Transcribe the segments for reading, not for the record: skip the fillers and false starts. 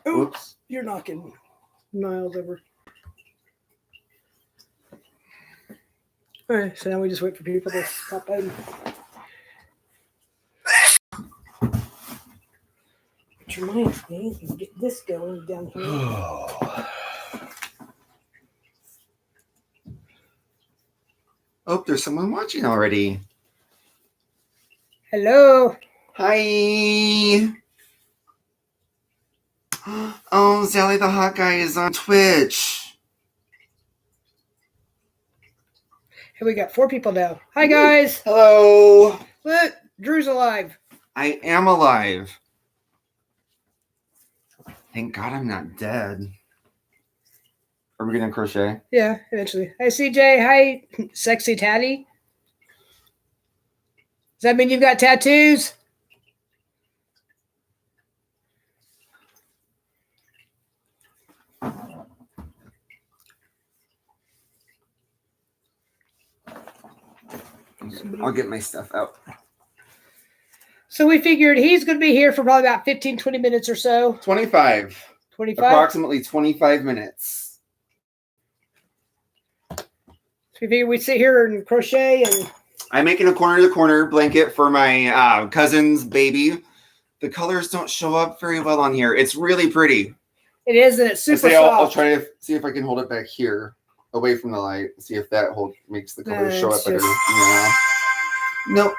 Oops, you're knocking Niles over. All right, so now we just wait for people to pop in. Which reminds me, you can get this going down here. Oh, there's someone watching already. Hello. Hi. Oh, Sally the Hot Guy is on Twitch. Hey, we got 4 people now. Hi, guys. Hello. Look, Drew's alive. I am alive. Thank God I'm not dead. Are we gonna crochet? Yeah, eventually. Hi, CJ. Hi, Sexy Tatty. Does that mean you've got tattoos? I'll get my stuff out. So we figured he's going to be here for probably about 15, 20 minutes or so. 25. 25? Approximately 25 minutes. So we figured we'd sit here and crochet and... I'm making a corner-to-corner blanket for my cousin's baby. The colors don't show up very well on here. It's really pretty. It is, and it's super soft. I'll try to see if I can hold it back here, away from the light. See if that makes the colors show up better. Yeah. Nope.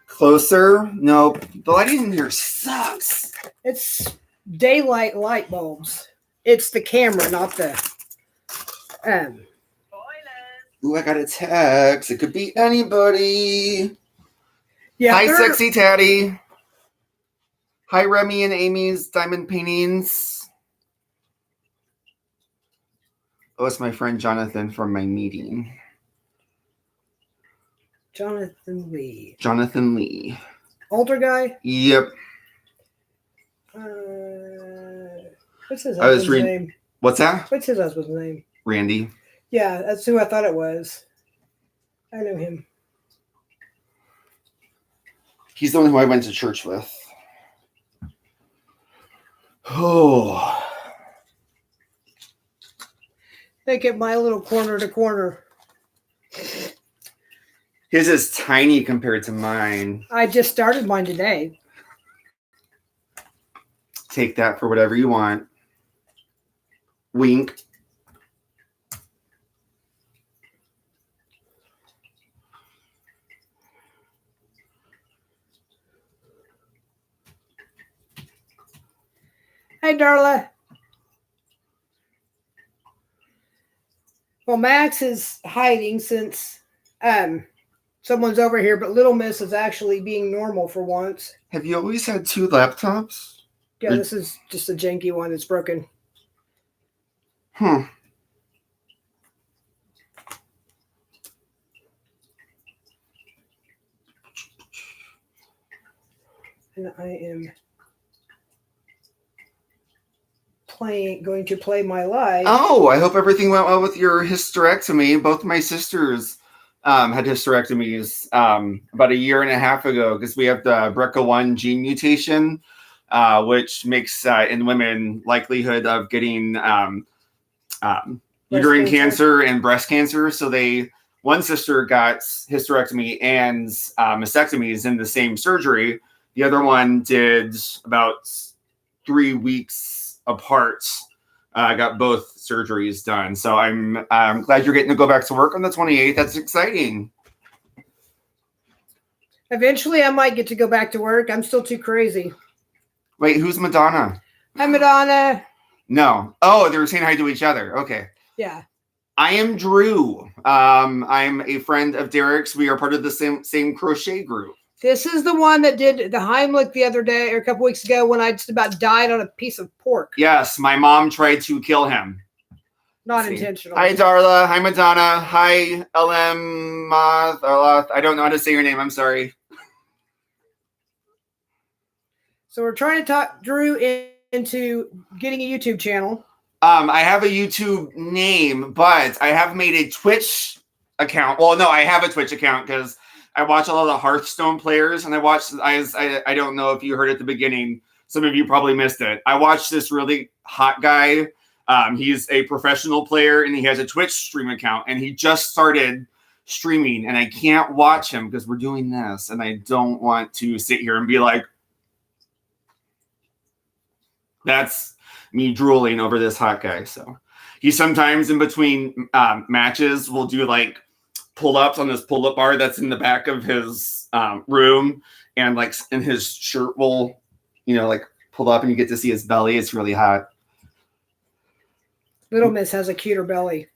Closer. Nope. The lighting in here sucks. It's daylight light bulbs. It's the camera, not the... Ooh, I got a text. It could be anybody. Yeah. Hi, Sexy Tatty. Hi, Remy and Amy's Diamond Paintings. Oh, it's my friend Jonathan from my meeting. Jonathan Lee. Jonathan Lee. Older guy? Yep. What's his husband's name? What's that? What's his husband's name? Randy. Yeah, that's who I thought it was. I know him. He's the one who I went to church with. Oh. Make it my little corner to corner. His is tiny compared to mine. I just started mine today. Take that for whatever you want. Wink. Hey, Darla. Well, Max is hiding since someone's over here, but Little Miss is actually being normal for once. Have you always had 2 laptops? Yeah, this is just a janky one that's broken. Hmm. And I am going to play my live. Oh, I hope everything went well with your hysterectomy. Both my sisters had hysterectomies about 1.5 years ago because we have the BRCA1 gene mutation, which makes in women likelihood of getting uterine cancer and breast cancer. So one sister got hysterectomy and mastectomies in the same surgery. The other one did about 3 weeks apart. Got both surgeries done. So I'm glad you're getting to go back to work on the 28th. That's exciting. Eventually, I might get to go back to work. I'm still too crazy. Wait, who's Madonna? Hi, Madonna. No. Oh, they were saying hi to each other. Okay. Yeah. I am Drew. I'm a friend of Derek's. We are part of the same crochet group. This is the one that did the Heimlich the other day, or a couple weeks ago, when I just about died on a piece of pork. Yes, my mom tried to kill him. Not intentional. Hi, Darla. Hi, Madonna. Hi, LM Moth. I don't know how to say your name. I'm sorry. So we're trying to talk Drew into getting a YouTube channel. I have a YouTube name, but I have made a Twitch account. Well, no, I have a Twitch account because I watch a lot of the Hearthstone players, and I don't know if you heard at the beginning, Some of you probably missed it. I watched this really hot guy. He's a professional player and he has a Twitch stream account and he just started streaming and I can't watch him because we're doing this and I don't want to sit here and be like, that's me drooling over this hot guy. So he sometimes in between matches will do like pull-ups on this pull-up bar that's in the back of his room, and like in his shirt will, like pull up and you get to see his belly. It's really hot. Little Miss has a cuter belly.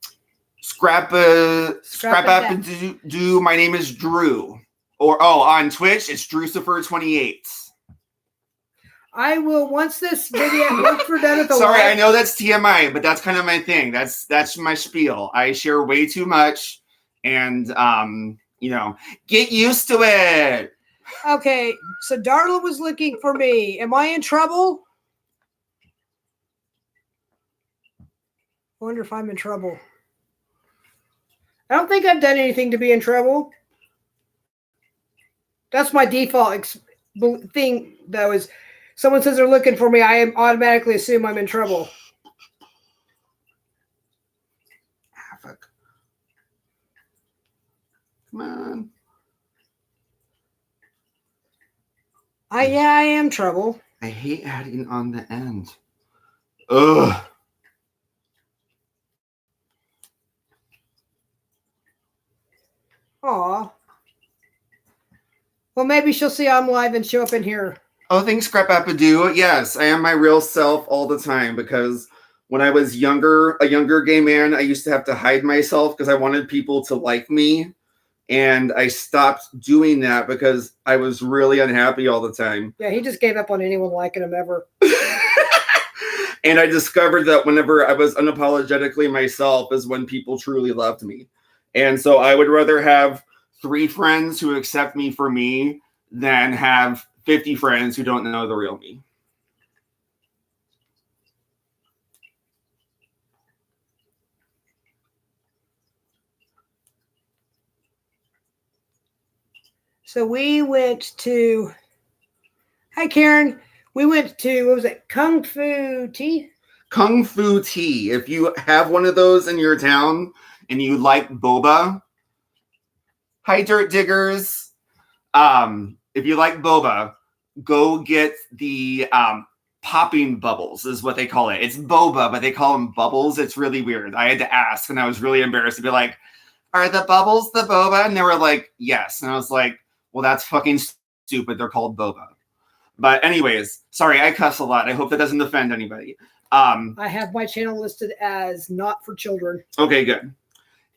Scrap up and do. My name is Drew. Or on Twitch it's Drewcifer28. I will once this video once we're done with the Sorry, live. I know that's TMI, but that's kind of my thing. That's my spiel. I share way too much, and get used to it. Okay, so Darla was looking for me. Am I in trouble? I wonder if I'm in trouble. I don't think I've done anything to be in trouble. That's my default thing, though, is someone says they're looking for me, I automatically assume I'm in trouble. Fuck. Come on. I am trouble. I hate adding on the end. Ugh. Aw. Well, maybe she'll see I'm live and show up in here. Oh, thanks, Scrap Appadoo. Yes, I am my real self all the time because when I was a younger gay man, I used to have to hide myself because I wanted people to like me. And I stopped doing that because I was really unhappy all the time. Yeah, he just gave up on anyone liking him ever. And I discovered that whenever I was unapologetically myself is when people truly loved me. And so I would rather have 3 friends who accept me for me than have 50 friends who don't know the real me. So we went to, hi Karen, we went to, what was it, Kung Fu Tea? Kung Fu Tea. If you have one of those in your town and you like boba, hi Dirt Diggers. If you like boba, go get the popping bubbles is what they call it. It's boba, but they call them bubbles. It's really weird. I had to ask and I was really embarrassed to be like, are the bubbles the boba? And they were like, yes. And I was like, well, that's fucking stupid. They're called boba. But anyways, sorry, I cuss a lot. I hope that doesn't offend anybody. I have my channel listed as not for children. Okay, good.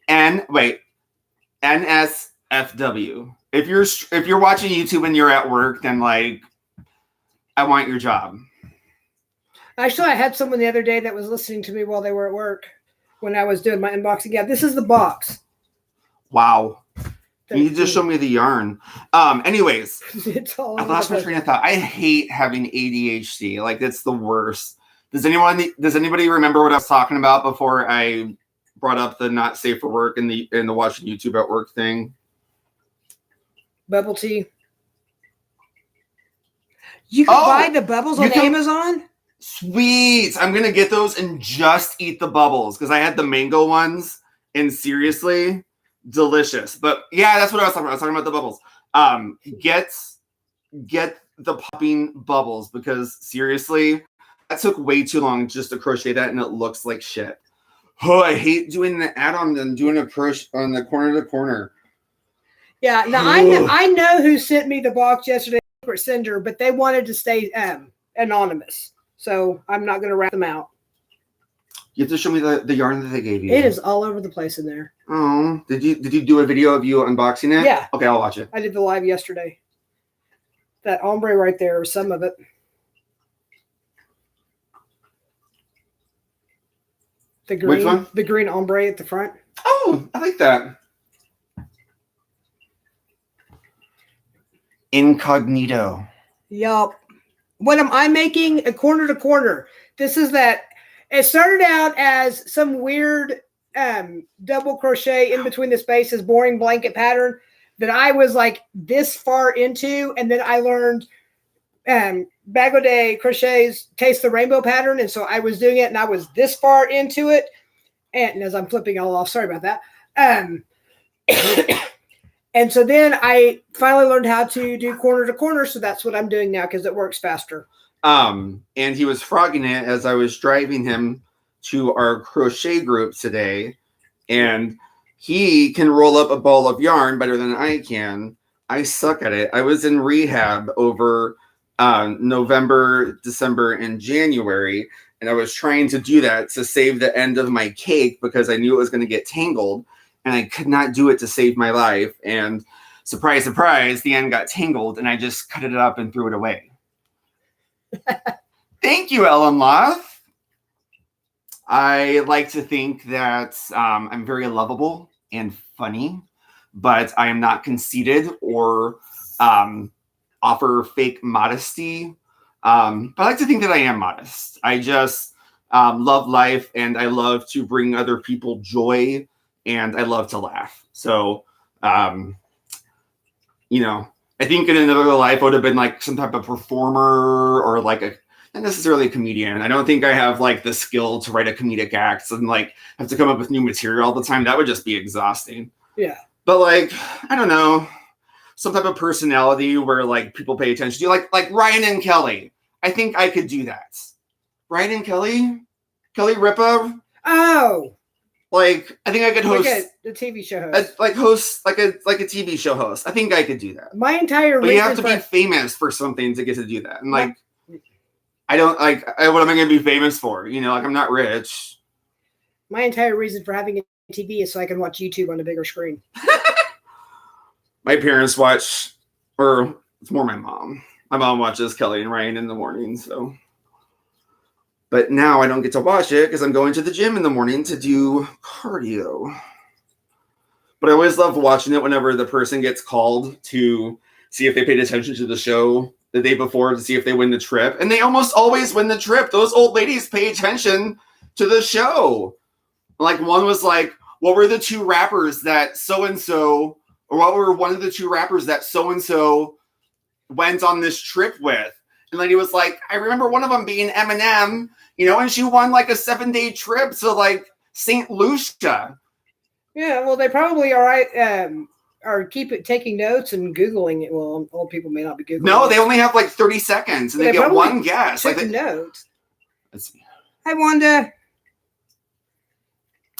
NSFW. If you're watching YouTube and you're at work, then like, I want your job. Actually, I had someone the other day that was listening to me while they were at work when I was doing my unboxing. Yeah, this is the box. Wow. You just show me the yarn. Anyways, it's all I lost my train of thought. I hate having ADHD. Like, it's the worst. Does anybody remember what I was talking about before I brought up the not safe for work and the watching YouTube at work thing? Bubble tea. You can buy the bubbles on Amazon? Sweet. I'm going to get those and just eat the bubbles because I had the mango ones and seriously, delicious. But yeah, that's what I was talking about. I was talking about the bubbles. Get the popping bubbles because seriously, that took way too long just to crochet that and it looks like shit. Oh, I hate doing the add-on and doing a crochet on the corner to corner. Yeah, now I know who sent me the box yesterday, Secret Sender, but they wanted to stay anonymous. So I'm not going to rat them out. You have to show me the yarn that they gave you. It is all over the place in there. Oh, did you do a video of you unboxing it? Yeah. Okay, I'll watch it. I did the live yesterday. That ombre right there, or some of it. The green, which one? The green ombre at the front. Oh, I like that. Incognito. Yup. What am I making? A corner to corner. This is that. It started out as some weird double crochet in between the spaces, boring blanket pattern that I was like this far into. And then I learned Bago de Crochet's Taste the Rainbow pattern. And so I was doing it and I was this far into it. And as I'm flipping all off, sorry about that. And so then I finally learned how to do corner to corner. So that's what I'm doing now because it works faster. And he was frogging it as I was driving him to our crochet group today. And he can roll up a ball of yarn better than I can. I suck at it. I was in rehab over November, December, and January. And I was trying to do that to save the end of my cake because I knew it was going to get tangled. And I could not do it to save my life. And surprise, surprise, the end got tangled. And I just cut it up and threw it away. Thank you, Ellen Loth. I like to think that I'm very lovable and funny, but I am not conceited or offer fake modesty. But I like to think that I am modest. I just love life and I love to bring other people joy and I love to laugh. So, you know, I think in another life I would have been like some type of performer or like not necessarily a comedian. I don't think I have like the skill to write a comedic act and like have to come up with new material all the time. That would just be exhausting. Yeah. But like, I don't know, some type of personality where like people pay attention to you, like Ryan and Kelly. I think I could do that. Ryan and Kelly Ripa. Oh. Like, I think I could host the TV show host. Host like a TV show host. I think I could do that. My entire but you have to be famous for something to get to do that. And like, I don't like, what am I going to be famous for? You know, like I'm not rich. My entire reason for having a TV is so I can watch YouTube on a bigger screen. My parents watch, or it's more my mom. My mom watches Kelly and Ryan in the morning, so. But now I don't get to watch it because I'm going to the gym in the morning to do cardio. But I always love watching it whenever the person gets called to see if they paid attention to the show the day before to see if they win the trip. And they almost always win the trip. Those old ladies pay attention to the show. Like one was like, what were the two rappers that so-and-so, or what were one of the two rappers that so-and-so went on this trip with? And lady was like, I remember one of them being Eminem, you know, and she won like a 7-day trip to like St. Lucia. Yeah, well, they probably are taking notes and Googling it. Well, old people may not be Googling. No, they only have like 30 seconds and they get one guess. Like notes. Let's see. Hi, Wanda.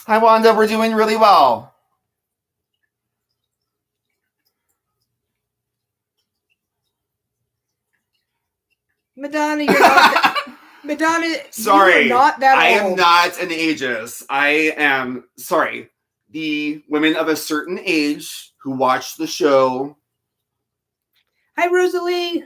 Hi, Wanda. We're doing really well. Madonna, you're not Madonna, sorry, you're not that I old. am not an ageist. I am sorry. The women of a certain age who watch the show. Hi, Rosalie.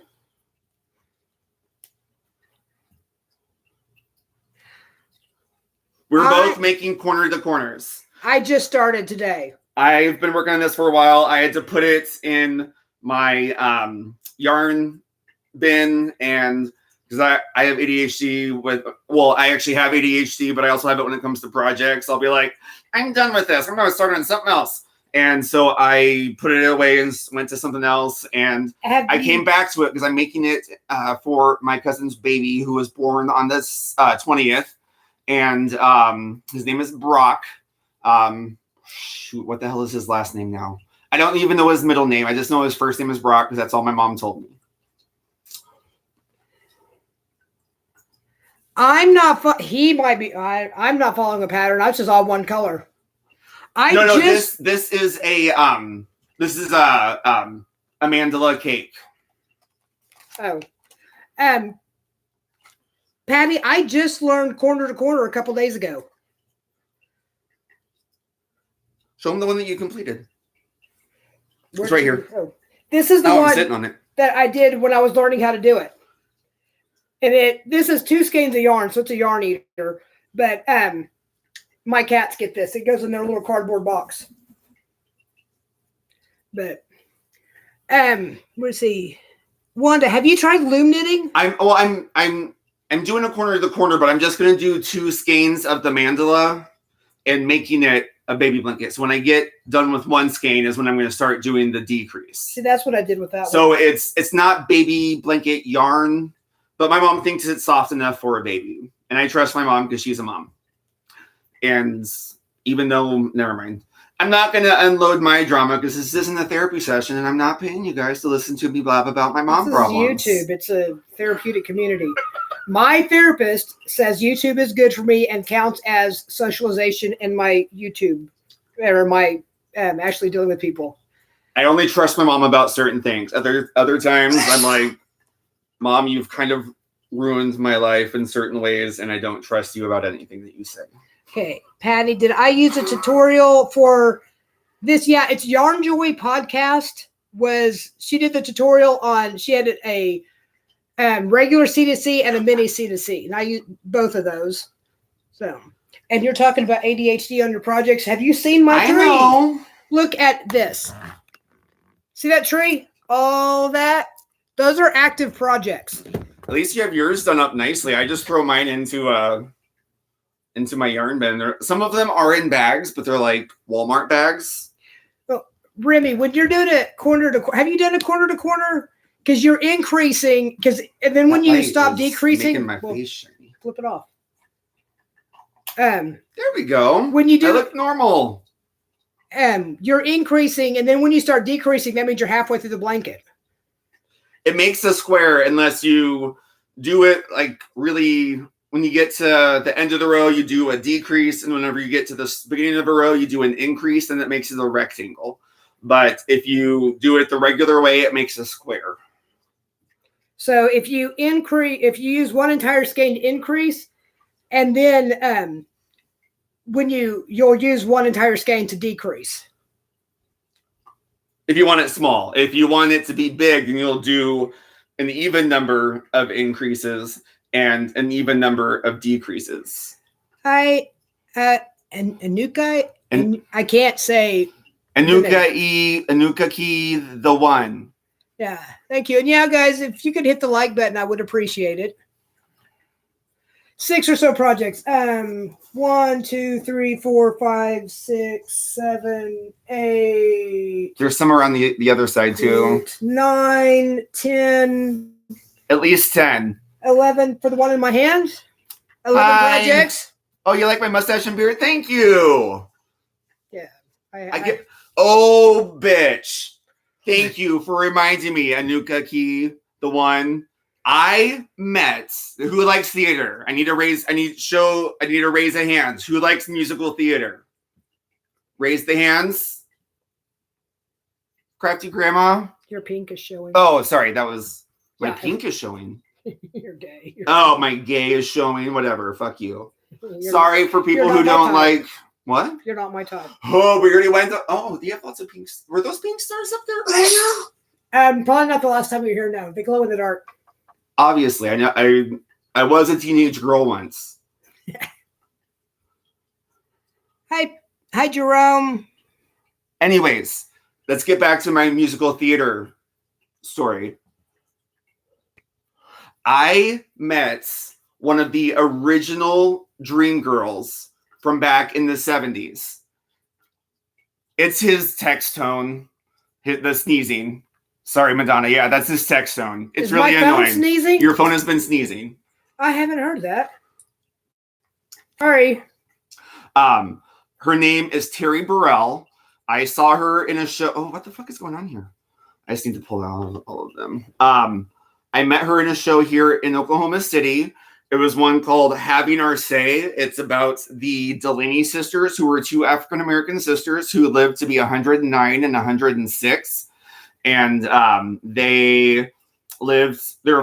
We're both making corner to corners. I just started today. I've been working on this for a while. I had to put it in my yarn bin, and because I have ADHD I actually have ADHD, but I also have it when it comes to projects. I'll be like, I'm done with this. I'm going to start on something else. And so I put it away and went to something else. And I came back to it because I'm making it for my cousin's baby who was born on this 20th. And his name is Brock. Shoot, what the hell is his last name now? I don't even know his middle name. I just know his first name is Brock because that's all my mom told me. I'm not. He might be. I'm not following a pattern. I just all one color. This is a mandala cake. Oh, Patty, I just learned corner to corner a couple days ago. Show them the one that you completed. It's right here. Oh. This is the one I'm sitting on it. That I did when I was learning how to do it. And this is 2 skeins of yarn, so it's a yarn eater. But my cats get this. It goes in their little cardboard box. But let's see. Wanda, have you tried loom knitting? I'm doing a corner to the corner, but I'm just gonna do 2 skeins of the mandala and making it a baby blanket. So when I get done with one skein is when I'm going to start doing the decrease. See, that's what I did with that so one. it's not baby blanket yarn, but my mom thinks it's soft enough for a baby. And I trust my mom because she's a mom. And even though, never mind. I'm not going to unload my drama because this isn't a therapy session and I'm not paying you guys to listen to me blab about my mom problems. YouTube. It's a therapeutic community. My therapist says YouTube is good for me and counts as socialization in my YouTube or my actually dealing with people. I only trust my mom about certain things. Other times I'm like, Mom, you've kind of ruined my life in certain ways and I don't trust you about anything that you say. Okay, Patty, did I use a tutorial for this? Yeah, it's Yarn Joy podcast. She did the tutorial on, she had a regular C2C and a mini C2C. And I use both of those. So, and you're talking about ADHD on your projects. Have you seen my tree? I know. Look at this. See that tree? All that. Those are active projects. At least you have yours done up nicely. I just throw mine into my yarn bin. Some of them are in bags, but they're like Walmart bags. Well, Remy, when you're doing it corner to corner, have you done a corner to corner? Because you're increasing. And then when you stop decreasing, making my face shiny. Flip it off. There we go. When you do, I look normal. You're increasing, and then when you start decreasing, that means you're halfway through the blanket. It makes a square unless you do it like really. When you get to the end of the row, you do a decrease, and whenever you get to the beginning of a row, you do an increase, and that makes it a rectangle. But if you do it the regular way, it makes a square. So if you use one entire skein to increase, and then you'll use one entire skein to decrease. If you want it small. If you want it to be big, then you'll do an even number of increases and an even number of decreases. Anuka, and I can't say Anuka Key, the one. Yeah, thank you. And yeah, guys, if you could hit the like button, I would appreciate it. 6 or so projects. 1, 2, 3, 4, 5, 6, 7, 8. There's some around the other side too. 8, 9, 10. At least 10. 11 for the one in my hand. 11 projects. Oh, you like my mustache and beard? Thank you. Yeah. I get. Oh, bitch. Thank you for reminding me, Anuka Key, the one. I met who likes theater. I need to raise a hand. Who likes musical theater? Raise the hands. Crafty Grandma. Your pink is showing. Oh, sorry. That was my pink is showing. You're gay. My gay is showing. Whatever. Fuck you. Sorry for people who don't like. What? You're not my type. Oh, we already went. Do you have lots of pinks? Were those pink stars up there? Probably not the last time we were here. No, they glow in the dark. Obviously, I know. I was a teenage girl once. Hi, Jerome. Anyways, let's get back to my musical theater story. I met one of the original Dream Girls from back in the 70s. It's his text tone, the sneezing. Sorry, Madonna. Yeah, that's his text tone. It's really my phone annoying. Sneezing? Your phone has been sneezing. I haven't heard that. Sorry. Her name is Terry Burrell. I saw her in a show. Oh, what the fuck is going on here? I just need to pull out all of them. I met her in a show here in Oklahoma City. It was one called Having Our Say. It's about the Delaney sisters, who were 2 African-American sisters who lived to be 109 and 106. And their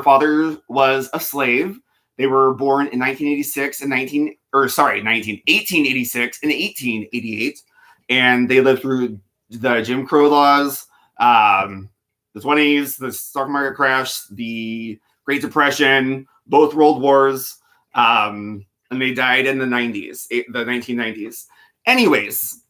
father was a slave. They were born in 1886 and 1888. And they lived through the Jim Crow laws, the 20s, the stock market crash, the Great Depression, both world wars, and they died in the 1990s. Anyways,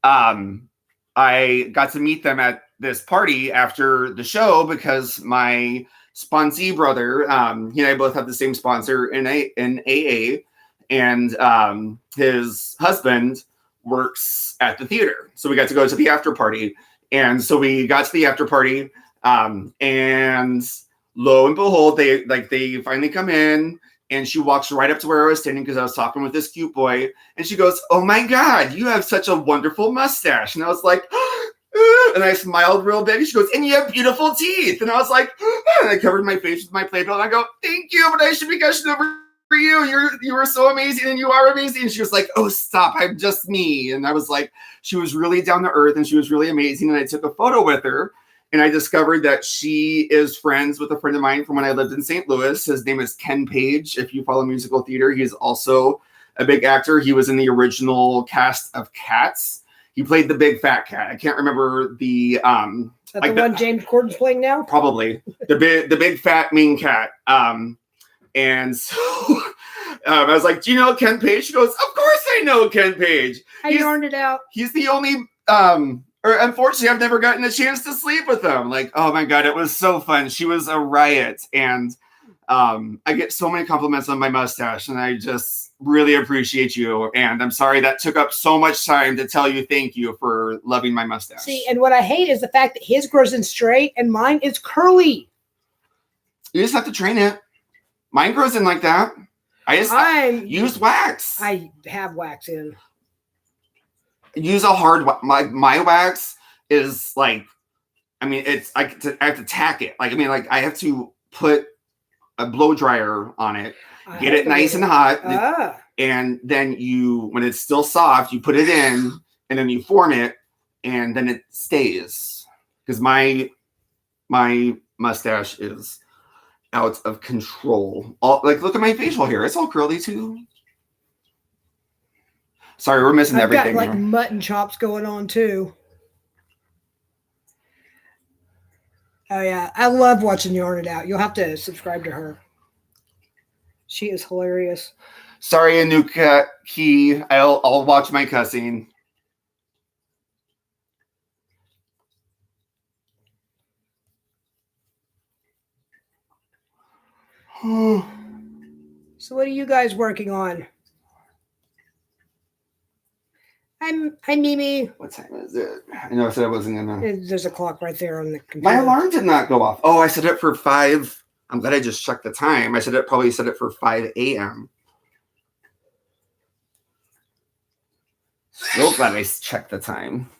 I got to meet them at this party after the show because my sponsee brother, he and I both have the same sponsor in AA, and his husband works at the theater. So we got to go to the after party. And so we got to the after party, and lo and behold, they finally come in, and she walks right up to where I was standing because I was talking with this cute boy, and she goes, "Oh my God, you have such a wonderful mustache." And I was like, and I smiled real big. She goes, "And you have beautiful teeth." And I was like, and I covered my face with my Playbill, and I go, "Thank you, but I should be gushing over for you. You were so amazing, and you are amazing." And she was like, "Oh, stop, I'm just me." And I was like, she was really down to earth, and she was really amazing. And I took a photo with her, and I discovered that she is friends with a friend of mine from when I lived in St. Louis. His name is Ken Page. If you follow musical theater, he's also a big actor. He was in the original cast of Cats. He played the big fat cat. I can't remember the Is that like the one James Corden's playing now? Probably the big fat mean cat. And so I was like, "Do you know Ken Page?" She goes, "Of course I know Ken Page." I yarned it out. He's the only, or unfortunately, I've never gotten a chance to sleep with him. Like, oh my God, it was so fun. She was a riot. And I get so many compliments on my mustache, and I just really appreciate you. And I'm sorry that took up so much time to tell you thank you for loving my mustache. See, and what I hate is the fact that his grows in straight and mine is curly. You just have to train it. Mine grows in like that. I use wax. I have wax in. Use a hard my wax is like, I mean, it's I have to tack it. Like, I mean, like I have to put a blow dryer on it, get it nice and hot, and then when it's still soft, you put it in, and then you form it, and then it stays. Because my mustache is out of control. Look at my facial hair; it's all curly too. Sorry, we're missing everything. I've got like mutton chops going on too. Oh yeah, I love watching Yarn It Out. You'll have to subscribe to her. She is hilarious. Sorry, Anuka Key. I'll watch my cussing. So what are you guys working on? Hi, Mimi. What time is it? I know I said I wasn't gonna. There's a clock right there on the computer. My alarm did not go off. Oh, I set it for 5. I'm glad I just checked the time. I probably set it for 5 a.m. So glad I checked the time.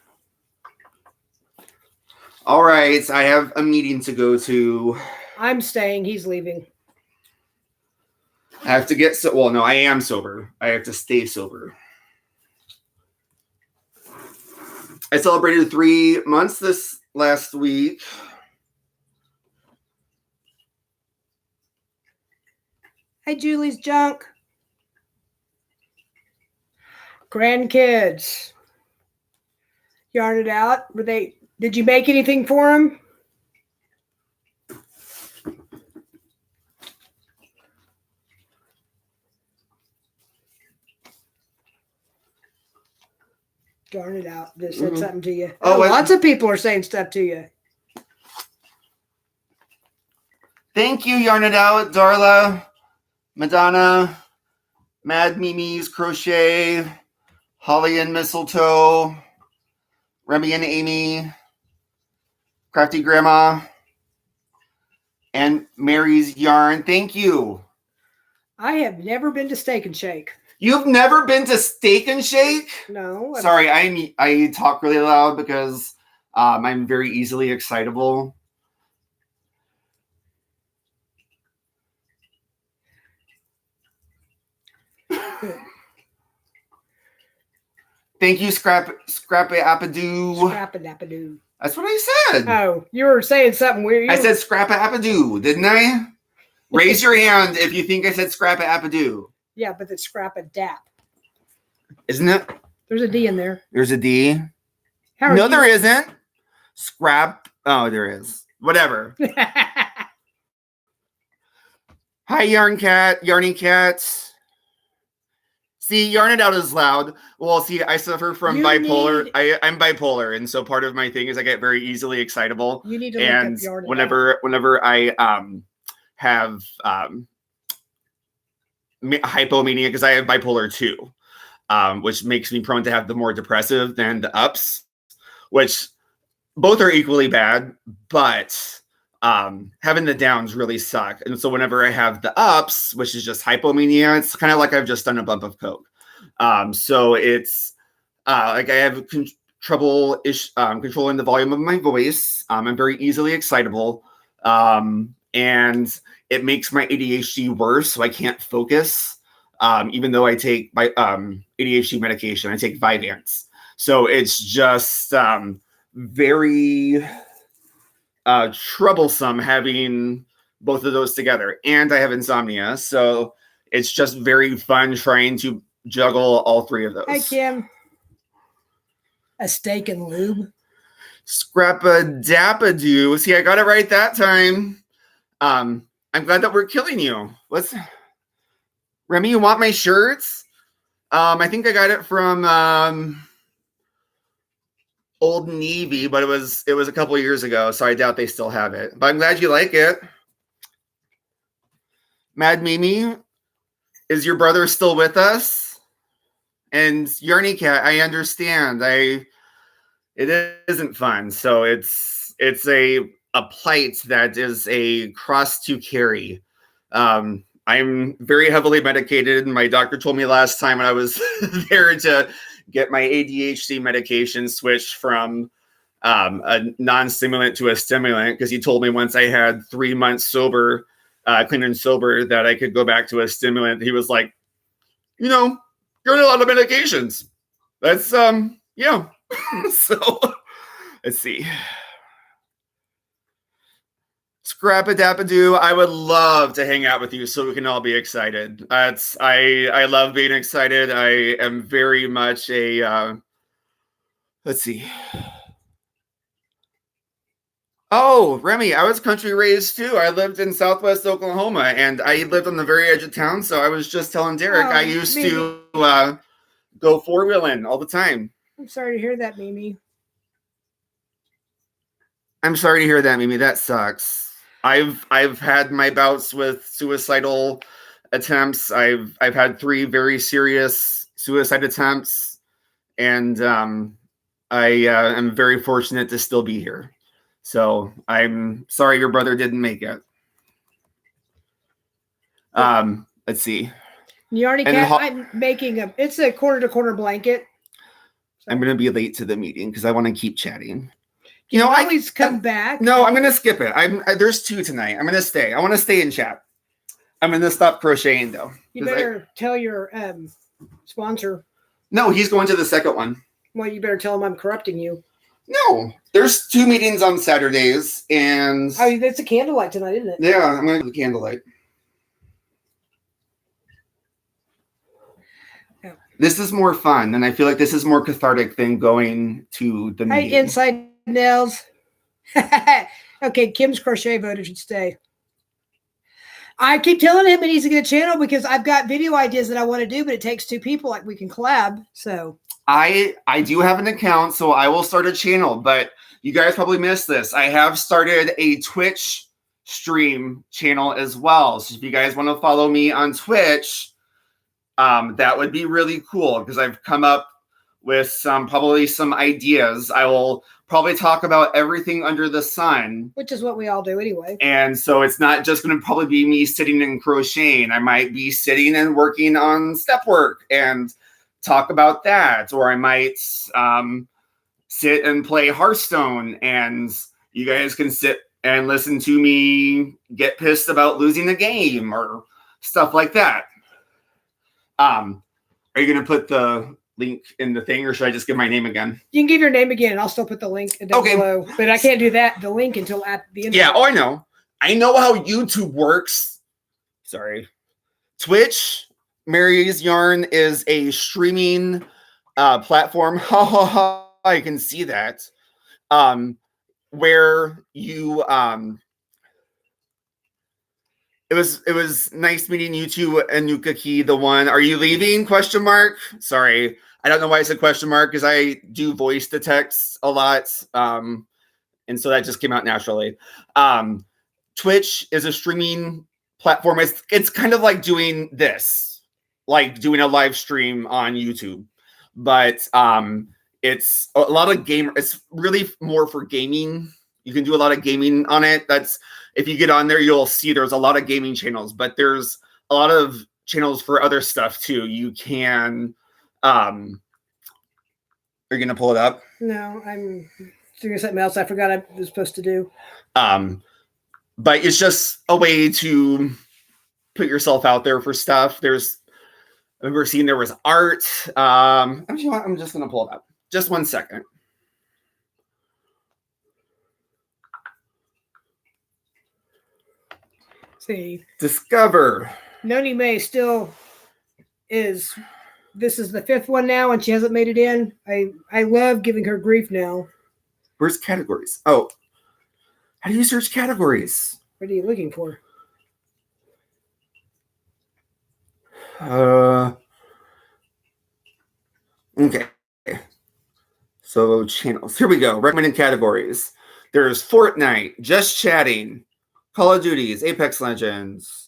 All right, I have a meeting to go to. I'm staying. He's leaving. I have to get well, no, I am sober. I have to stay sober. I celebrated 3 months this last week. Hi, Julie's junk. Grandkids. Yarn it out. Did you make anything for them? Yarn it out. Just said something to you. Lots of people are saying stuff to you. Thank you, Yarn It Out, Darla, Madonna, Mad Mimi's Crochet, Holly and Mistletoe, Remy and Amy, Crafty Grandma, and Mary's Yarn. Thank you. I have never been to Steak and Shake. You've never been to Steak and Shake? No. Sorry, I talk really loud because I'm very easily excitable. Thank you, Scrappy Appadoo. Scrap-a-dap-a-doo. That's what I said. Oh, you were saying something weird. I said Scrap-a-appadoo, didn't I? Raise your hand if you think I said Scrap-a-appadoo. Yeah, but it's scrap-a-dap. Isn't it? There's a D in there. There's a D. No, there isn't. Scrap. Oh, there is. Whatever. Hi, Yarny Cat. See, Yarn It Out is loud. Well, see, I suffer from bipolar. I'm bipolar, and so part of my thing is I get very easily excitable. You need to look up Yarn It Out. Whenever I have hypomania, because I have bipolar 2. which makes me prone to have the more depressive than the ups, which both are equally bad, but having the downs really suck. And so whenever I have the ups, which is just hypomania, it's kind of like I've just done a bump of coke. So it's like I have trouble controlling the volume of my voice. I'm very easily excitable, and it makes my ADHD worse, so I can't focus. Even though I take my ADHD medication, I take Vyvanse. So it's just very troublesome having both of those together. And I have insomnia, so it's just very fun trying to juggle all three of those. Hi, Kim. A steak and lube. Scrap-a-dap-a-doo. See, I got it right that time. I'm glad that we're killing you. Remy, you want my shirts? I think I got it from Old Navy, but it was a couple of years ago, so I doubt they still have it. But I'm glad you like it. Mad Mimi, is your brother still with us? And Yarny Cat, I understand. It isn't fun. So it's a plight that is a cross to carry. I'm very heavily medicated. My doctor told me last time when I was there to get my ADHD medication switched from a non-stimulant to a stimulant, because he told me once I had 3 months sober, clean and sober, that I could go back to a stimulant. He was like, you're on a lot of medications. That's yeah. So let's see. Scrap-a-dap-a-doo. I would love to hang out with you so we can all be excited. I love being excited. I am very much a let's see. Oh, Remy, I was country raised too. I lived in Southwest Oklahoma, and I lived on the very edge of town. So I was just telling Derek, I used to go four-wheeling all the time. I'm sorry to hear that, Mimi. I'm sorry to hear that, Mimi. That sucks. I've had my bouts with suicidal attempts. I've had 3 very serious suicide attempts, and I am very fortunate to still be here. So I'm sorry your brother didn't make it. Let's see. Yarny Cat, I'm making it's a corner-to-corner blanket. So. I'm going to be late to the meeting because I want to keep chatting. I always come back. No, I'm going to skip it. There's 2 tonight. I'm going to stay. I want to stay and chat. I'm going to stop crocheting though. You better tell your sponsor. No, he's going to the second one. Well, you better tell him I'm corrupting you. No, there's 2 meetings on Saturdays, and it's a candlelight tonight, isn't it? Yeah, I'm going to do the candlelight. Yeah. This is more fun, and I feel like this is more cathartic than going to the meeting. Hey, Inside Nails. Okay, Kim's Crochet voted should stay. I keep telling him he needs to get a channel because I've got video ideas that I want to do, but it takes 2 people. Like, we can collab, so... I do have an account, so I will start a channel, but you guys probably missed this. I have started a Twitch stream channel as well. So if you guys want to follow me on Twitch, that would be really cool because I've come up with probably some ideas. I will probably talk about everything under the sun. Which is what we all do anyway. And so it's not just going to probably be me sitting and crocheting. I might be sitting and working on step work and talk about that, or I might sit and play Hearthstone, and you guys can sit and listen to me get pissed about losing a game or stuff like that. Are you going to put the link in the thing, or should I just give my name again? You can give your name again. I'll still put the link down below, but I can't do the link until at the end. Yeah, I know how YouTube works. Sorry. Twitch, Mary's Yarn is a streaming platform. I can see that. Where you it was nice meeting you two, Anuka Key, the one. Are you leaving? ? Sorry. I don't know why I said ? Because I do voice to text a lot. And so that just came out naturally. Twitch is a streaming platform. It's kind of like doing this. like doing a live stream on YouTube, but it's a lot of it's really more for gaming. You can do a lot of gaming on it. That's, if you get on there, you'll see there's a lot of gaming channels, but there's a lot of channels for other stuff too. You can, are you gonna pull it up? No, I'm doing something else I forgot I was supposed to do. But it's just a way to put yourself out there for stuff. I remember seeing there was art. I'm just gonna pull it up. Just 1 second. See, discover. Noni May still is. This is the 5th one now, and she hasn't made it in. I love giving her grief now. Where's categories? Oh, how do you search categories? What are you looking for? Okay. So channels. Here we go. Recommended categories. There's Fortnite, Just Chatting, Call of Duties, Apex Legends.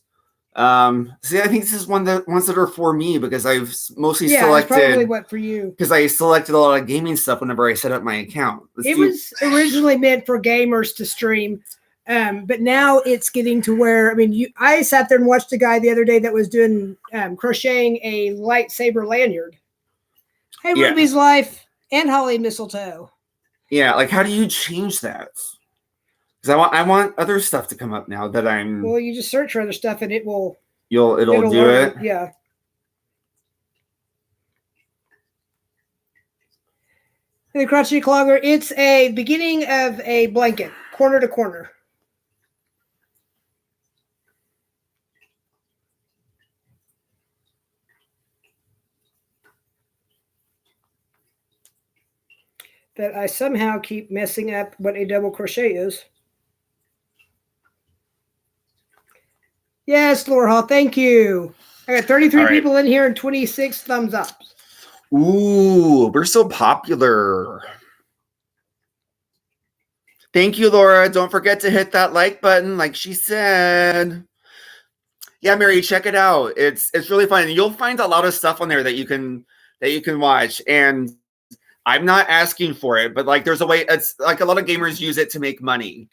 See, I think this is ones that are for me because I've mostly selected. Yeah, probably what for you. Because I selected a lot of gaming stuff whenever I set up my account. It was originally meant for gamers to stream, but now it's getting to where, I mean, I sat there and watched a guy the other day that was doing crocheting a lightsaber lanyard. Hey, Ruby's Life and Holly Mistletoe. Yeah, like how do you change that? Because I want other stuff to come up now that I'm. Well, you just search for other stuff and it'll do learn. it. Yeah. The crochet clogger, it's a beginning of a blanket, corner to corner. That I somehow keep messing up what a double crochet is. Yes, Laura Hall, thank you. I got 33 people in here and 26 thumbs up. Ooh, we're so popular. Thank you, Laura. Don't forget to hit that like button, like she said. Yeah, Mary, check it out. It's really fun. You'll find a lot of stuff on there that you can watch. And I'm not asking for it, but like there's a way. It's like a lot of gamers use it to make money.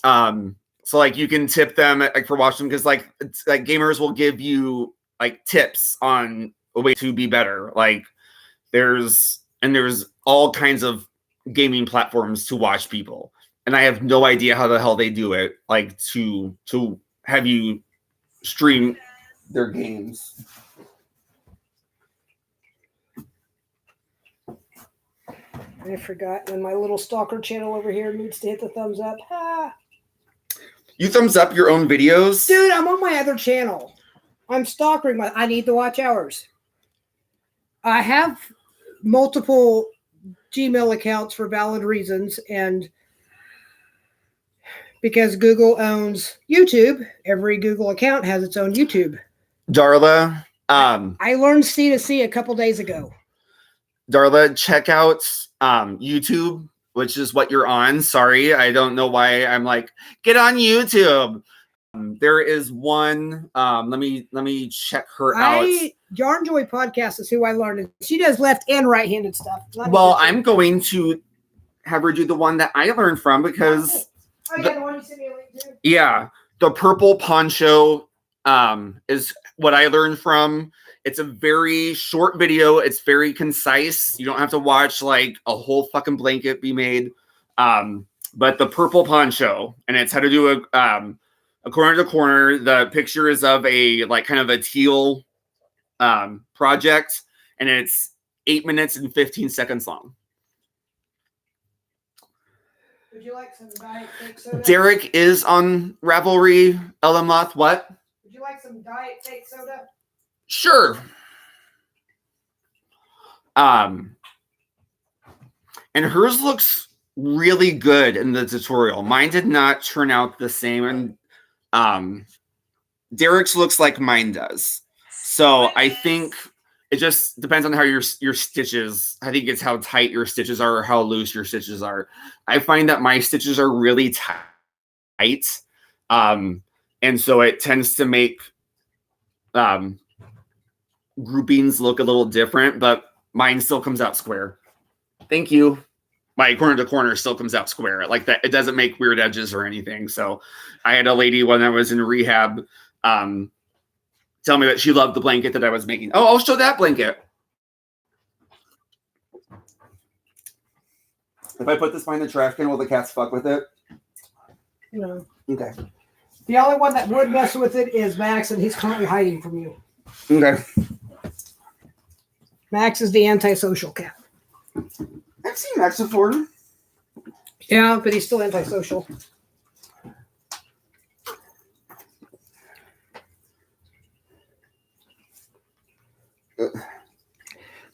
So like you can tip them like for watching because like it's like gamers will give you like tips on a way to be better. Like there's all kinds of gaming platforms to watch people, and I have no idea how the hell they do it. Like to have you stream their games. I forgot when my little stalker channel over here needs to hit the thumbs up. Ah. You thumbs up your own videos? Dude, I'm on my other channel. I'm stalking I need the watch hours. I have multiple Gmail accounts for valid reasons, and because Google owns YouTube, every Google account has its own YouTube. Darla, I learned C2C a couple days ago. Darla, check out YouTube, which is what you're on. Sorry, I don't know why I'm like, get on YouTube. There is one. Let me check her out. Yarn Joy Podcast is who I learned. She does left and right-handed stuff. Well, I'm going to have her do the one that I learned from because. The one you sent me a link to? Yeah, the purple poncho is what I learned from. It's a very short video. It's very concise. You don't have to watch like a whole fucking blanket be made. But the purple poncho, and it's how to do a corner to corner. The picture is of a like kind of a teal project, and it's 8 minutes and 15 seconds long. Would you like some Diet Fake Soda? Derek is on Ravelry. LM Loth, what? Would you like some Diet Fake Soda? Sure. And hers looks really good in the tutorial. Mine did not turn out the same, and Derek's looks like mine does. So I think it just depends on how your stitches. I think it's how tight your stitches are or how loose your stitches are. I find that my stitches are really tight, and so it tends to make groupings look a little different, but mine still comes out square. Thank you. My corner to corner still comes out square like that. It doesn't make weird edges or anything. So I had a lady when I was in rehab tell me that she loved the blanket that I was making. Oh, I'll show that blanket. If I put this behind the trash can, will the cats fuck with it? No. Okay. The only one that would mess with it is Max, and he's currently hiding from you. Okay. Max is the antisocial cat. I've seen Max before. Yeah, but he's still antisocial.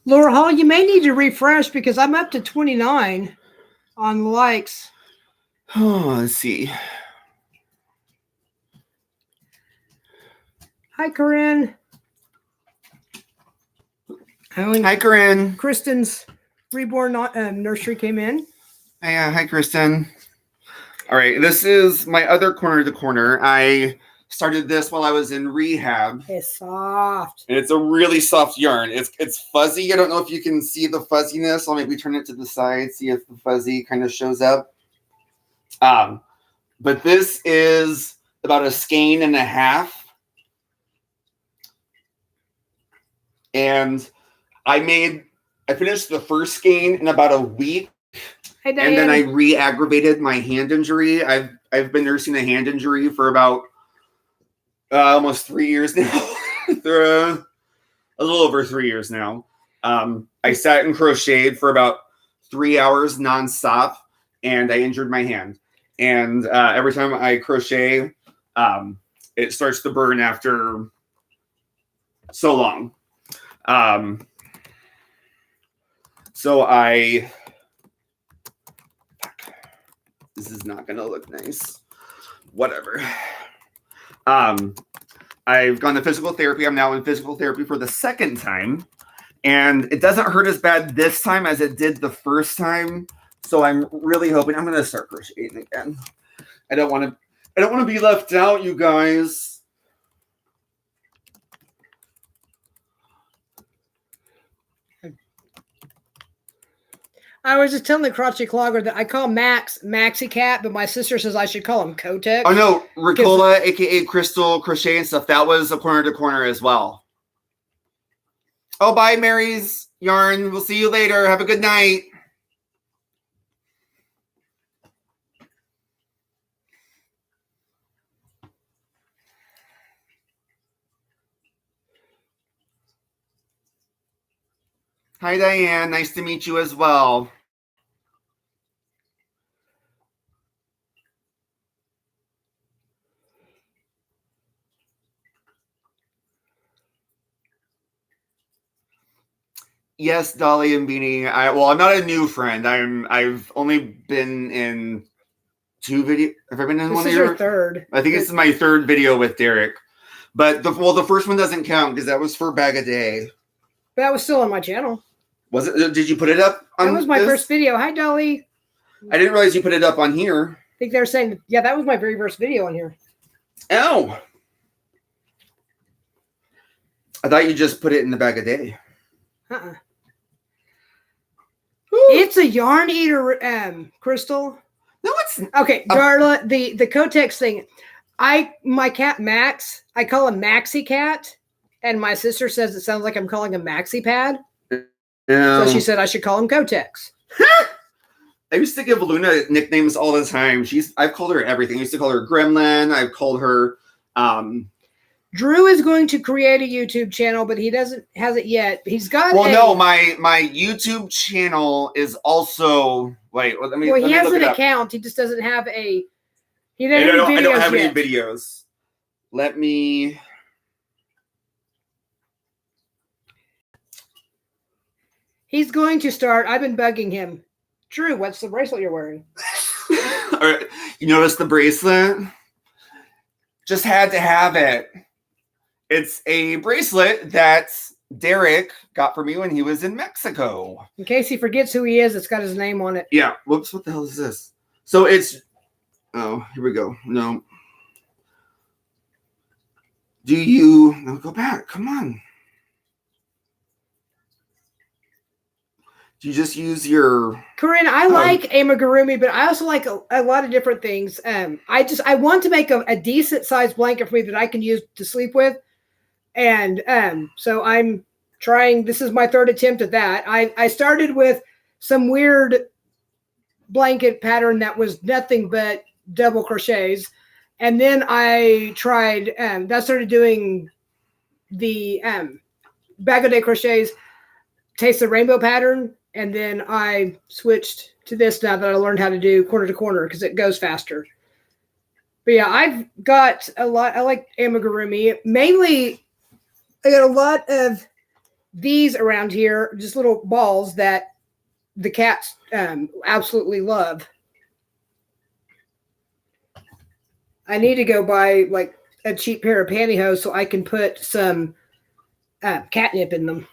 Laura Hall, you may need to refresh because I'm up to 29 on likes. Oh, let's see. Hi, Corinne. Hi, Corinne. Kristen's reborn nursery came in. Hi, Kristen. All right, this is my other corner to corner. I started this while I was in rehab. It's soft. And it's a really soft yarn. It's fuzzy. I don't know if you can see the fuzziness. I'll maybe turn it to the side, see if the fuzzy kind of shows up. But this is about a skein and a half. And I finished the first skein in about a week. Hey, Diane. And then I re-aggravated my hand injury. I've been nursing a hand injury for about almost 3 years now. A little over 3 years now. I sat and crocheted for about 3 hours nonstop, and I injured my hand. And every time I crochet, it starts to burn after so long. This is not going to look nice. Whatever. I've gone to physical therapy. I'm now in physical therapy for the second time. And it doesn't hurt as bad this time as it did the first time. So I'm really hoping I'm going to start crocheting again. I don't want to be left out, you guys. I was just telling the crotchety clogger that I call Max Maxi Cat, but my sister says I should call him Kotex. Oh no, Ricola, aka Crystal Crochet and stuff. That was a corner to corner as well. Oh, bye, Mary's yarn. We'll see you later. Have a good night. Hi, Diane. Nice to meet you as well. Yes, Dolly and Beanie. I'm not a new friend. I've only been in 2 videos. Have I been in one of your third? I think this is my 3rd video with Derek. But the first one doesn't count because that was for Bag a Day. That was still on my channel. Was it? Did you put it up on That was my first video. Hi, Dolly. I didn't realize you put it up on here. I think they're saying, yeah, that was my very first video on here. Oh. I thought you just put it in the Bag a Day. Uh-uh. It's a yarn eater, Crystal. No, it's okay. Darla, the Kotex thing. My cat Max, I call him Maxi Cat, and my sister says it sounds like I'm calling him Maxi Pad. So she said I should call him Kotex. I used to give Luna nicknames all the time. I've called her everything. I used to call her Gremlin. I've called her. Drew is going to create a YouTube channel, but he hasn't yet. He's got. No, my YouTube channel is also. Wait, let me. Well, he has an account. He just doesn't have a. He doesn't. I don't have any videos. Let me. He's going to start. I've been bugging him. Drew, what's the bracelet you're wearing? All right. You notice the bracelet? Just had to have it. It's a bracelet that Derek got for me when he was in Mexico. In case he forgets who he is, it's got his name on it. Yeah. Whoops. What the hell is this? So it's. Oh, here we go. No. No, go back. Come on. Do you just use your... Corinne, I like amigurumi, but I also like a lot of different things. I want to make a decent sized blanket for me that I can use to sleep with. And so I'm trying, this is my third attempt at that. I started with some weird blanket pattern that was nothing but double crochets. And then I tried, that started doing the bag of day crochets, Taste the Rainbow pattern. And then I switched to this now that I learned how to do corner to corner because it goes faster. But yeah, I've got a lot. I like amigurumi. Mainly, I got a lot of these around here, just little balls that the cats absolutely love. I need to go buy like a cheap pair of pantyhose so I can put some catnip in them.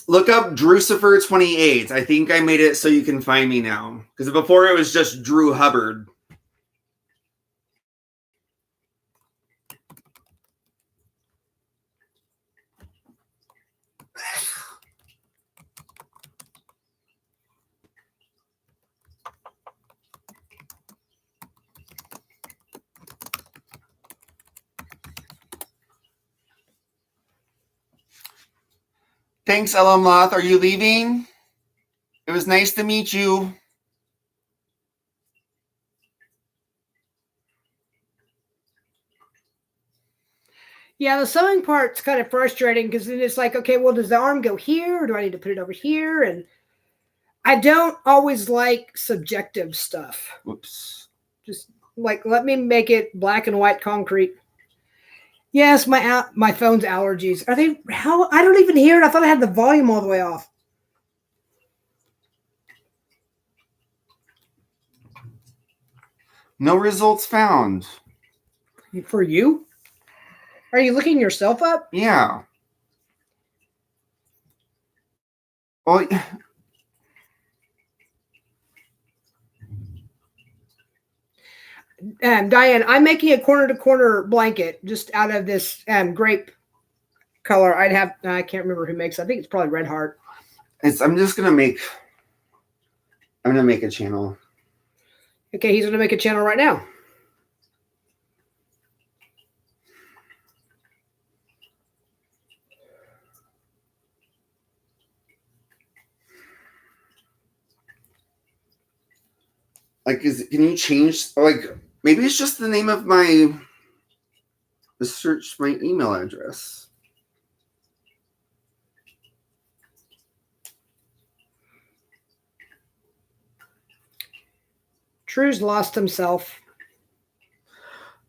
Look up Drucifer28. I think I made it so you can find me now. Because before it was just Drew Hubbard. Thanks, Ella Moth. Are you leaving? It was nice to meet you. Yeah, the sewing part's kind of frustrating because then it's like, okay, well, does the arm go here or do I need to put it over here? And I don't always like subjective stuff. Whoops. Just like, let me make it black and white concrete. Yes, my phone's allergies. Are they? How? I don't even hear it. I thought I had the volume all the way off. No results found. For you? Are you looking yourself up? Yeah. Well, Diane, I'm making a corner-to-corner blanket just out of this grape color. I can't remember who makes it. I think it's probably Red Heart. I'm gonna make a channel. Okay, he's gonna make a channel right now. Like, can you change? Like, maybe it's just the name of search my email address. True's lost himself.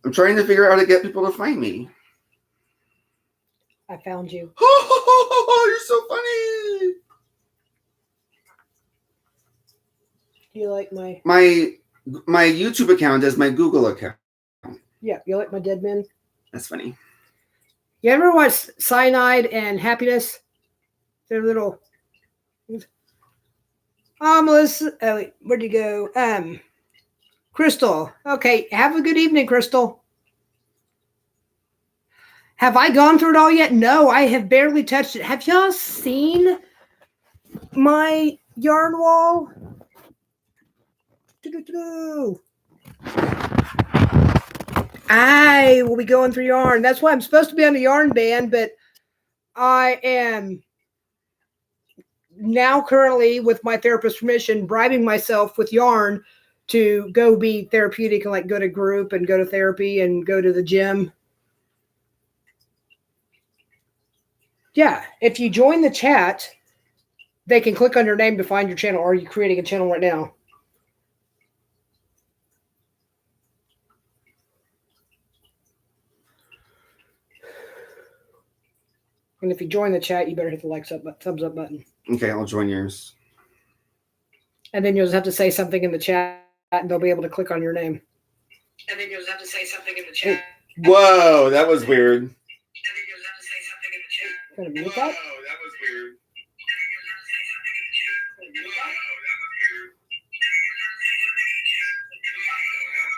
I'm trying to figure out how to get people to find me. I found you. Oh, you're so funny. You like my YouTube account is my Google account. Yeah, you like my dead men? That's funny. You ever watch Cyanide and Happiness? They're little. Melissa. Oh, wait, where'd you go? Crystal. Okay, have a good evening, Crystal. Have I gone through it all yet? No, I have barely touched it. Have y'all seen my yarn wall? I will be going through yarn. That's why I'm supposed to be on the yarn band, but I am now currently, with my therapist's permission, bribing myself with yarn to go be therapeutic and like go to group and go to therapy and go to the gym. Yeah, if you join the chat, they can click on your name to find your channel. Or are you creating a channel right now? And if you join the chat, you better hit the thumbs up button. Okay, I'll join yours. And then you'll just have to say something in the chat, and they'll be able to click on your name. And then you'll just have to say something in the chat. Whoa, that was weird. And then you'll just have to say something in the chat. Gonna mute that? Whoa, that was weird.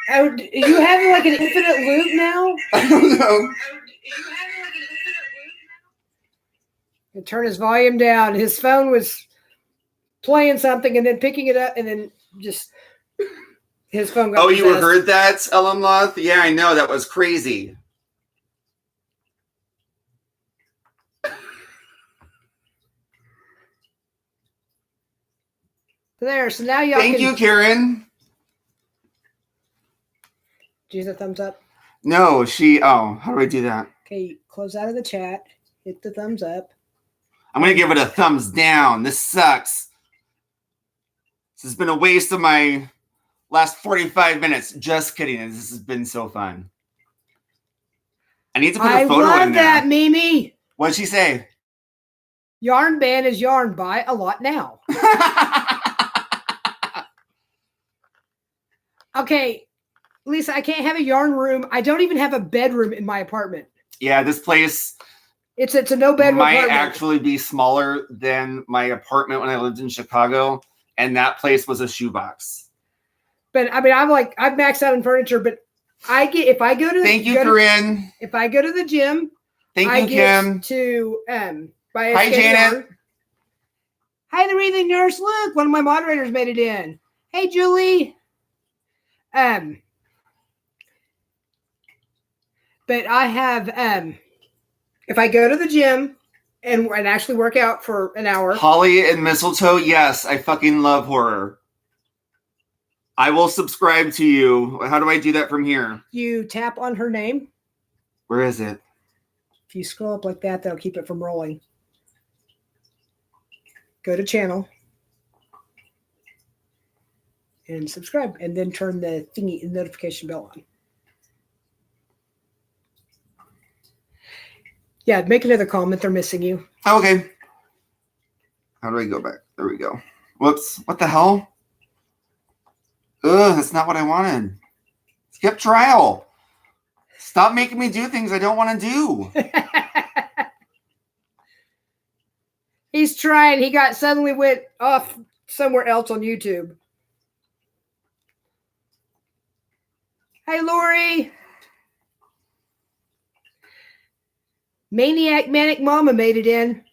Oh, you having like an infinite loop now? I don't know. And turn his volume down. His phone was playing something and then picking it up and then just his phone got you possessed. heard that, Ellen Loth? Yeah, I know. That was crazy. There, so now y'all Thank you, Karen. Do you use a thumbs up? No, how do I do that? Okay, close out of the chat. Hit the thumbs up. I'm going to give it a thumbs down. This sucks. This has been a waste of my last 45 minutes. Just kidding. This has been so fun. I need to put a photo in there. I love that, Mimi. What'd she say? Yarn ban is yarn. Buy a lot now. Okay, Lisa, I can't have a yarn room. I don't even have a bedroom in my apartment. Yeah, this place... It's a no bedroom might apartment. actually be smaller than my apartment when I lived in Chicago, and that place was a shoebox. But I mean, I've maxed out in furniture, but if I go to Thank you, Corinne. If I go to the gym, Thank you, Kim. To buy a Hi, Janet. Yarn. Hi, the breathing nurse. Look, one of my moderators made it in. Hey, Julie. But I have if I go to the gym and actually work out for an hour. Holly and Mistletoe, yes, I fucking love horror. I will subscribe to you. How do I do that from here? You tap on her name. Where is it? If you scroll up like that, that'll keep it from rolling. Go to channel. And subscribe. And then turn the notification bell on. Yeah, make another comment. They're missing you. Okay. How do I go back? There we go. Whoops. What the hell? Ugh, that's not what I wanted. Skip trial. Stop making me do things I don't want to do. He's trying. He suddenly went off somewhere else on YouTube. Hey, Lori. Maniac Manic Mama made it in.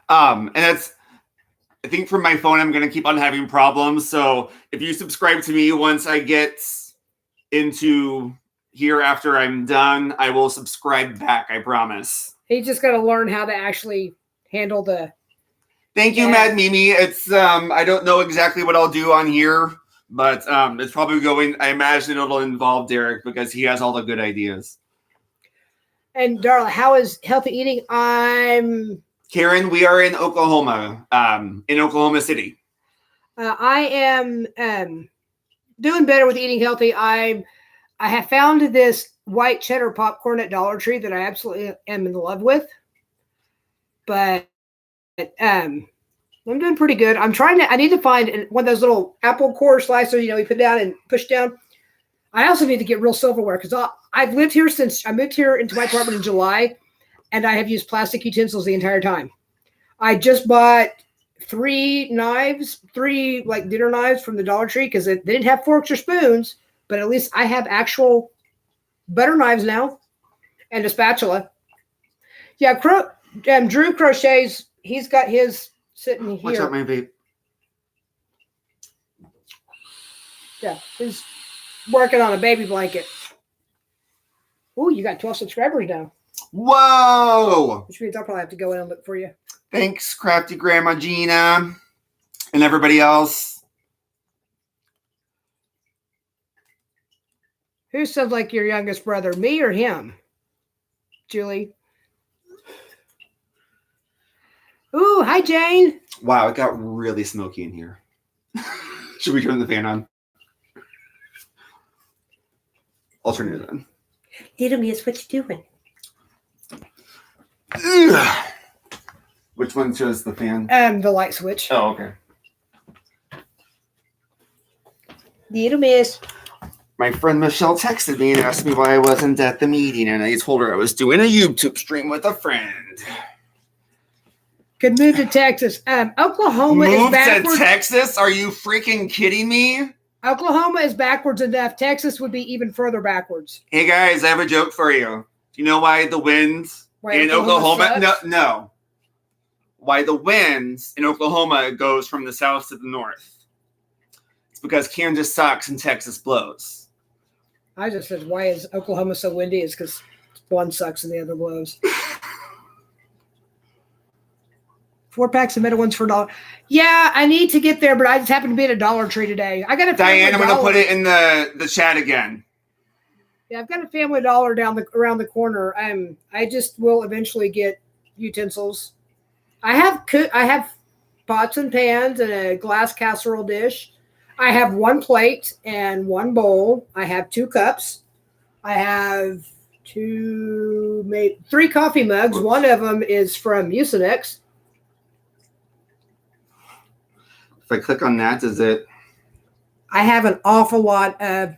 And that's, I think from my phone, I'm going to keep on having problems. So if you subscribe to me, once I get into here after I'm done, I will subscribe back. I promise. He just got to learn how to actually handle the. Thank you, Mad Mimi. It's, I don't know exactly what I'll do on here, but it's probably I imagine it'll involve Derek because he has all the good ideas. And Darla, how is healthy eating? Karen, we are in Oklahoma, in Oklahoma City. I am doing better with eating healthy. I have found this white cheddar popcorn at Dollar Tree that I absolutely am in love with. But I'm doing pretty good. I need to find one of those little apple core slicers, you put down and push down. I also need to get real silverware because I've lived here since I moved here into my apartment in July. And I have used plastic utensils the entire time. I just bought 3 dinner knives from the Dollar Tree because they didn't have forks or spoons, but at least I have actual butter knives now and a spatula. Yeah, Drew crochets. He's got his sitting here. Watch out, my vape. Yeah, he's working on a baby blanket. Ooh, you got 12 subscribers now. Whoa! Which means I'll probably have to go in and look for you. Thanks, Crafty Grandma Gina and everybody else. Who sounds like your youngest brother, me or him? Julie. Ooh, hi, Jane. Wow, it got really smoky in here. Should we turn the fan on? I'll turn it on. Little Miss, what you doing? Ugh. Which one shows the fan? The light switch. Oh, okay. Little Miss. My friend Michelle texted me and asked me why I wasn't at the meeting, and I told her I was doing a YouTube stream with a friend. Could move to Texas. Oklahoma is backwards. Move to Texas? Are you freaking kidding me? Oklahoma is backwards enough. Texas would be even further backwards. Hey guys, I have a joke for you. Do you know why the wind in Oklahoma? No. Why the wind in Oklahoma goes from the south to the north? It's because Kansas sucks and Texas blows. I just said, why is Oklahoma so windy? It's because one sucks and the other blows. 4 packs of middle ones for $1. Yeah, I need to get there, but I just happen to be at a Dollar Tree today. I got a Diane, I'm going to put it in the chat again. Yeah, I've got a Family Dollar around the corner. I just will eventually get utensils. I have pots and pans and a glass casserole dish. I have 1 plate and 1 bowl. I have 2 cups. I have 3 coffee mugs. One of them is from Mucinex. If I click on that, does it? I have an awful lot of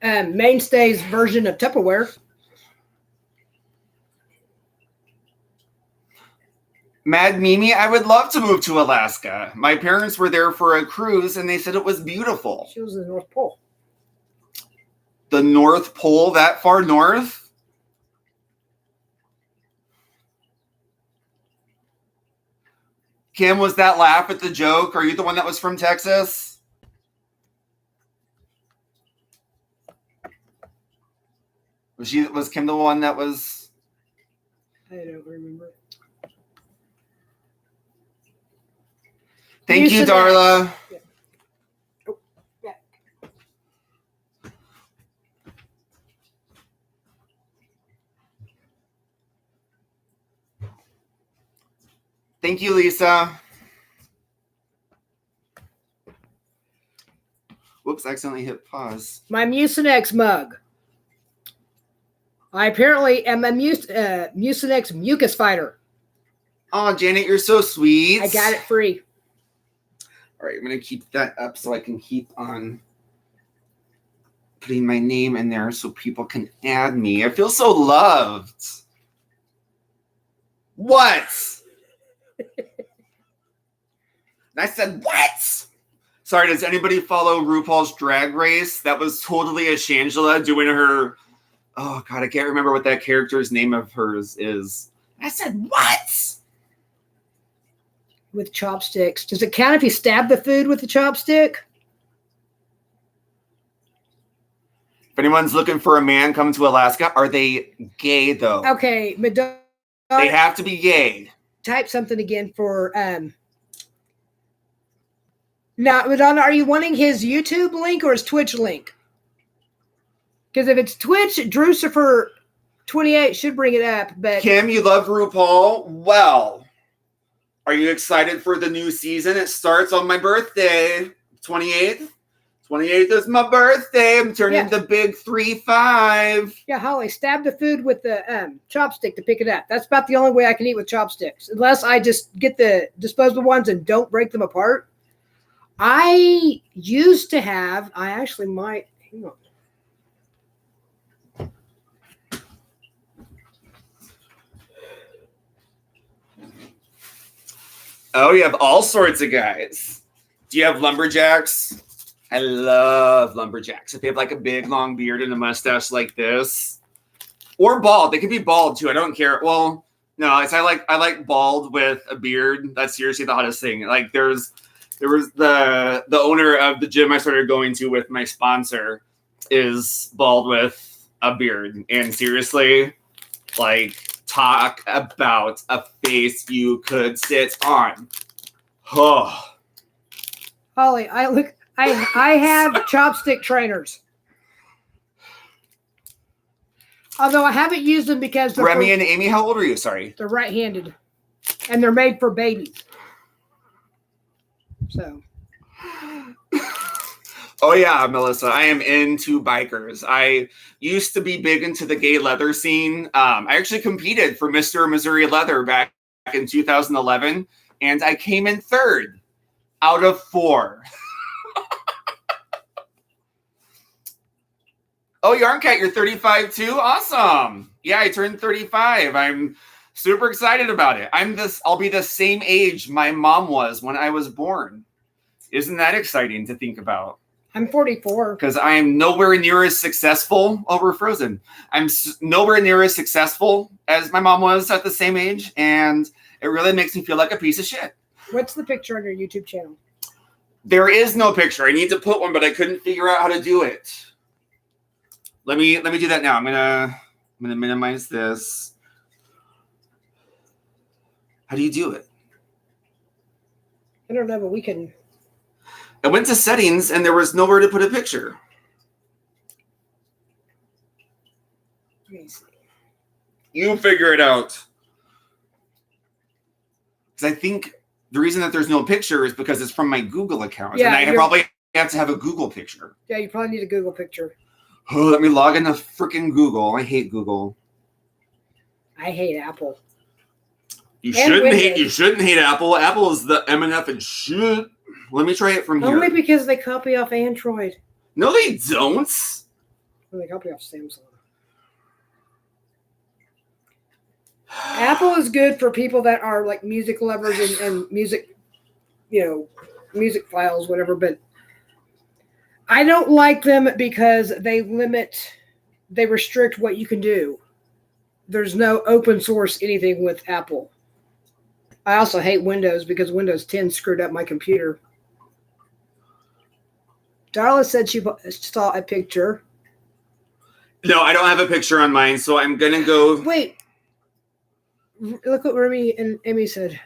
Mainstay's version of Tupperware. Mad Mimi, I would love to move to Alaska. My parents were there for a cruise and they said it was beautiful. She was in the North Pole. The North Pole, that far north? Kim, was that laugh at the joke? Are you the one that was from Texas? Was Kim the one that was? I don't remember. Thank you, Darla. Yeah. Oh, yeah. Thank you, Lisa. Whoops, I accidentally hit pause. My Mucinex mug. I apparently am a Mucinex mucus fighter. Oh, Janet, you're so sweet. I got it free. All right, I'm going to keep that up so I can keep on putting my name in there so people can add me. I feel so loved. What? I said, what? Sorry, does anybody follow RuPaul's Drag Race? That was totally a Shangela doing her... Oh, God, I can't remember what that character's name of hers is. I said, what? With chopsticks. Does it count if you stab the food with the chopstick? If anyone's looking for a man coming to Alaska, are they gay, though? Okay, Madonna. They have to be gay. Type something again for... Now, Madonna, are you wanting his YouTube link or his Twitch link? Because if it's Twitch, Drewcifer28 should bring it up. But Kim, you love RuPaul? Well, are you excited for the new season? It starts on my birthday, 28th. 28th is my birthday. I'm turning the big 3-5. Yeah, Holly, stab the food with the chopstick to pick it up. That's about the only way I can eat with chopsticks. Unless I just get the disposable ones and don't break them apart. I used to have, I actually might, hang on. Oh, you have all sorts of guys. Do you have lumberjacks? I love lumberjacks. If they have like a big long beard and a mustache like this, or bald, they could be bald too. I don't care. Well, no, it's I like bald with a beard. That's seriously the hottest thing. Like there was the owner of the gym I started going to with my sponsor is bald with a beard, and seriously, like. Talk about a face you could sit on. Oh. Holly, I have chopstick trainers. Although I haven't used them because they're Remy and Amy, how old are you? Sorry. They're right-handed. And they're made for babies. So. Oh, yeah, Melissa. I am into bikers. I used to be big into the gay leather scene. I actually competed for Mr. Missouri Leather back in 2011, and I came in 3rd out of 4. Oh, Yarn Cat, you're 35 too? Awesome. Yeah, I turned 35. I'm super excited about it. I'll be the same age my mom was when I was born. Isn't that exciting to think about? I'm 44. Because I am nowhere near as successful. Oh, we're frozen. I'm nowhere near as successful as my mom was at the same age, and it really makes me feel like a piece of shit. What's the picture on your YouTube channel? There is no picture. I need to put one, but I couldn't figure out how to do it. Let me do that now. I'm gonna minimize this. How do you do it? I don't know, but we can. I went to settings and there was nowhere to put a picture. Let me see. You figure it out. Because I think the reason that there's no picture is because it's from my Google account. Yeah, and I probably have to have a Google picture. Yeah, you probably need a Google picture. Oh, let me log into freaking Google. I hate Google. I hate Apple. You shouldn't hate Apple. Apple is the M&F and shit. Let me try it from here. Only because they copy off Android. No, they don't. Well, they copy off Samsung. Apple is good for people that are like music lovers and music, music files, whatever. But I don't like them because they restrict what you can do. There's no open source anything with Apple. I also hate Windows because Windows 10 screwed up my computer. Darla said she saw a picture. No, I don't have a picture on mine, so I'm going to go. Wait. Look what Remy and Amy said.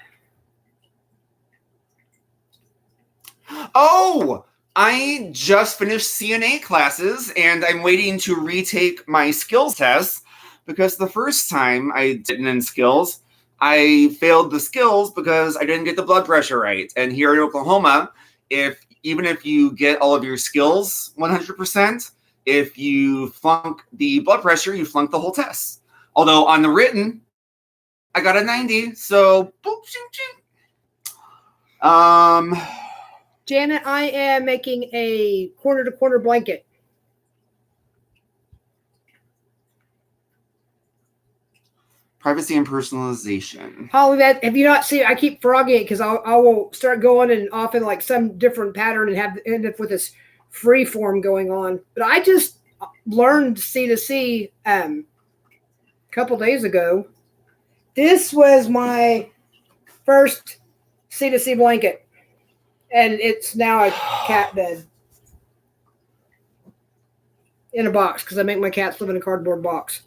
Oh, I just finished CNA classes, and I'm waiting to retake my skills test because the first time I did it in skills, I failed the skills because I didn't get the blood pressure right. And here in Oklahoma, even if you get all of your skills 100%, if you flunk the blood pressure, you flunk the whole test. Although on the written, I got a 90. So, boop, ching, ching. Janet, I am making a corner-to-corner blanket. Privacy and personalization. Holly, have you not seen? I keep frogging it because I will start going and off in like some different pattern and end up with this free form going on. But I just learned C2C a couple days ago. This was my first C2C blanket, and it's now a cat bed in a box because I make my cats live in a cardboard box.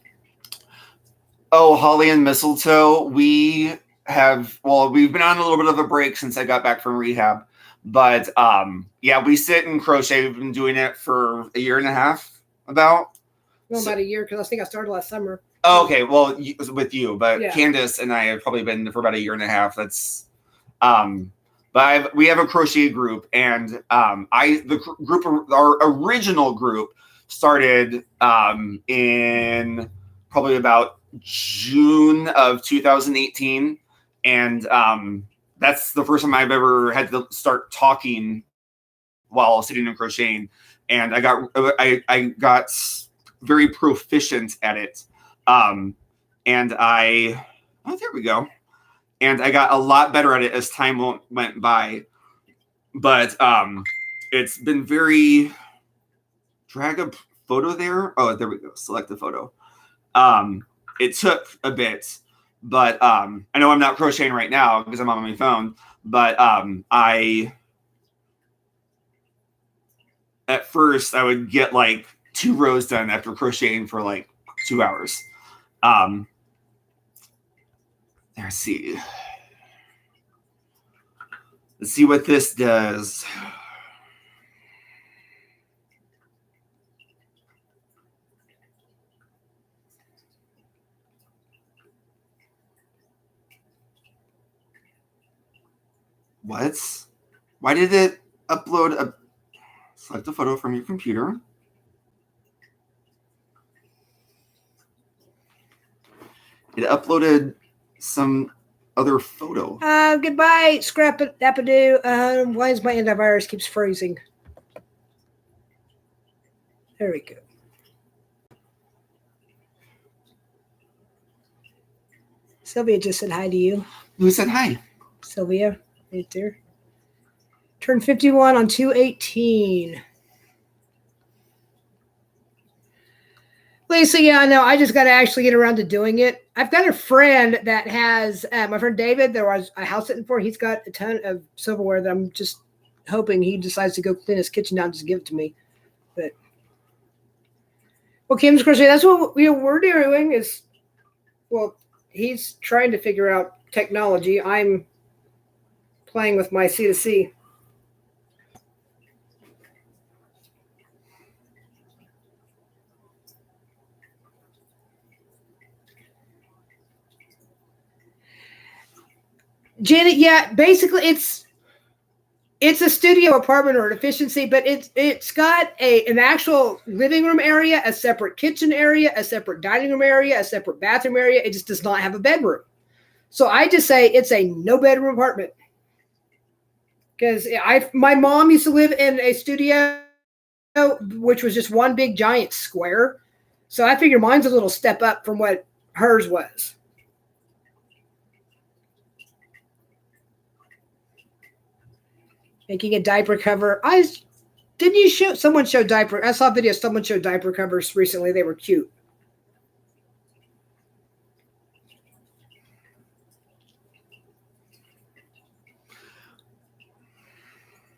Oh, Holly and Mistletoe, we've been on a little bit of a break since I got back from rehab. But yeah, we sit and crochet. We've been doing it for a year and a half, about. Well, about a year, because I think I started last summer. Oh, okay, well, with you, but yeah. Candace and I have probably been for about a year and a half. That's, but we have a crochet group, and our original group started in probably about June of 2018, and that's the first time I've ever had to start talking while sitting and crocheting, and I got very proficient at it, and there we go, and I got a lot better at it as time went by, but it's been very. Drag a photo there. Oh, there we go. Select the photo. It took a bit, but I know I'm not crocheting right now because I'm on my phone, but at first I would get like 2 rows done after crocheting for like 2 hours. Let's see what this does. What? Why did it upload select a photo from your computer? It uploaded some other photo. Goodbye, Scrap Dapadoo. Why is my antivirus keeps freezing? There we go. Sylvia just said hi to you. Who said hi? Sylvia, right there. Turned 51 on 2/18. Lisa, yeah, I know. I just got to actually get around to doing it. I've got a friend that has, my friend David, there was a house sitting for. He's got a ton of silverware that I'm just hoping he decides to go clean his kitchen down and just give it to me. But, well, Kim's Crochet, that's what we're doing is, well, he's trying to figure out technology. I'm playing with my C2C. Janet, yeah, basically it's a studio apartment or an efficiency, but it's got an actual living room area, a separate kitchen area, a separate dining room area, a separate bathroom area. It just does not have a bedroom. So I just say it's a no bedroom apartment. Because my mom used to live in a studio, which was just one big giant square. So I figure mine's a little step up from what hers was. Making a diaper cover. Didn't you show someone showed diaper? I saw a video. Someone showed diaper covers recently. They were cute.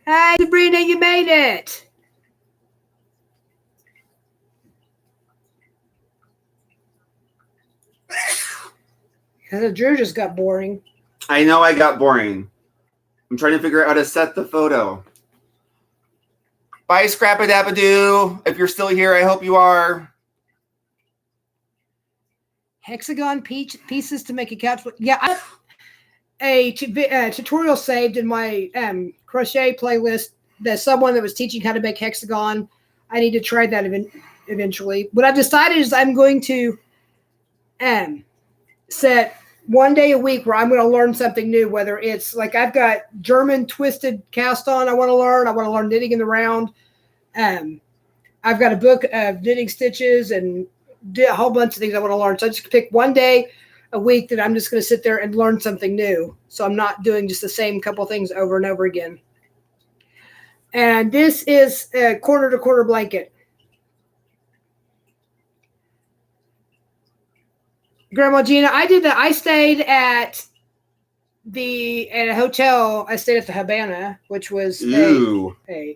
Hey, Sabrina, you made it. Drew just got boring. I know I got boring. I'm trying to figure out how to set the photo. Bye, Scrap-a-dap-a-doo. If you're still here, I hope you are. Hexagon pieces to make a couch. Yeah, I have a tutorial saved in my crochet playlist. There's someone that was teaching how to make hexagon. I need to try that eventually. What I've decided is I'm going to set one day a week where I'm going to learn something new, whether it's like I've got German twisted cast on I want to learn knitting in the round. I've got a book of knitting stitches and a whole bunch of things I want to learn. So I just pick one day a week that I'm just going to sit there and learn something new. So I'm not doing just the same couple things over and over again. And this is a quarter to quarter blanket. Grandma Gina, I did that. I stayed at a hotel. I stayed at the Habana, which was I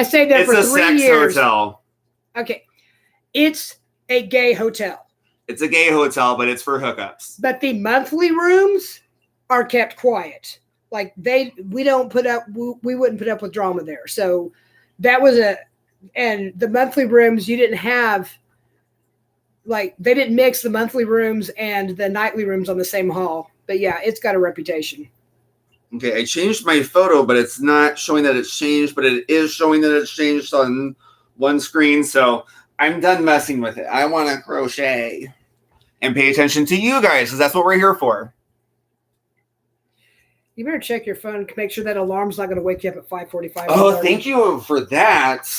stayed there for 3 years. It's a sex hotel. Okay. It's a gay hotel. It's a gay hotel, but it's for hookups. But the monthly rooms are kept quiet. Like we wouldn't put up with drama there. So that was and the monthly rooms you didn't have, like they didn't mix the monthly rooms and the nightly rooms on the same hall. But yeah, it's got a reputation. Okay, I changed my photo, but it's not showing that it's changed, but it is showing that it's changed on one screen. So I'm done messing with it. I want to crochet and pay attention to you guys because that's what we're here for. You better check your phone to make sure that alarm's not going to wake you up at 5:45. Oh, thank you for that.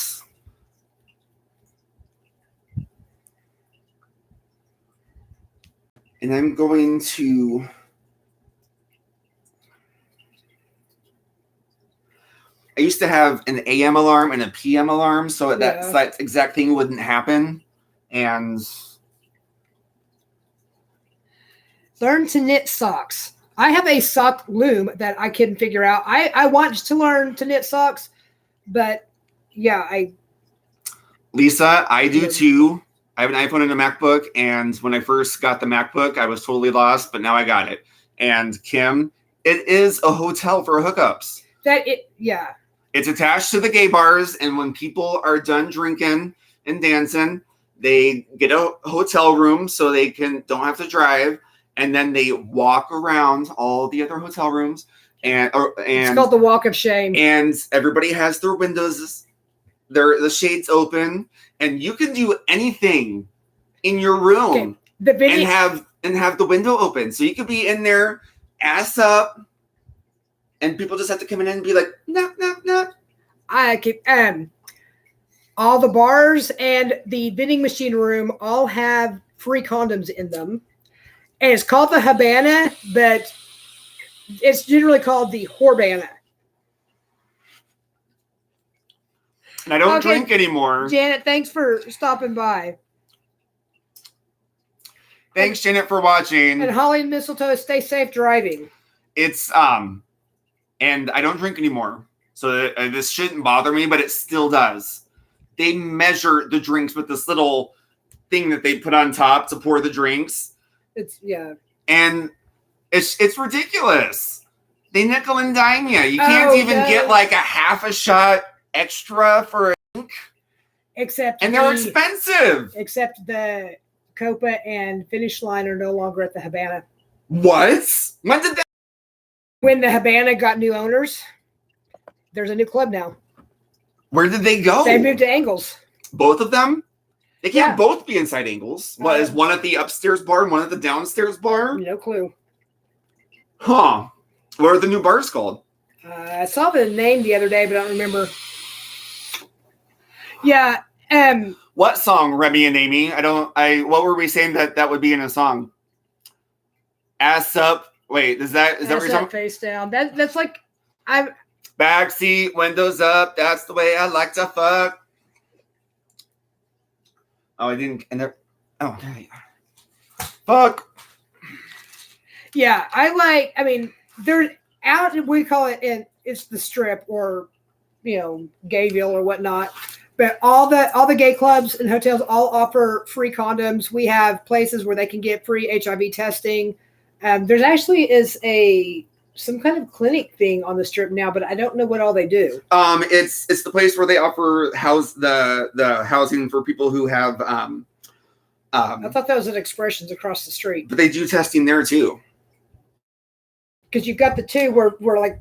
And I'm going to... I used to have an AM alarm and a PM alarm, so that exact thing wouldn't happen. And learn to knit socks. I have a sock loom that I couldn't figure out. I want to learn to knit socks, but yeah, Lisa, I do too. I have an iPhone and a MacBook, and when I first got the MacBook, I was totally lost, but now I got it. And Kim, it is a hotel for hookups. Yeah. It's attached to the gay bars, and when people are done drinking and dancing, they get a hotel room so they don't have to drive, and then they walk around all the other hotel rooms. And it's called the Walk of Shame. And everybody has their windows, the shades open, and you can do anything in your room and have the window open, so you could be in there, ass up. And people just have to come in and be like, knock, knock, knock. All the bars and the vending machine room all have free condoms in them. And it's called the Habana, but it's generally called the Horbana. And I don't drink anymore. Janet, thanks for stopping by. Thanks, Janet, for watching. And Holly and Mistletoe, stay safe driving. It's and I don't drink anymore, so this shouldn't bother me, but it still does. They measure the drinks with this little thing that they put on top to pour the drinks. And it's ridiculous. They nickel and dime you. You can't even get like a half a shot extra for a drink. And they're expensive. Except the Copa and Finish Line are no longer at the Habana. What? When did that? When the Habana got new owners, there's a new club now. Where did they go? They moved to Angles. Both of them? They can't both be inside Angles. What, is one at the upstairs bar and one at the downstairs bar? No clue. Huh. What are the new bars called? I saw the name the other day, but I don't remember. Yeah. What song, Remy and Amy? What were we saying that would be in a song? Ass up. Wait, is that what you're talking? Face down. That's like backseat windows up. That's the way I like to fuck. Oh, I didn't. And there. Oh, there you are. Fuck. Yeah, I mean, they're out. We call it, and it's the Strip or, Gayville or whatnot. But all the gay clubs and hotels all offer free condoms. We have places where they can get free HIV testing. There's actually some kind of clinic thing on the Strip now, but I don't know what all they do. It's the place where they offer the housing for people who have. I thought that was at Expressions across the street. But they do testing there too. Because you've got the two where like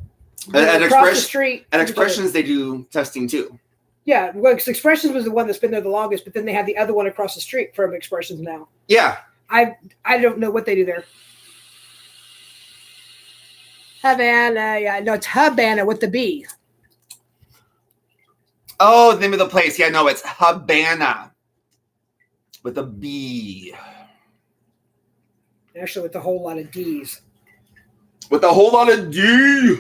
across the street. At Expressions, they do testing too. Yeah, well, Expressions was the one that's been there the longest, but then they have the other one across the street from Expressions now. Yeah. I don't know what they do there. Havana, yeah, no, it's Habana with the B. Oh, the name of the place. Yeah, no, it's Habana with a B. Actually, with a whole lot of D's. With a whole lot of D.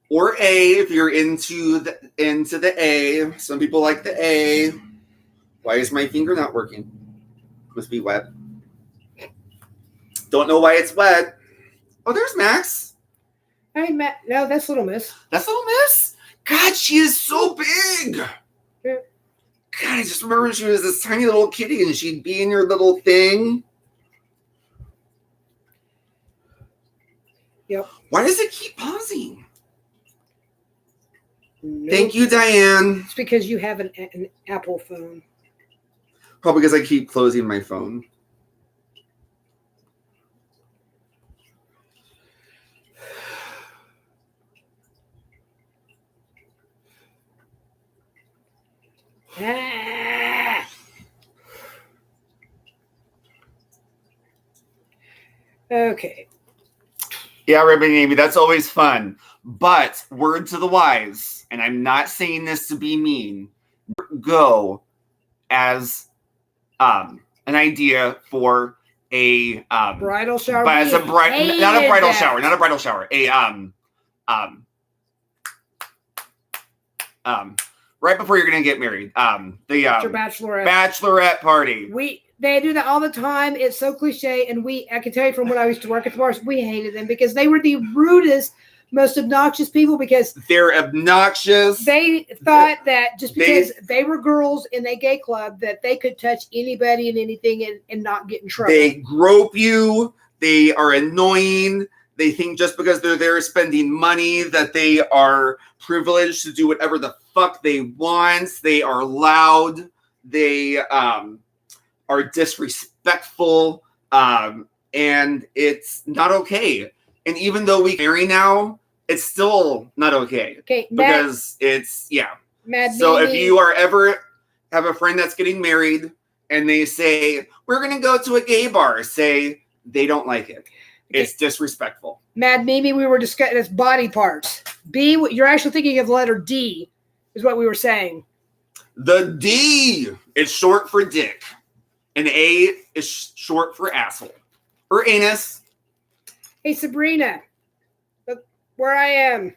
Or A if you're into the A. Some people like the A. Why is my finger not working? Must be wet. Don't know why it's wet. Oh, there's Max. Hey, Matt. No, that's Little Miss. That's Little Miss? God, she is so big. Yeah. God, I just remember she was this tiny little kitty and she'd be in your little thing. Yep. Why does it keep pausing? Nope. Thank you, Diane. It's because you have an Apple phone. Probably because I keep closing my phone. Ah. Okay. Yeah, Ribbon Amy, that's always fun. But word to the wise, and I'm not saying this to be mean, go as an idea for a bridal shower. But as not a bridal shower, not a bridal shower. Right before you're gonna get married. The bachelorette party. They do that all the time. It's so cliche, and I can tell you from when I used to work at the bars, we hated them because they were the rudest, most obnoxious people because they're obnoxious. They thought that just because they were girls in a gay club that they could touch anybody and anything and not get in trouble. They grope you. They are annoying. They think just because they're there spending money that they are privileged to do whatever the fuck they want. They are loud. They are disrespectful. And it's not okay. And even though we marry now, it's still not okay. Okay, because it's Mad so Mimi. if you are ever have a friend that's getting married and they say we're gonna go to a gay bar, say they don't like it. Okay. It's disrespectful. Mad Mimi, we were discussing its body parts. B, you're actually thinking of the letter D, is what we were saying. The D is short for dick, and A is short for asshole or anus. Hey Sabrina. Where I am.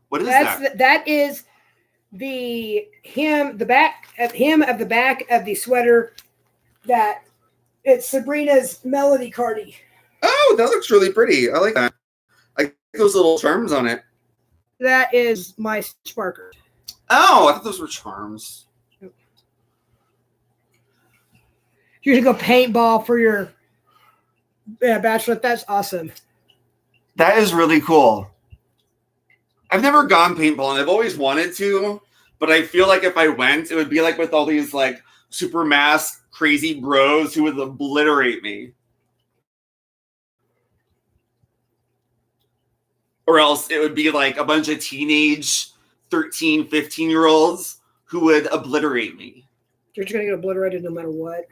What is that? That is the back him at the back of the sweater that it's Sabrina's Melody Cardi. Oh, that looks really pretty. I like that. I like those little charms on it. That is my stitch marker. Oh, I thought those were charms. You're going to go paintball for your bachelorette. That's awesome. That is really cool. I've never gone paintball, and I've always wanted to, but I feel like if I went, it would be like with all these like super masked crazy bros who would obliterate me. Or else it would be like a bunch of teenage 13, 15-year-olds who would obliterate me. You're just going to get obliterated no matter what.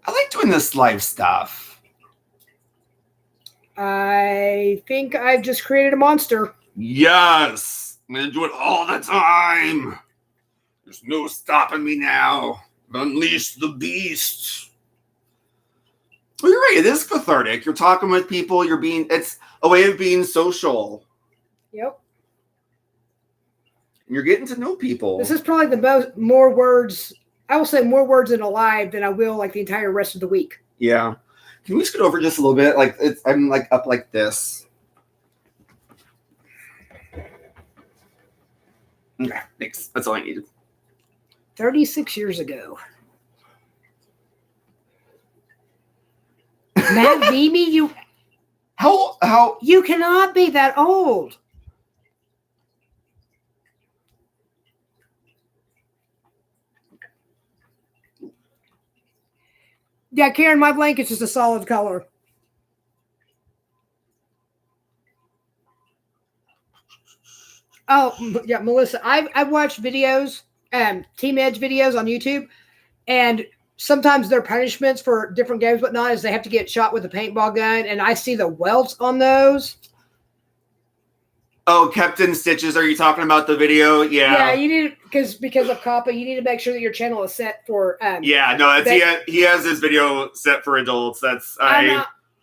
I like doing this live stuff. I think I've just created a monster. Yes! I'm going to do it all the time. There's no stopping me now. Unleash the beast. Well, you're right. It is cathartic. You're talking with people. It's a way of being social. Yep. And you're getting to know people. This is probably more words. I will say more words in a live than I will like the entire rest of the week. Yeah. Can we scoot over just a little bit? Like I'm like up like this. Okay, thanks. That's all I needed. 36 years ago. Matt Beamy, you How you cannot be that old. Yeah, Karen, my blanket's just a solid color. Oh, yeah, Melissa, I've watched videos, Team Edge videos on YouTube, and sometimes their punishments for different games, whatnot, is they have to get shot with a paintball gun, and I see the welts on those. Oh, Captain Stitches, are you talking about the video? Yeah. Yeah, you need because of COPPA, you need to make sure that your channel is set for. Yeah, no, he has his video set for adults.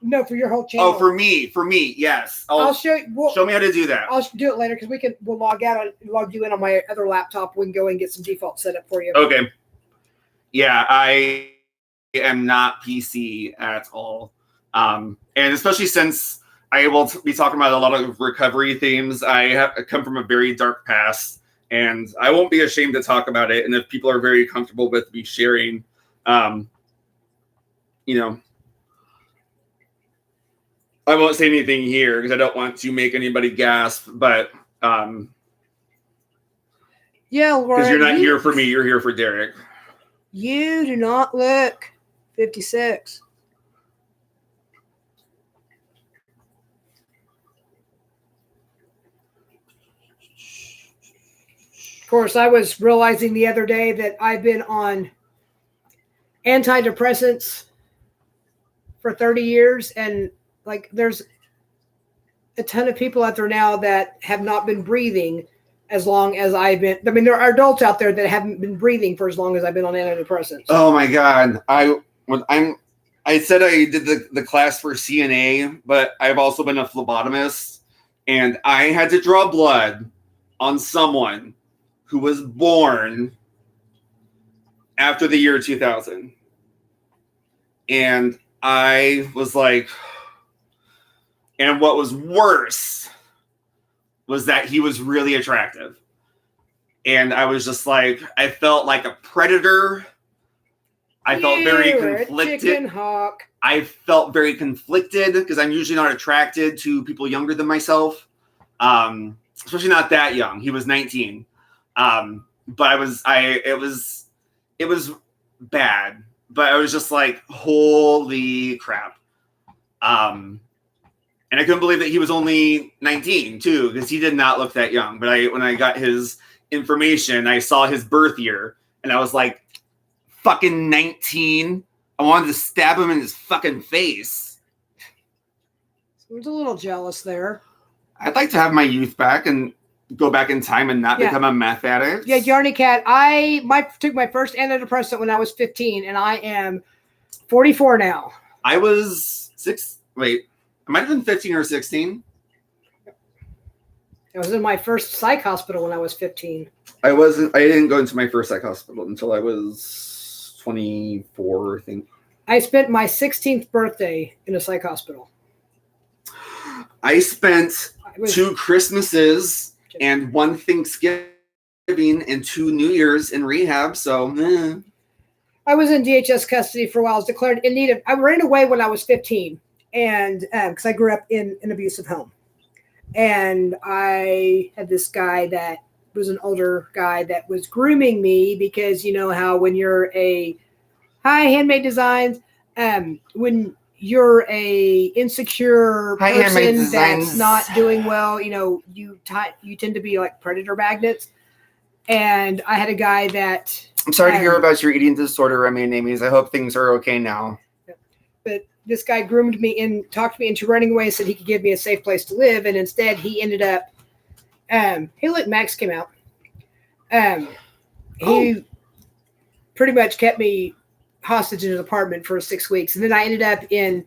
No, for your whole channel. Oh, for me, yes. I'll show you. Show me how to do that. I'll do it later because we'll log you in on my other laptop. We can go and get some default set up for you. Okay. Yeah, I am not PC at all, and especially since I will be talking about a lot of recovery themes. I come from a very dark past, and I won't be ashamed to talk about it. And if people are very comfortable with me sharing, I won't say anything here because I don't want to make anybody gasp. But yeah, because you're not here for me, you're here for Derek. You do not look 56. Of course, I was realizing the other day that I've been on antidepressants for 30 years, and like there's a ton of people out there now that have not been breathing as long as I've been. I mean, there are adults out there that haven't been breathing for as long as I've been on antidepressants. Oh my God. I said I did the class for CNA, but I've also been a phlebotomist, and I had to draw blood on someone who was born after the year 2000. And I was like, and what was worse was that he was really attractive. And I was just like, I felt like a predator. I felt very conflicted. Chicken hawk. I felt very conflicted because I'm usually not attracted to people younger than myself. Especially not that young. He was 19. But it was bad. But I was just like, holy crap. And I couldn't believe that he was only 19 too, because he did not look that young. But when I got his information, I saw his birth year, and I was like, fucking 19. I wanted to stab him in his fucking face. I was a little jealous there. I'd like to have my youth back and go back in time and not become a meth addict. Yeah, Yarny Cat, I took my first antidepressant when I was 15, and I am 44 now. I was I might have been 15 or 16. I was in my first psych hospital when I was 15. I didn't go into my first psych hospital until I was 24, I think. I spent my 16th birthday in a psych hospital. I spent 2 Christmases and 1 Thanksgiving and 2 New Years in rehab. So, I was in DHS custody for a while. I was declared in need of. I ran away when I was 15, and because I grew up in an abusive home, and I had this guy that was an older guy that was grooming me because you know how when you're a handmade designs, when you're a insecure person that's not doing well, you know, you tend to be like predator magnets. And I had a guy that. I'm sorry to hear about your eating disorder, Remy and Amy's. I hope things are okay now. But this guy groomed me and talked me into running away, said he could give me a safe place to live, and instead he ended up. Hey, look, Max came out. He pretty much kept me hostage in his apartment for 6 weeks, and then I ended up in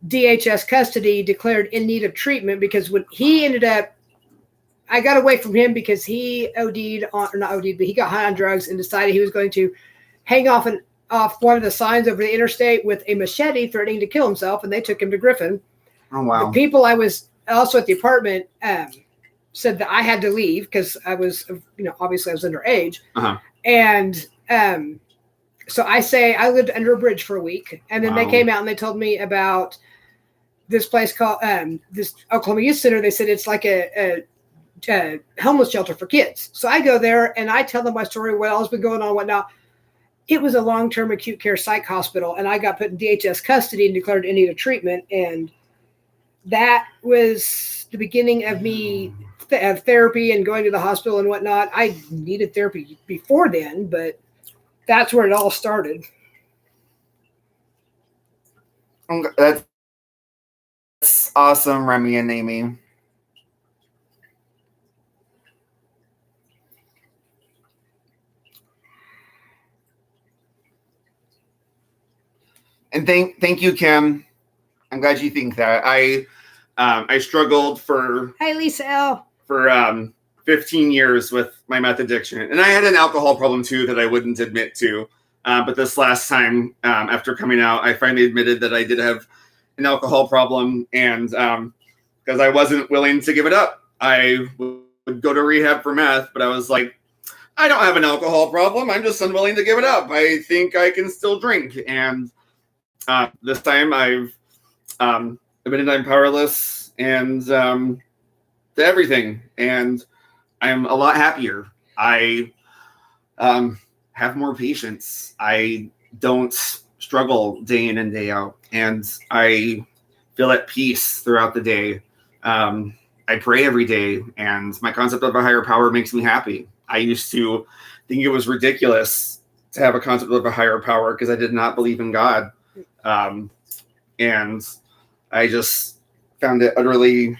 DHS custody, declared in need of treatment because when he ended up. I got away from him because he OD'd on, or not OD'd, but he got high on drugs and decided he was going to hang off one of the signs over the interstate with a machete threatening to kill himself, and they took him to Griffin. Oh, wow. The people I was also at the apartment said that I had to leave because I was, you know, obviously I was underage. Uh-huh. And so I lived under a bridge for a week, and then they came out and they told me about this place called this Oklahoma Youth Center. They said it's like a homeless shelter for kids. So I go there and I tell them my story, what else been going on, whatnot. It was a long-term acute care psych hospital, and I got put in DHS custody and declared in need of treatment. And that was the beginning of me of therapy and going to the hospital and whatnot. I needed therapy before then, but that's where it all started. That's awesome, Remy and Amy. And thank you, Kim. I'm glad you think that. I struggled for Hi, Lisa L. For 15 years with my meth addiction, and I had an alcohol problem too that I wouldn't admit to. But this last time, after coming out, I finally admitted that I did have an alcohol problem, and because I wasn't willing to give it up, I would go to rehab for meth, but I was like, I don't have an alcohol problem. I'm just unwilling to give it up. I think I can still drink, and this time I've admitted I'm powerless and to everything, and I'm a lot happier. I have more patience. I don't struggle day in and day out, and I feel at peace throughout the day. I pray every day, and my concept of a higher power makes me happy. I used to think it was ridiculous to have a concept of a higher power because I did not believe in God. And I just found it utterly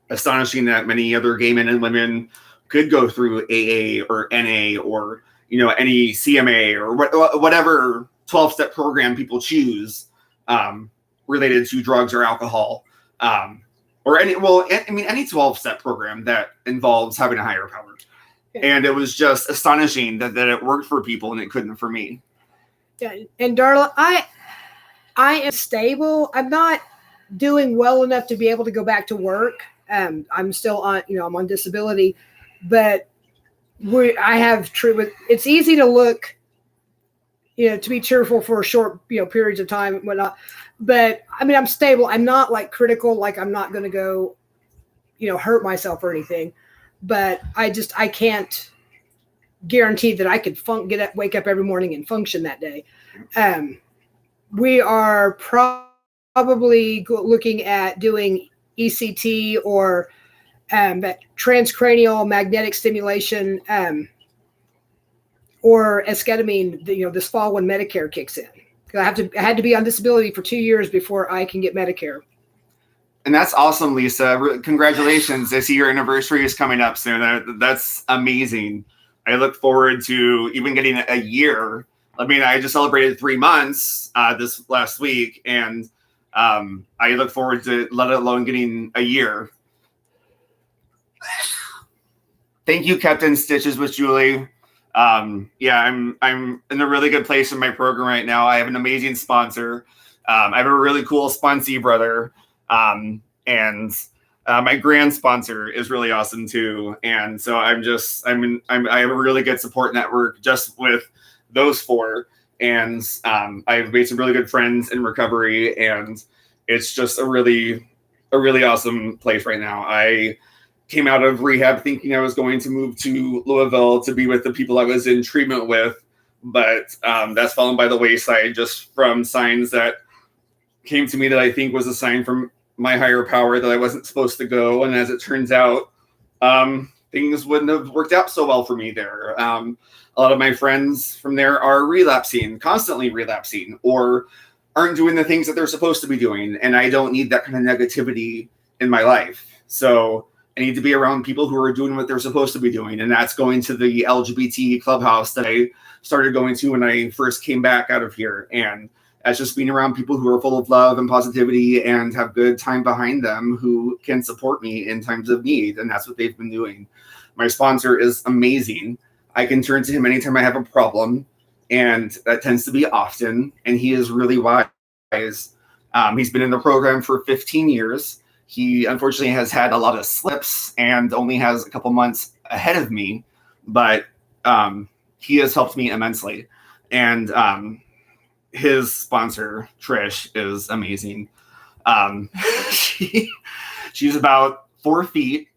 astonishing that many other gay men and women could go through AA or NA or, you know, any CMA or whatever 12-step program people choose related to drugs or alcohol, or any 12-step program that involves having a higher power. And it was just astonishing that it worked for people and it couldn't for me. Yeah, and Darla, I am stable. I'm not doing well enough to be able to go back to work. I'm still on, I'm on disability, but I have treatment. It's easy to look, to be cheerful for a short, periods of time and whatnot. But I mean, I'm stable. I'm not like critical, like I'm not going to go, hurt myself or anything. But I can't guarantee that I could wake up every morning and function that day. We are probably looking at doing ECT or transcranial magnetic stimulation or esketamine, this fall when Medicare kicks in. I had to be on disability for 2 years before I can get Medicare. And that's awesome, Lisa. Congratulations. I see your anniversary is coming up soon. That's amazing. I look forward to even getting a year. I mean, I just celebrated 3 months this last week, and I look forward to, let alone getting a year. Thank you, Captain Stitches with Julie. Yeah, I'm in a really good place in my program right now. I have an amazing sponsor. I have a really cool sponsee brother, and my grand sponsor is really awesome too. And so I have a really good support network just with those four. And I've made some really good friends in recovery, and it's just a really awesome place right now. I came out of rehab thinking I was going to move to Louisville to be with the people I was in treatment with, but that's fallen by the wayside just from signs that came to me that I think was a sign from my higher power that I wasn't supposed to go. And as it turns out, things wouldn't have worked out so well for me there. A lot of my friends from there are constantly relapsing, or aren't doing the things that they're supposed to be doing. And I don't need that kind of negativity in my life. So I need to be around people who are doing what they're supposed to be doing. And that's going to the LGBT clubhouse that I started going to when I first came back out of here. And that's just being around people who are full of love and positivity and have good time behind them who can support me in times of need. And that's what they've been doing. My sponsor is amazing. I can turn to him anytime I have a problem. And that tends to be often. And he is really wise. He's been in the program for 15 years. He unfortunately has had a lot of slips and only has a couple months ahead of me, but he has helped me immensely. And his sponsor, Trish, is amazing. She's about 4 feet.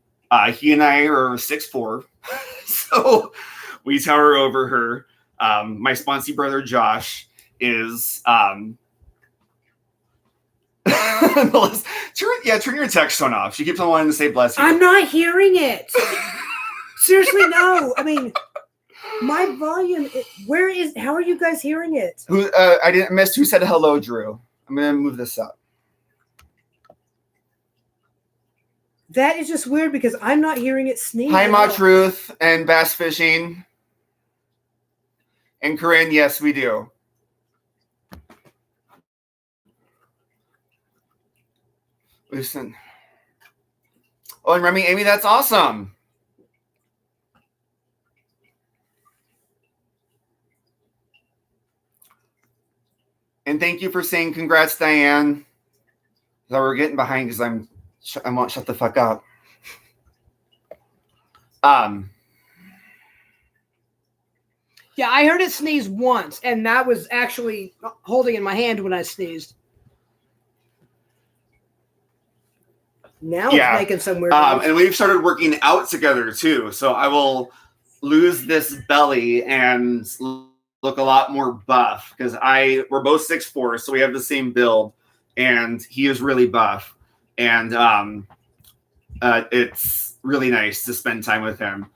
He and I are 6'4", so we tower over her. My sponsee brother, Josh, is... turn your text tone off. She keeps on wanting to say bless you. I'm not hearing it. Seriously, no. I mean, my volume. How are you guys hearing it? I didn't miss who said hello, Drew. I'm gonna move this up. That is just weird because I'm not hearing it sneeze. Hi, Ma Truth and Bass Fishing. And Corinne, yes, we do. Listen. Oh, and Remy, Amy, that's awesome. And thank you for saying congrats, Diane. So we're getting behind because I won't shut the fuck up. Yeah, I heard it sneeze once, and that was actually holding in my hand when I sneezed. Now it's making some weird noise. And we've started working out together too. So I will lose this belly and look a lot more buff because we're both 6'4", so we have the same build, and he is really buff. And it's really nice to spend time with him.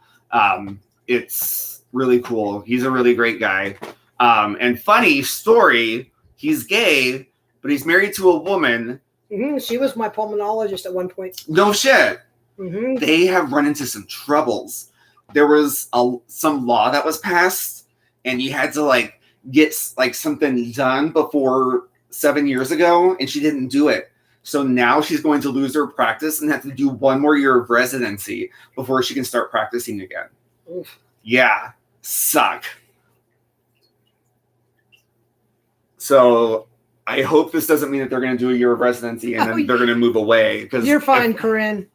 It's really cool. He's a really great guy. And funny story, he's gay, but he's married to a woman. Mm-hmm. She was my pulmonologist at one point. No shit. Mm-hmm. They have run into some troubles. There was some law that was passed, and you had to get something done before 7 years ago, and she didn't do it. So now she's going to lose her practice and have to do 1 more year of residency before she can start practicing again. Oof. Yeah, suck. So I hope this doesn't mean that they're going to do a year of residency and then they're going to move away. You're fine, Corinne.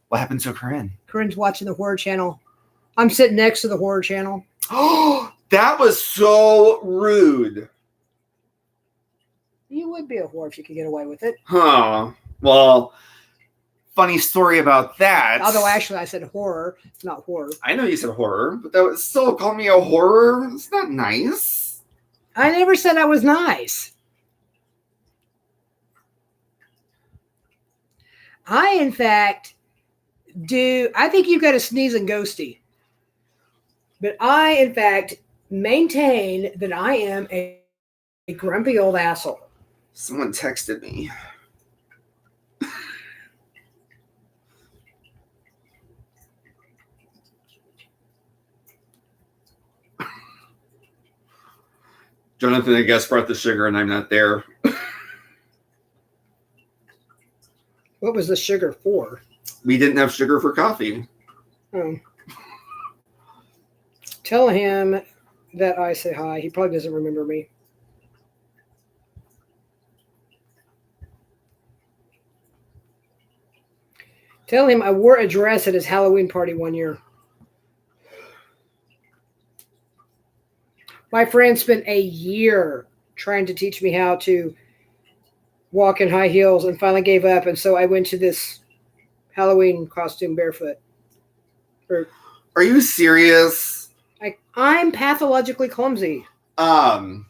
What happened to Corinne? Corinne's watching the horror channel. I'm sitting next to the horror channel. Oh, that was so rude. You would be a whore if you could get away with it. Huh. Well, funny story about that. Although actually I said horror. It's not horror. I know you said horror, but that was still calling me a horror. It's not nice. I never said I was nice. I, in fact, I think you've got a sneezing ghosty. But I, in fact, maintain that I am a grumpy old asshole. Someone texted me. Jonathan, I guess, brought the sugar and I'm not there. What was the sugar for? We didn't have sugar for coffee. Tell him that I say hi. He probably doesn't remember me. Tell him I wore a dress at his Halloween party one year. My friend spent a year trying to teach me how to walk in high heels and finally gave up. And so I went to this Halloween costume barefoot. Are you serious? I'm pathologically clumsy. I'm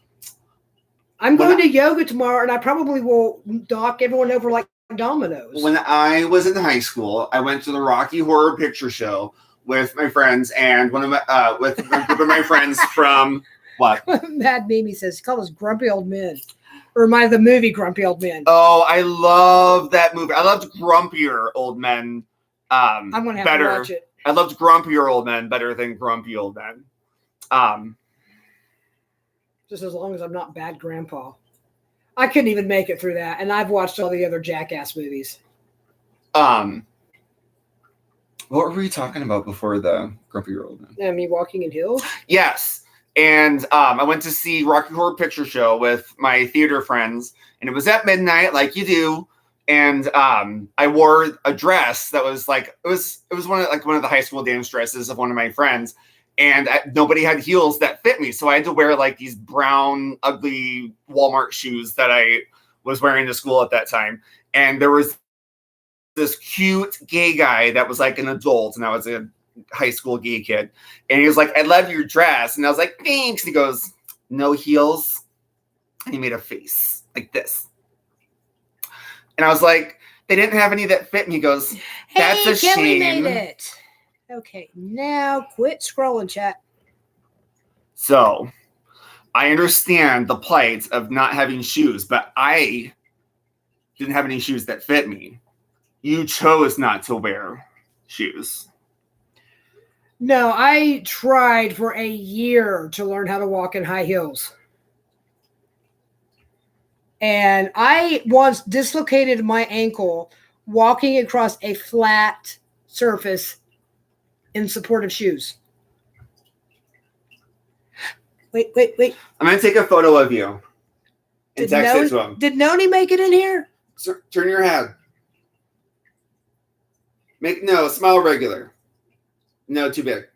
going to yoga tomorrow, and I probably will knock everyone over like dominoes. When I was in high school, I went to the Rocky Horror Picture Show with my friends and with a group of my friends from what? Mad Mimi says he called us grumpy old men. Remind of the movie Grumpy Old Men. Oh, I love that movie. I loved Grumpier Old Men. I'm gonna have to watch it. I loved Grumpier Old Men better than Grumpy Old Men. Just as long as I'm not Bad Grandpa. I couldn't even make it through that, and I've watched all the other Jackass movies. What were we talking about before the Grumpier Old Men? Me walking in hills? Yes. And I went to see Rocky Horror Picture Show with my theater friends, and it was at midnight, like you do. And I wore a dress that was like it was one of the high school dance dresses of one of my friends, and nobody had heels that fit me, so I had to wear like these brown, ugly Walmart shoes that I was wearing to school at that time. And there was this cute gay guy that was like an adult, and I was a high school gay kid, and he was like, "I love your dress," and I was like, "Thanks." And he goes, "No heels," and he made a face like this, and I was like, "They didn't have any that fit." And he goes, "That's a Kelly shame." Made it. Okay, now quit scrolling, chat. So, I understand the plight of not having shoes, but I didn't have any shoes that fit me. You chose not to wear shoes. No, I tried for a year to learn how to walk in high heels. And I once dislocated my ankle walking across a flat surface in supportive shoes. Wait. I'm going to take a photo of you and text it to him. Did Noni make it in here? Turn your head. Smile regular. No, too big.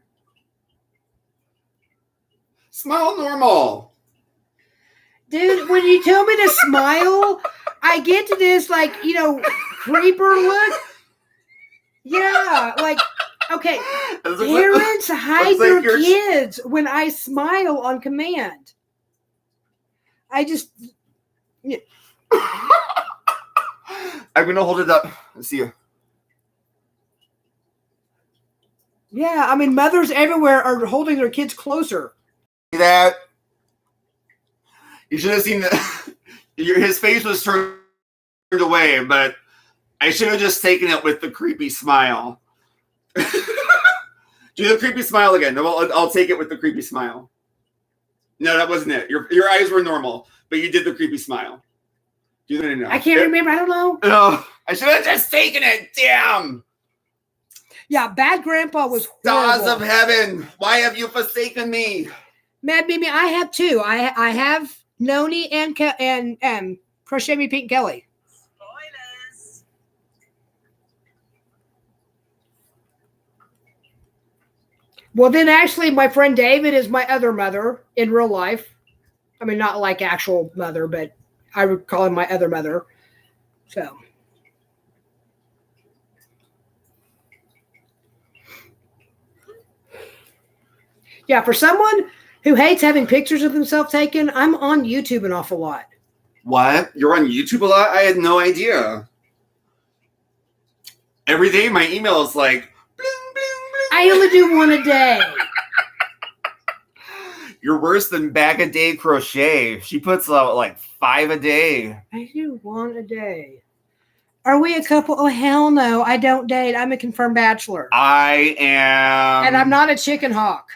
Smile normal. Dude, when you tell me to smile, I get to this, creeper look. Yeah, okay. Parents hide their kids when I smile on command. I just... Yeah. I'm going to hold it up. Let's see you. Yeah, I mean, mothers everywhere are holding their kids closer. See that? You should have seen that. His face was turned away, but I should have just taken it with the creepy smile. Do the creepy smile again. No, I'll take it with the creepy smile. No, that wasn't it. Your eyes were normal, but you did the creepy smile. I can't remember. I don't know. No, I should have just taken it. Damn. Yeah, Bad Grandpa was horrible. Stars of heaven, why have you forsaken me? Mad Mimi, I have two. I have Noni and Crochet Me Pink Kelly. Spoilers. Well, then actually, my friend David is my other mother in real life. I mean, not like actual mother, but I would call him my other mother. So. Yeah, for someone who hates having pictures of themselves taken, I'm on YouTube an awful lot. What? You're on YouTube a lot? I had no idea. Every day my email is like, bling, bling, bling. I only do one a day. You're worse than Bag a Day Crochet. She puts out like 5 a day. I do 1 a day. Are we a couple? Oh, hell no. I don't date. I'm a confirmed bachelor. I am. And I'm not a chicken hawk.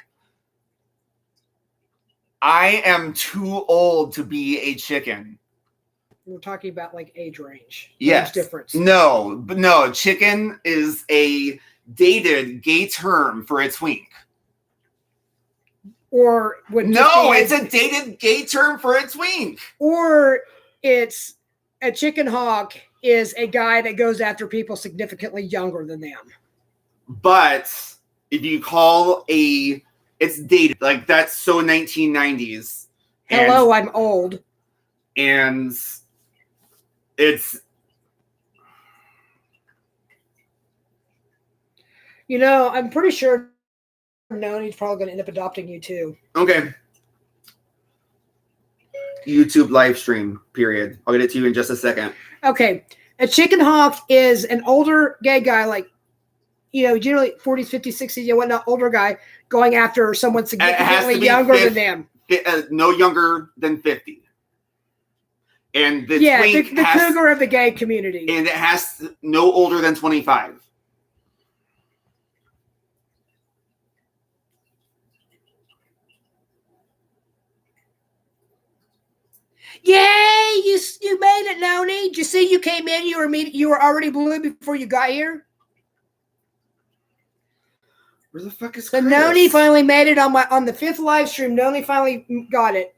I am too old to be a chicken. We're talking about like age range. Yes. Age difference. No. Chicken is a dated gay term for a twink. Or would no, it's a dated gay term for a twink. Or it's a chicken hawk is a guy that goes after people significantly younger than them. But if you call it's dated, like that's so 1990s. Hello, I'm old. And it's, you know, I'm pretty sure Noni's probably going to end up adopting you too. Okay. YouTube live stream, period. I'll get it to you in just a second. Okay. A chicken hawk is an older gay guy, like, you know, generally 40s, 50s, 60s, and whatnot, older guy going after someone significantly younger than them. No younger than 50. And the twink the cougar of the gay community. And it has no older than 25. Yay! You made it, Noni. Did you see you came in? You were already blue before you got here. Where the fuck is Chris? So Noni finally made it on the 5th live stream. Noni finally got it.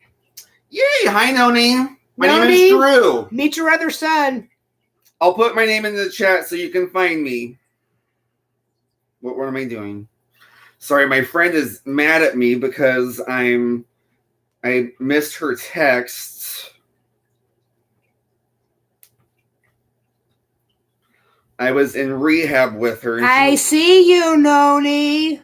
Yay! Hi, Noni. My name is Drew. Meet your other son. I'll put my name in the chat so you can find me. What am I doing? Sorry, my friend is mad at me because I missed her text. I was in rehab with her. I see you, Noni.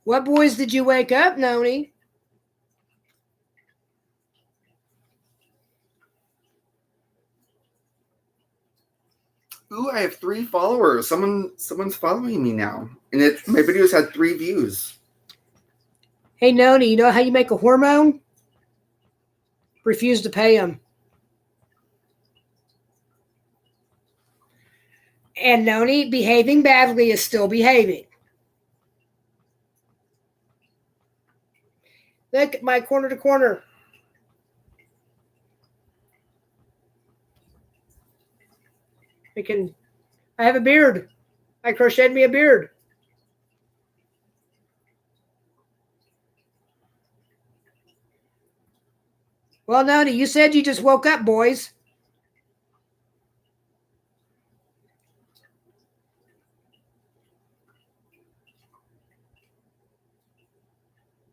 What boys did you wake up, Noni? Ooh, I have 3 followers. Someone's following me now. And my videos had 3 views. Hey, Noni, you know how you make a hormone? Refuse to pay them. And Noni, behaving badly is still behaving. Look at my corner to corner. I have a beard. I crocheted me a beard. Well, Noni, you said you just woke up, boys.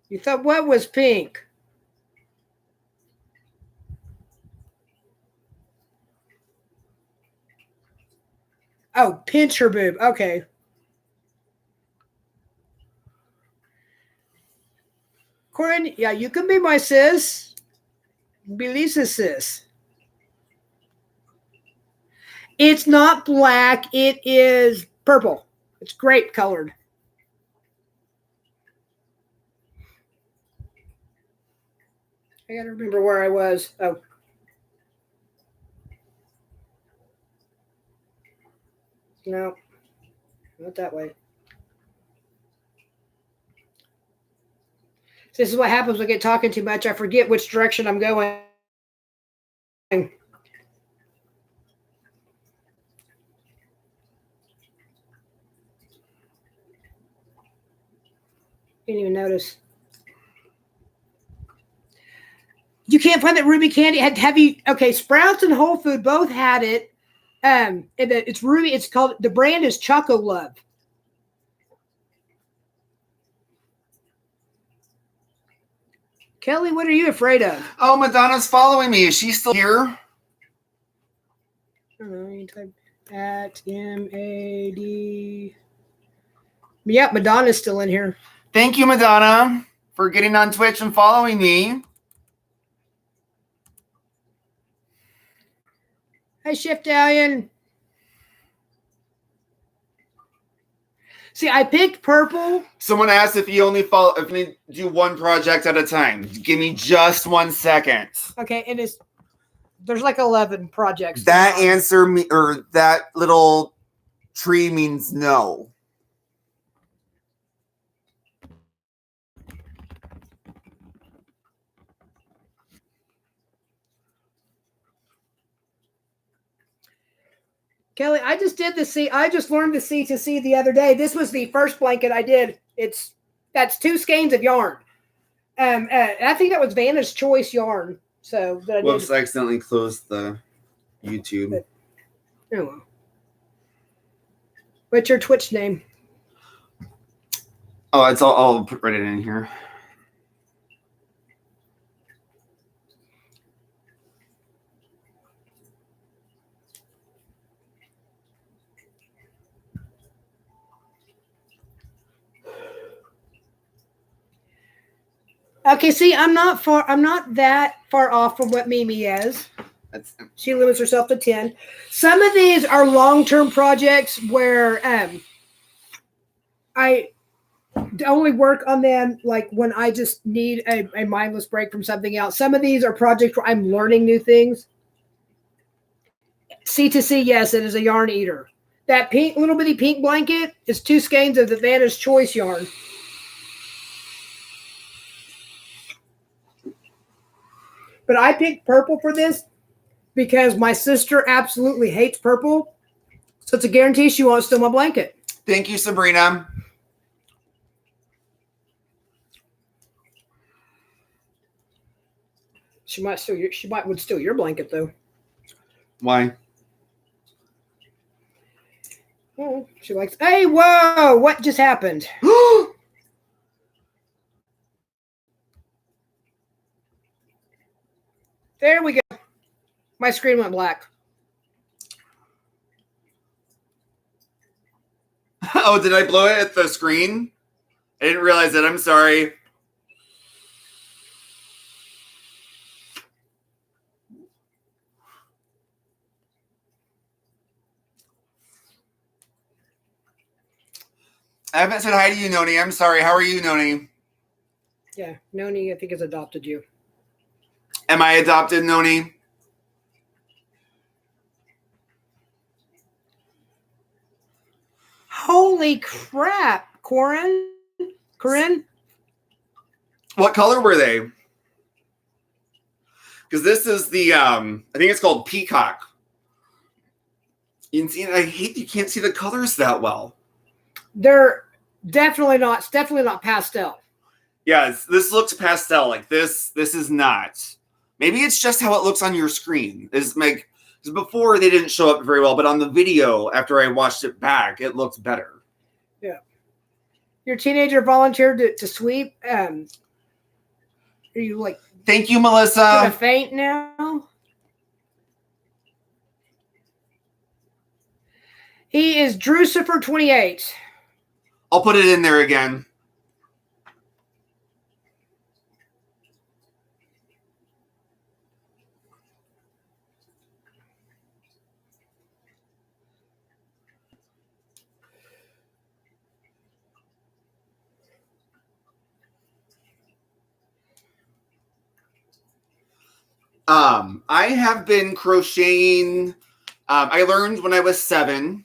You thought what was pink? Oh, pinch her boob. Okay. Corin, yeah, you can be my sis. Be Lisa's sis. It's not black. It is purple. It's grape colored. I got to remember where I was. Oh. No, not that way. This is what happens when I get talking too much. I forget which direction I'm going. Didn't even notice. You can't find that Ruby candy. Have you? Okay, Sprouts and Whole Food both had it. And it's Ruby. It's called, the brand is Choco Love. Kelly, what are you afraid of? Oh, Madonna's following me. Is she still here? I don't know. You type at MAD. Yep, Madonna's still in here. Thank you, Madonna, for getting on Twitch and following me. Hey, Shift Alien. See, I picked purple. Someone asked if you do one project at a time. Give me just 1 second. Okay, and there's like 11 projects. That answer me or that little tree means no. Kelly, I just learned the C to C the other day. This was the first blanket I did. That's 2 skeins of yarn. I think that was Vanna's Choice yarn. So that I Whoops, I accidentally closed the YouTube. But, oh well. What's your Twitch name? Oh, I'll write it in here. Okay, see, I'm not that far off from what Mimi is. She limits herself to 10. Some of these are long-term projects where I only work on them like when I just need a mindless break from something else. Some of these are projects where I'm learning new things. C to C, yes, it is a yarn eater. That little bitty pink blanket is 2 skeins of the Vanna's Choice yarn. But I picked purple for this because my sister absolutely hates purple. So it's a guarantee she won't steal my blanket. Thank you, Sabrina. She would steal your blanket though. Why? Oh, she likes. Hey, whoa! What just happened? There we go. My screen went black. Oh, did I blow it at the screen? I didn't realize it. I'm sorry. I haven't said hi to you, Noni. I'm sorry. How are you, Noni? Yeah, Noni, I think, has adopted you. Am I adopted, Noni? Holy crap, Corinne? What color were they? Because this is the I think it's called Peacock. You can see, I hate you can't see the colors that well. They're definitely not pastel. Yeah, this looks pastel. Like this is not. Maybe it's just how it looks on your screen. Is like before they didn't show up very well, but on the video after I watched it back, it looks better. Yeah. Your teenager volunteered to sweep. Are you like? Thank you, Melissa. Gonna faint now. He is Drucifer 28. I'll put it in there again. I have been crocheting. I learned when I was 7.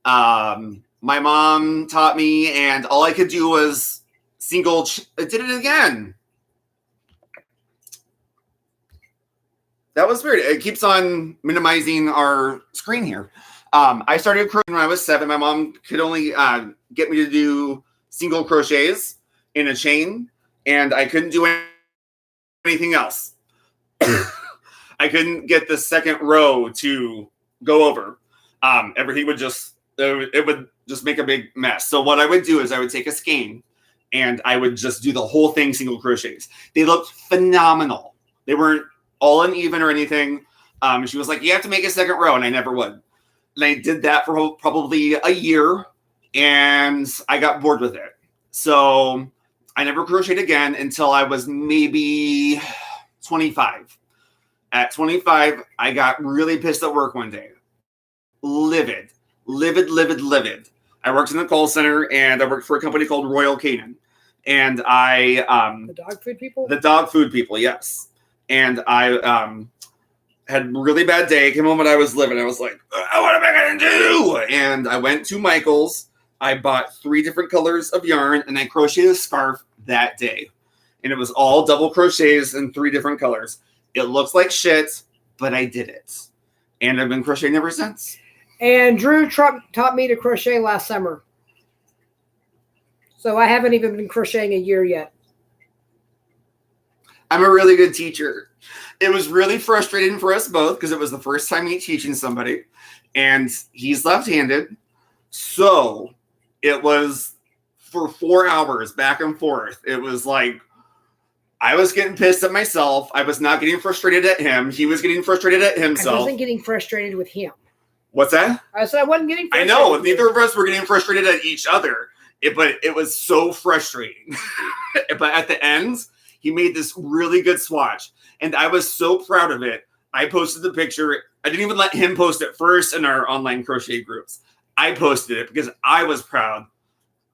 My mom taught me, and all I could do was single. I did it again. That was weird. It keeps on minimizing our screen here. I started crocheting when I was 7. My mom could only get me to do single crochets in a chain, and I couldn't do anything else. I couldn't get the second row to go over. Everything would just make a big mess. So what I would do is I would take a skein and I would just do the whole thing single crochets. They looked phenomenal. They weren't all uneven or anything. She was like, you have to make a second row, and I never would. And I did that for probably a year, and I got bored with it. So I never crocheted again until I was maybe 25. At 25, I got really pissed at work one day. Livid. I worked in the call center, and I worked for a company called Royal Canin. And The dog food people? The dog food people, yes. And I had a really bad day. Came home and I was livid. I was like, what am I going to do? And I went to Michael's. I bought 3 different colors of yarn, and I crocheted a scarf that day. And it was all double crochets in 3 different colors. It looks like shit, but I did it. And I've been crocheting ever since. And Drew taught me to crochet last summer. So I haven't even been crocheting a year yet. I'm a really good teacher. It was really frustrating for us both because it was the first time me teaching somebody. And he's left-handed. So it was for 4 hours back and forth. It was like I was getting pissed at myself. I was not getting frustrated at him. He was getting frustrated at himself. I wasn't getting frustrated with him. What's that? I said I wasn't getting frustrated. I know. Neither of us were getting frustrated at each other. But it was so frustrating. But at the end, he made this really good swatch. And I was so proud of it. I posted the picture. I didn't even let him post it first in our online crochet groups. I posted it because I was proud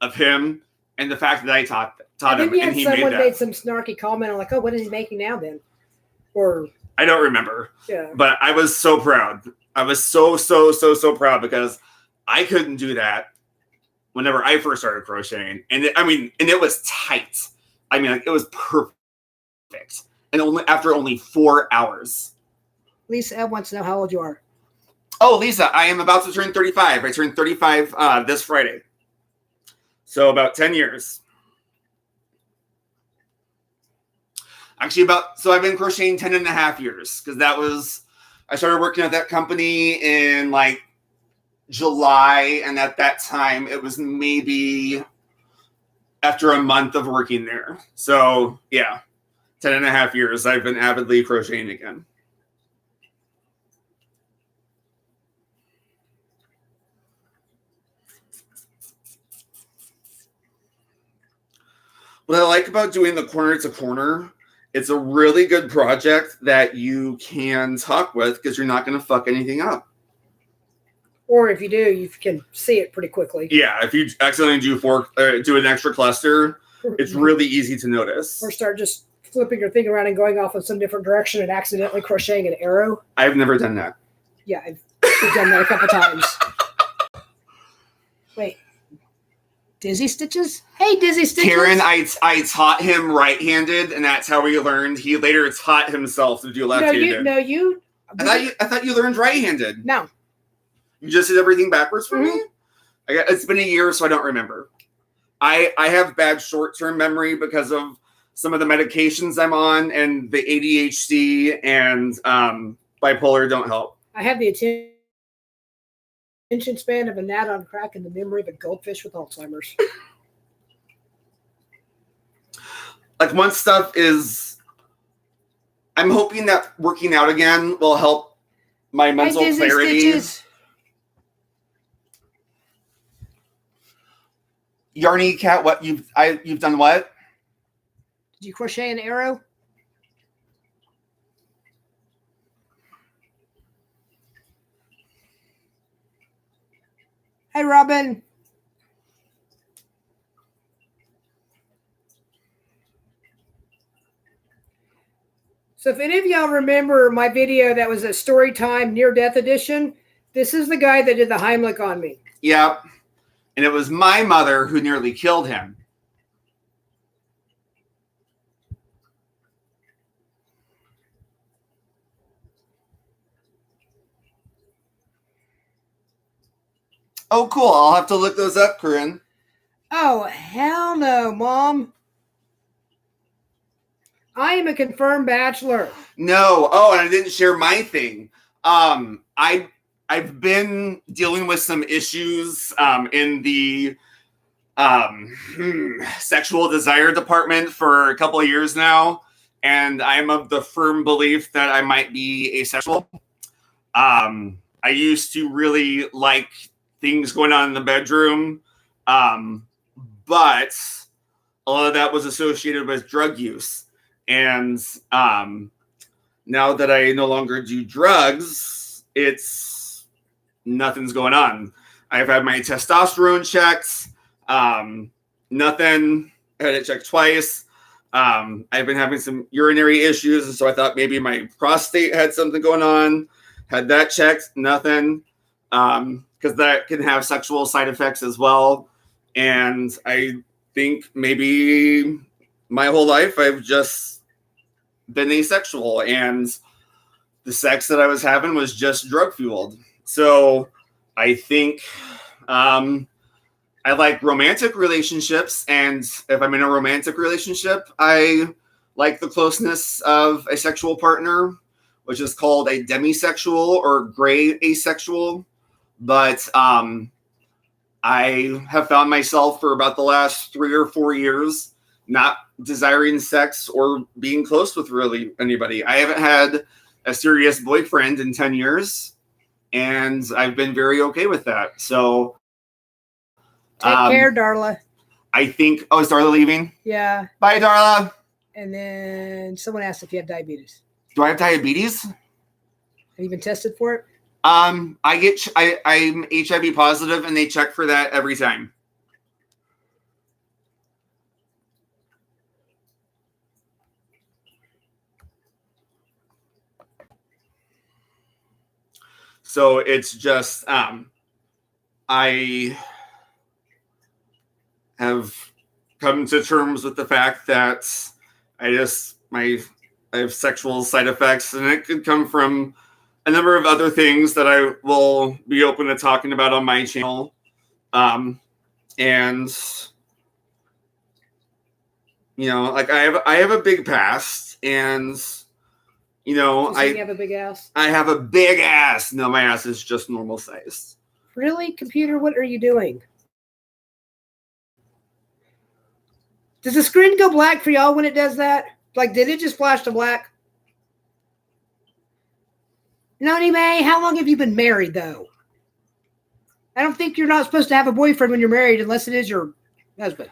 of him and the fact that I taught him. And he made some snarky comment. I'm like, oh, what is he making now then? Or I don't remember. Yeah. But I was so proud. I was so proud because I couldn't do that whenever I first started crocheting. And it was tight. I mean, like, it was perfect. And after only 4 hours. Lisa wants to know how old you are. Oh, Lisa, I am about to turn 35. I turned 35 this Friday. So about 10 years. Actually, so I've been crocheting 10 and a half years because I started working at that company in like July. And at that time, it was maybe after a month of working there. So yeah, 10 and a half years, I've been avidly crocheting again. What I like about doing the corner to corner, it's a really good project that you can talk with because you're not going to fuck anything up. Or if you do, you can see it pretty quickly. Yeah, if you accidentally do an extra cluster, it's really easy to notice. Or start just flipping your thing around and going off in some different direction and accidentally crocheting an arrow. I've never done that. Yeah, I've done that a couple times. Wait. Dizzy stitches? Hey, dizzy stitches. Karen, I taught him right-handed, and that's how he learned. He later taught himself to do left-handed. I thought you learned right-handed. No. You just did everything backwards for me? It's been a year, so I don't remember. I have bad short-term memory because of some of the medications I'm on, and the ADHD and bipolar don't help. I have the attention span of a gnat on crack and the memory of a goldfish with Alzheimer's. Like, one stuff is, I'm hoping that working out again will help my mental clarity. Stitches. Yarny Cat, what you've done what? Did you crochet an arrow? Hey, Robin. So if any of y'all remember my video that was a story time near-death edition, this is the guy that did the Heimlich on me. Yep. And it was my mother who nearly killed him. Oh, cool. I'll have to look those up, Corinne. Oh, hell no, Mom. I am a confirmed bachelor. No. Oh, and I didn't share my thing. I've been dealing with some issues in the sexual desire department for a couple of years now, and I'm of the firm belief that I might be asexual. I used to really like things going on in the bedroom, but a lot of that was associated with drug use. And now that I no longer do drugs, nothing's going on. I've had my testosterone checked. Nothing. I had it checked twice. I've been having some urinary issues, and so I thought maybe my prostate had something going on. Had that checked, nothing. Because that can have sexual side effects as well. And I think maybe my whole life I've just been asexual, and the sex that I was having was just drug fueled. So I think I like romantic relationships, and if I'm in a romantic relationship, I like the closeness of a sexual partner, which is called a demisexual or gray asexual. But I have found myself for about the last 3 or 4 years not desiring sex or being close with really anybody. I haven't had a serious boyfriend in 10 years, and I've been very okay with that. So take care, Darla. I think, is Darla leaving? Yeah. Bye, Darla. And then someone asked if you have diabetes. Do I have diabetes? Have you been tested for it? I'm HIV positive, and they check for that every time. So it's just I have come to terms with the fact that I have sexual side effects, and it could come from a number of other things that I will be open to talking about on my channel. And like I have a big past, and you have a big ass? I have a big ass. No, my ass is just normal sized. Really? Computer, what are you doing? Does the screen go black for y'all when it does that? Like, did it just flash to black? Noni May, how long have you been married, though? I don't think you're not supposed to have a boyfriend when you're married unless it is your husband.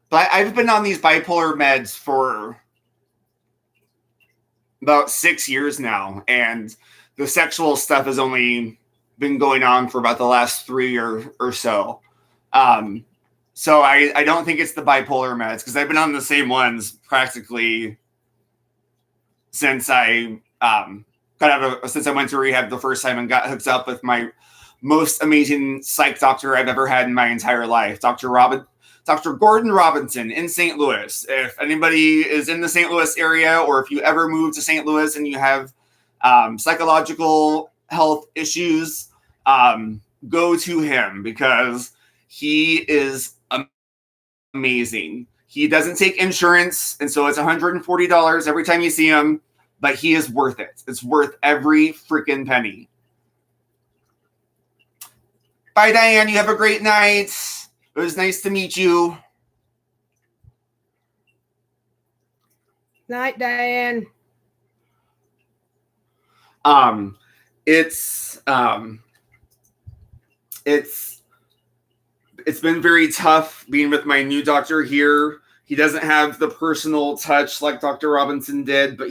But I've been on these bipolar meds for about 6 years now, and the sexual stuff has only been going on for about the last 3 or so. So I don't think it's the bipolar meds, because I've been on the same ones practically since I since I went to rehab the first time and got hooked up with my most amazing psych doctor I've ever had in my entire life, Dr. Gordon Robinson in St. Louis. If anybody is in the St. Louis area, or if you ever move to St. Louis and you have psychological health issues, go to him, because he is amazing. He doesn't take insurance, and so it's $140 every time you see him, but he is worth it. It's worth every freaking penny. Bye, Diane. You have a great night. It was nice to meet you. Night, Diane. It's been very tough being with my new doctor here. He doesn't have the personal touch like Dr. Robinson did, but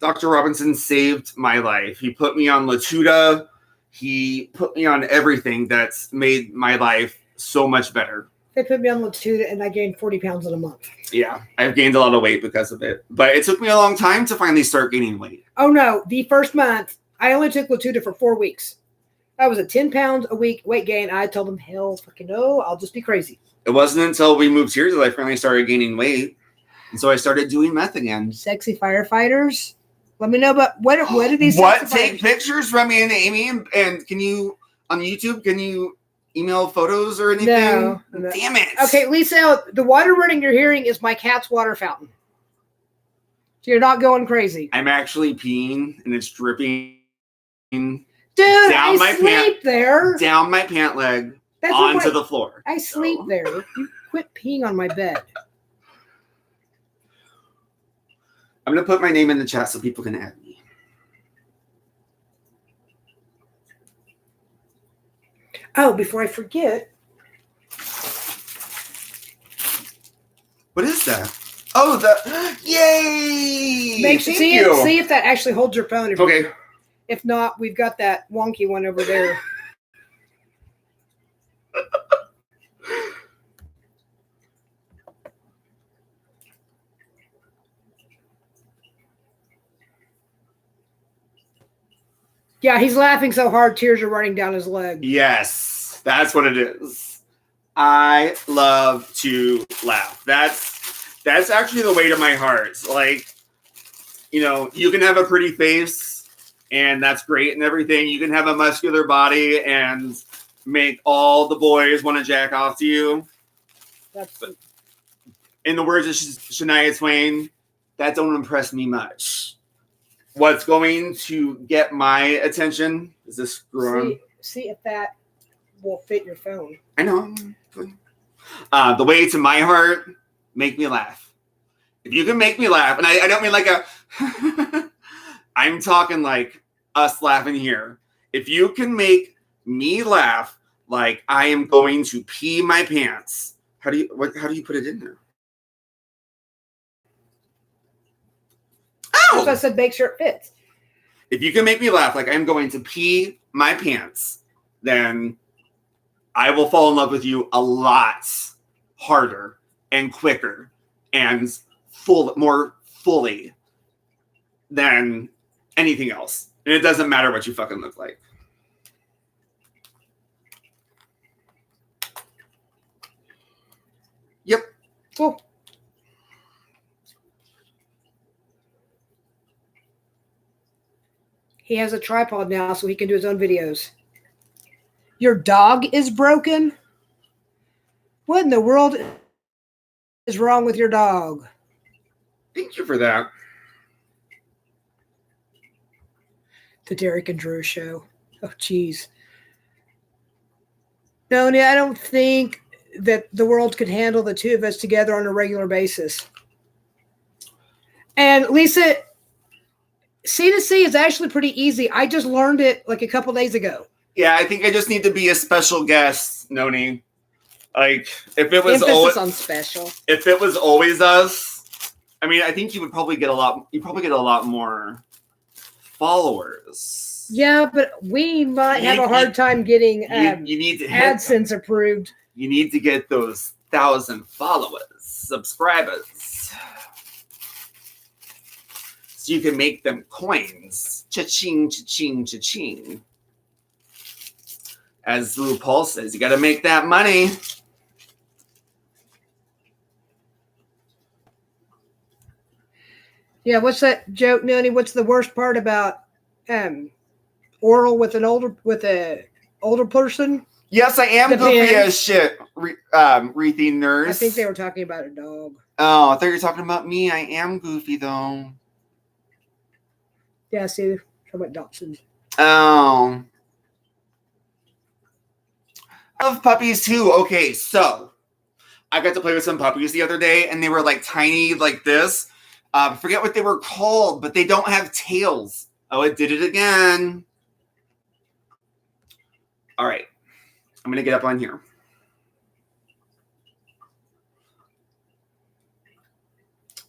Dr. Robinson saved my life. He put me on Latuda. He put me on everything that's made my life so much better. They put me on Latuda, and I gained 40 pounds in a month. Yeah, I've gained a lot of weight because of it. But it took me a long time to finally start gaining weight. Oh, no. The first month, I only took Latuda for 4 weeks. I was at 10 pounds a week weight gain. I told them, hell fucking no, I'll just be crazy. It wasn't until we moved here that I finally started gaining weight. And so I started doing meth again. Sexy firefighters. Let me know about what are these? What? Take pictures from me and Amy, and can you on YouTube? Can you email photos or anything? No. Damn it. Okay, Lisa, the water running you're hearing is my cat's water fountain. So you're not going crazy. I'm actually peeing, and it's dripping. Dude, I sleep there. Down my pant leg, onto the floor. I sleep there. You quit peeing on my bed. I'm going to put my name in the chat so people can add me. Oh, before I forget. What is that? Oh, yay! See if that actually holds your phone. Okay. If not, we've got that wonky one over there. Yeah, he's laughing so hard, tears are running down his leg. Yes, that's what it is. I love to laugh. That's actually the way to my heart. Like, you know, you can have a pretty face, and that's great and everything. You can have a muscular body and make all the boys want to jack off to you. But in the words of Shania Twain, that don't impress me much. What's going to get my attention is this screw on. See if that will fit your phone. I know. The way to my heart, make me laugh. If you can make me laugh, and I don't mean like a... I'm talking like us laughing here. If you can make me laugh like I am going to pee my pants, how do you put it in there? That's why I said make sure it fits. If you can make me laugh like I'm going to pee my pants, then I will fall in love with you a lot harder and quicker and more fully than anything else. And it doesn't matter what you fucking look like. Yep. Cool. He has a tripod now so he can do his own videos. Your dog is broken? What in the world is wrong with your dog? Thank you for that. The Derek and Drew show. Oh, geez. No, I don't think that the world could handle the two of us together on a regular basis. And Lisa, C2C is actually pretty easy. I just learned it like a couple days ago. Yeah, I think I just need to be a special guest, Noni. Like, if it was emphasis on special. If it was always us, I mean, I think you would probably get a lot more followers. Yeah, but we might have a hard time getting you need to AdSense approved. You need to get those 1,000 followers, subscribers, so you can make them coins. Cha-ching, cha-ching, cha-ching. As RuPaul says, you got to make that money. Yeah, what's that joke, Noni? What's the worst part about oral with an older person? Yes, I am goofy as shit, Reethy nurse. I think they were talking about a dog. Oh, I thought you were talking about me. I am goofy, though. Yeah, see, they're talking about Dachshunds. Oh. I love puppies, too. Okay, so I got to play with some puppies the other day, and they were, like, tiny like this. I forget what they were called, but they don't have tails. Oh, it did it again. All right. I'm going to get up on here.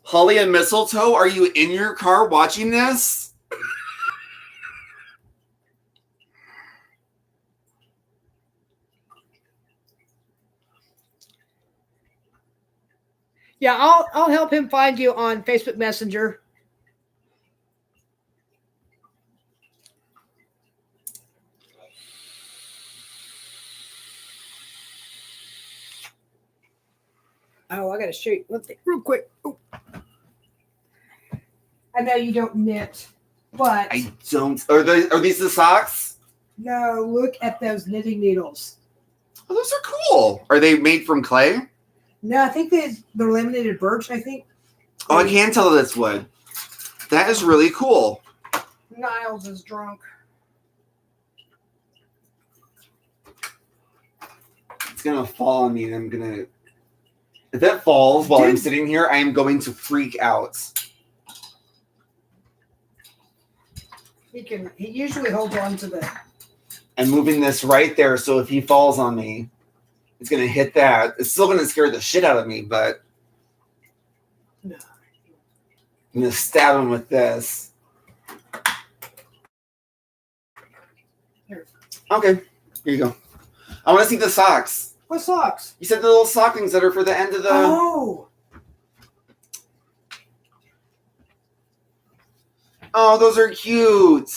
Holly and Mistletoe, are you in your car watching this? Yeah, I'll help him find you on Facebook Messenger. Oh, I gotta show you one thing real quick. Ooh. I know you don't knit, but I don't. Are these the socks? No, look at those knitting needles. Oh, those are cool. Are they made from clay? No, I think they're laminated birch, I think. Oh, I can tell that's wood. That is really cool. Niles is drunk. It's going to fall on me, and I'm going to... If it falls while I'm sitting here, I am going to freak out. He usually holds on to I'm moving this right there, so if he falls on me, it's going to hit that. It's still going to scare the shit out of me, but I'm going to stab him with this. Okay, here you go. I want to see the socks. What socks? You said the little stockings that are for the end of the... Oh! Oh, those are cute.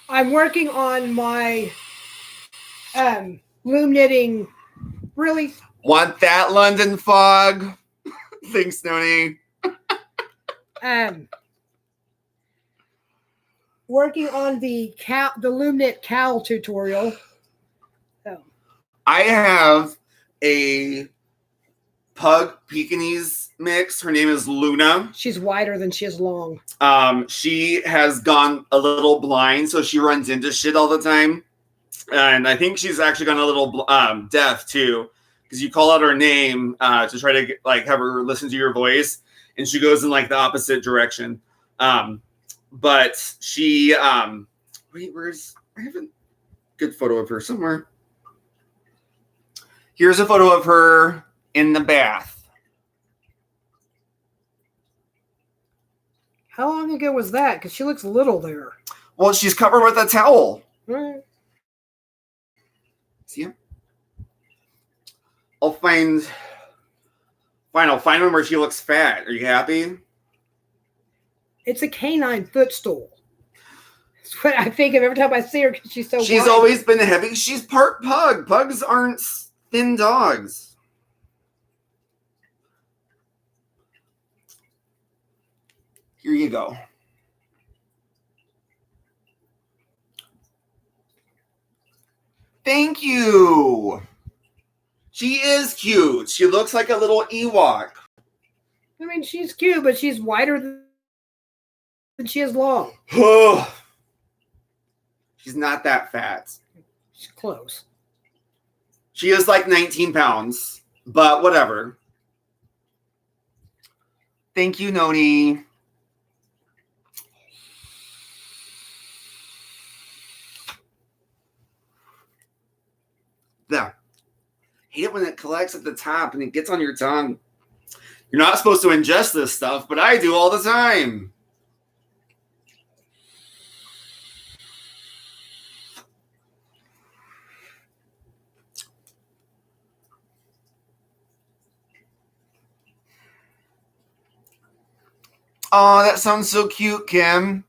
I'm working on my loom knitting. Really? Want that London fog? Thanks, Noni. Working on the loom knit cowl tutorial. So. I have a pug Pekingese mix. Her name is Luna. She's wider than she is long. She has gone a little blind, so she runs into shit all the time. And I think she's actually gone a little deaf too, because you call out her name to try to like have her listen to your voice, and she goes in like the opposite direction. But she wait, I have a good photo of her somewhere. Here's a photo of her in the bath. How long ago was that? Because she looks little there. Well, she's covered with a towel. Right. See her? I'll find one where she looks fat. Are you happy? It's a canine footstool. That's what I think of every time I see her because she's so She's wide. always been heavy. She's part pug. Pugs aren't thin dogs. Here you go. Thank you. She is cute. She looks like a little Ewok. I mean, she's cute, but she's wider than she is long. She's not that fat. She's close. She is like 19 pounds, but whatever. Thank you, Noni. There. Hate it when it collects at the top and it gets on your tongue. You're not supposed to ingest this stuff, but I do all the time. Oh, that sounds so cute, Kim.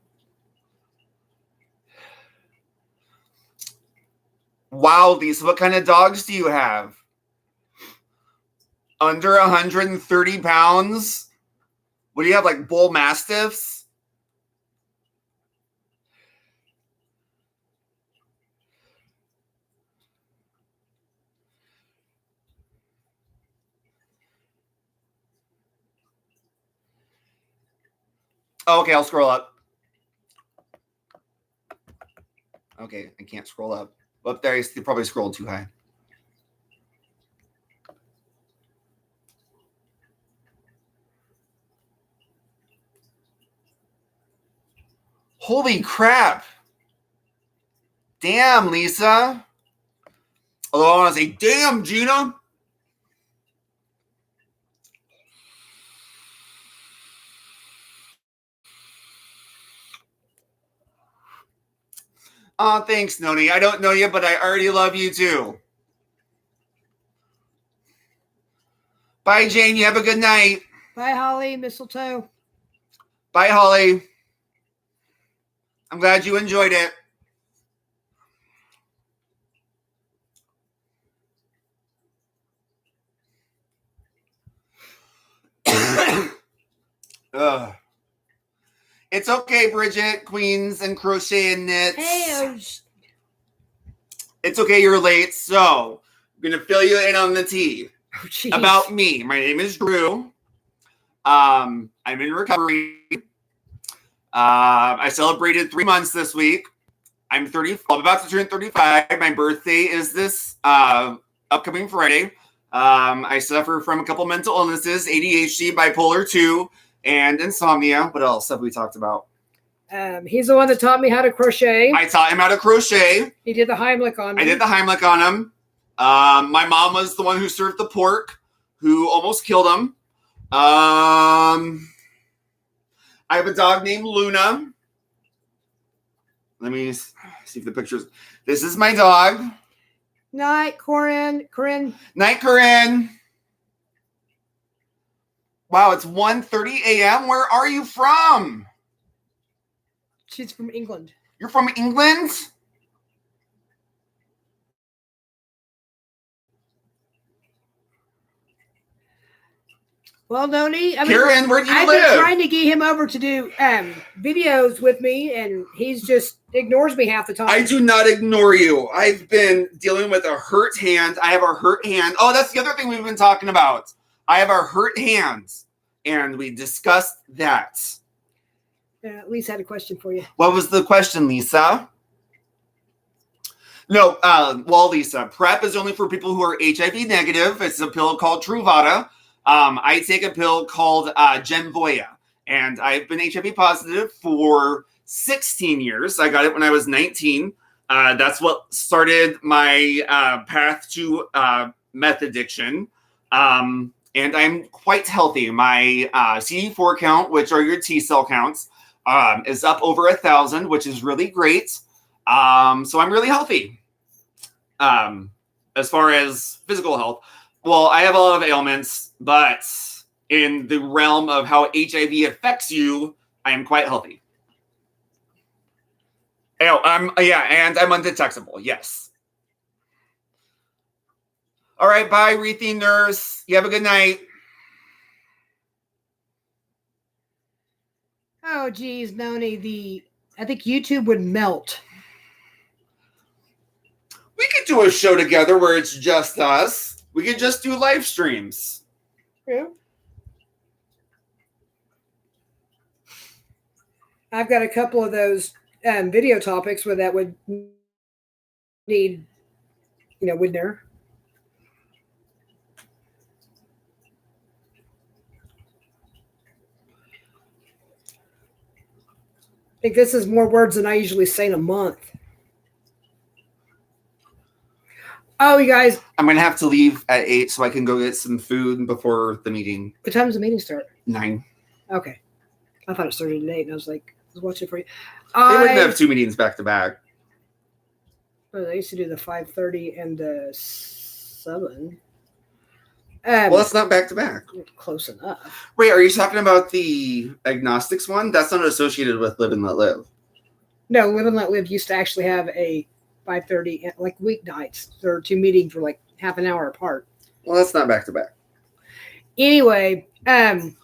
Wow, Lisa, what kind of dogs do you have? Under 130 pounds? What do you have, like bull mastiffs? Oh, okay, I'll scroll up. Okay, I can't scroll up. Up there, you probably scrolled too high. Holy crap. Damn, Lisa. Although I want to say, damn, Gina. Oh, thanks, Noni. I don't know you, but I already love you too. Bye, Jane. You have a good night. Bye, Holly. Mistletoe. Bye, Holly. I'm glad you enjoyed it. Ugh. It's okay, Bridget, Queens, and Crochet and Knits. Hey, it's okay, you're late. So, I'm going to fill you in on the tea about me. My name is Drew. I'm in recovery. I celebrated 3 months this week. I'm about to turn 35. My birthday is this upcoming Friday. I suffer from a couple mental illnesses, ADHD, bipolar 2, and insomnia. What else have we talked about? He's the one that taught me how to crochet. I taught him how to crochet. He did the Heimlich on me. I did the Heimlich on him. My mom was the one who served the pork, who almost killed him. I have a dog named Luna. Let me see if the pictures. This is my dog. Night, Corinne. Night, Corinne. Wow, it's 1:30 a.m. Where are you from? She's from England. You're from England? Well, Noni, Karen, where do you I've live? been trying to get him over to do videos with me, and he's just ignores me half the time. I do not ignore you. I've been dealing with a hurt hand. I have a hurt hand. Oh, that's the other thing we've been talking about. I have a hurt hand, and we discussed that. Lisa had a question for you. What was the question, Lisa? No, well, Lisa, PrEP is only for people who are HIV negative. It's a pill called Truvada. I take a pill called Genvoya, and I've been HIV positive for 16 years. I got it when I was 19. That's what started my path to meth addiction. And I'm quite healthy. My CD4 count, which are your T cell counts, is up over 1,000, which is really great. So I'm really healthy. As far as physical health, well, I have a lot of ailments, but in the realm of how HIV affects you, I am quite healthy. Oh, and I'm undetectable. Yes. All right, bye, Rethi nurse. You have a good night. Oh, geez, Noni, I think YouTube would melt. We could do a show together where it's just us. We could just do live streams. Yeah. I've got a couple of those video topics where that would need, wouldn't there? I think this is more words than I usually say in a month. Oh, you guys. I'm going to have to leave at 8 so I can go get some food before the meeting. What time does the meeting start? 9. Okay. I thought it started at 8, and I was like, I was watching for you. They wouldn't have 2 meetings back to back. Well, they used to do the 5:30 and the 7. Well, that's not back to back. Close enough. Wait, are you talking about the agnostics one? That's not associated with Live and Let Live. No, Live and Let Live used to actually have a 5:30, like weeknights. There are 2 meetings for like half an hour apart. Well, that's not back to back. Anyway, I'm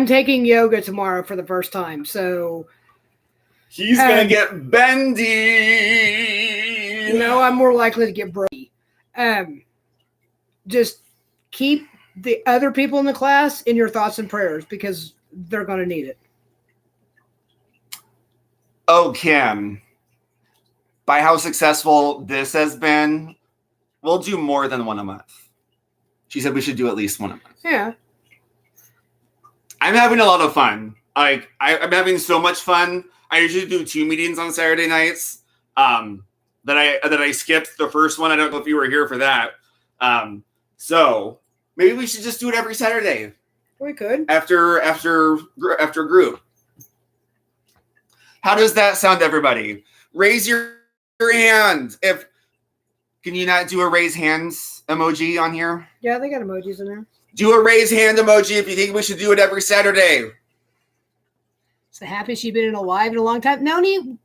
taking yoga tomorrow for the first time, so he's gonna get bendy. No, I'm more likely to get brody. Just keep the other people in the class in your thoughts and prayers because they're going to need it. Oh, Kim. By how successful this has been, we'll do more than one a month. She said we should do at least one a month. Yeah. I'm having a lot of fun. I'm having so much fun. I usually do 2 meetings on Saturday nights. That I skipped the first one. I don't know if you were here for that. So maybe we should just do it every Saturday. We could. After group. How does that sound, everybody? Raise your hand. Can you not do a raise hands emoji on here? Yeah, they got emojis in there. Do a raise hand emoji if you think we should do it every Saturday. It's the happiest you've been in a live in a long time. Noni.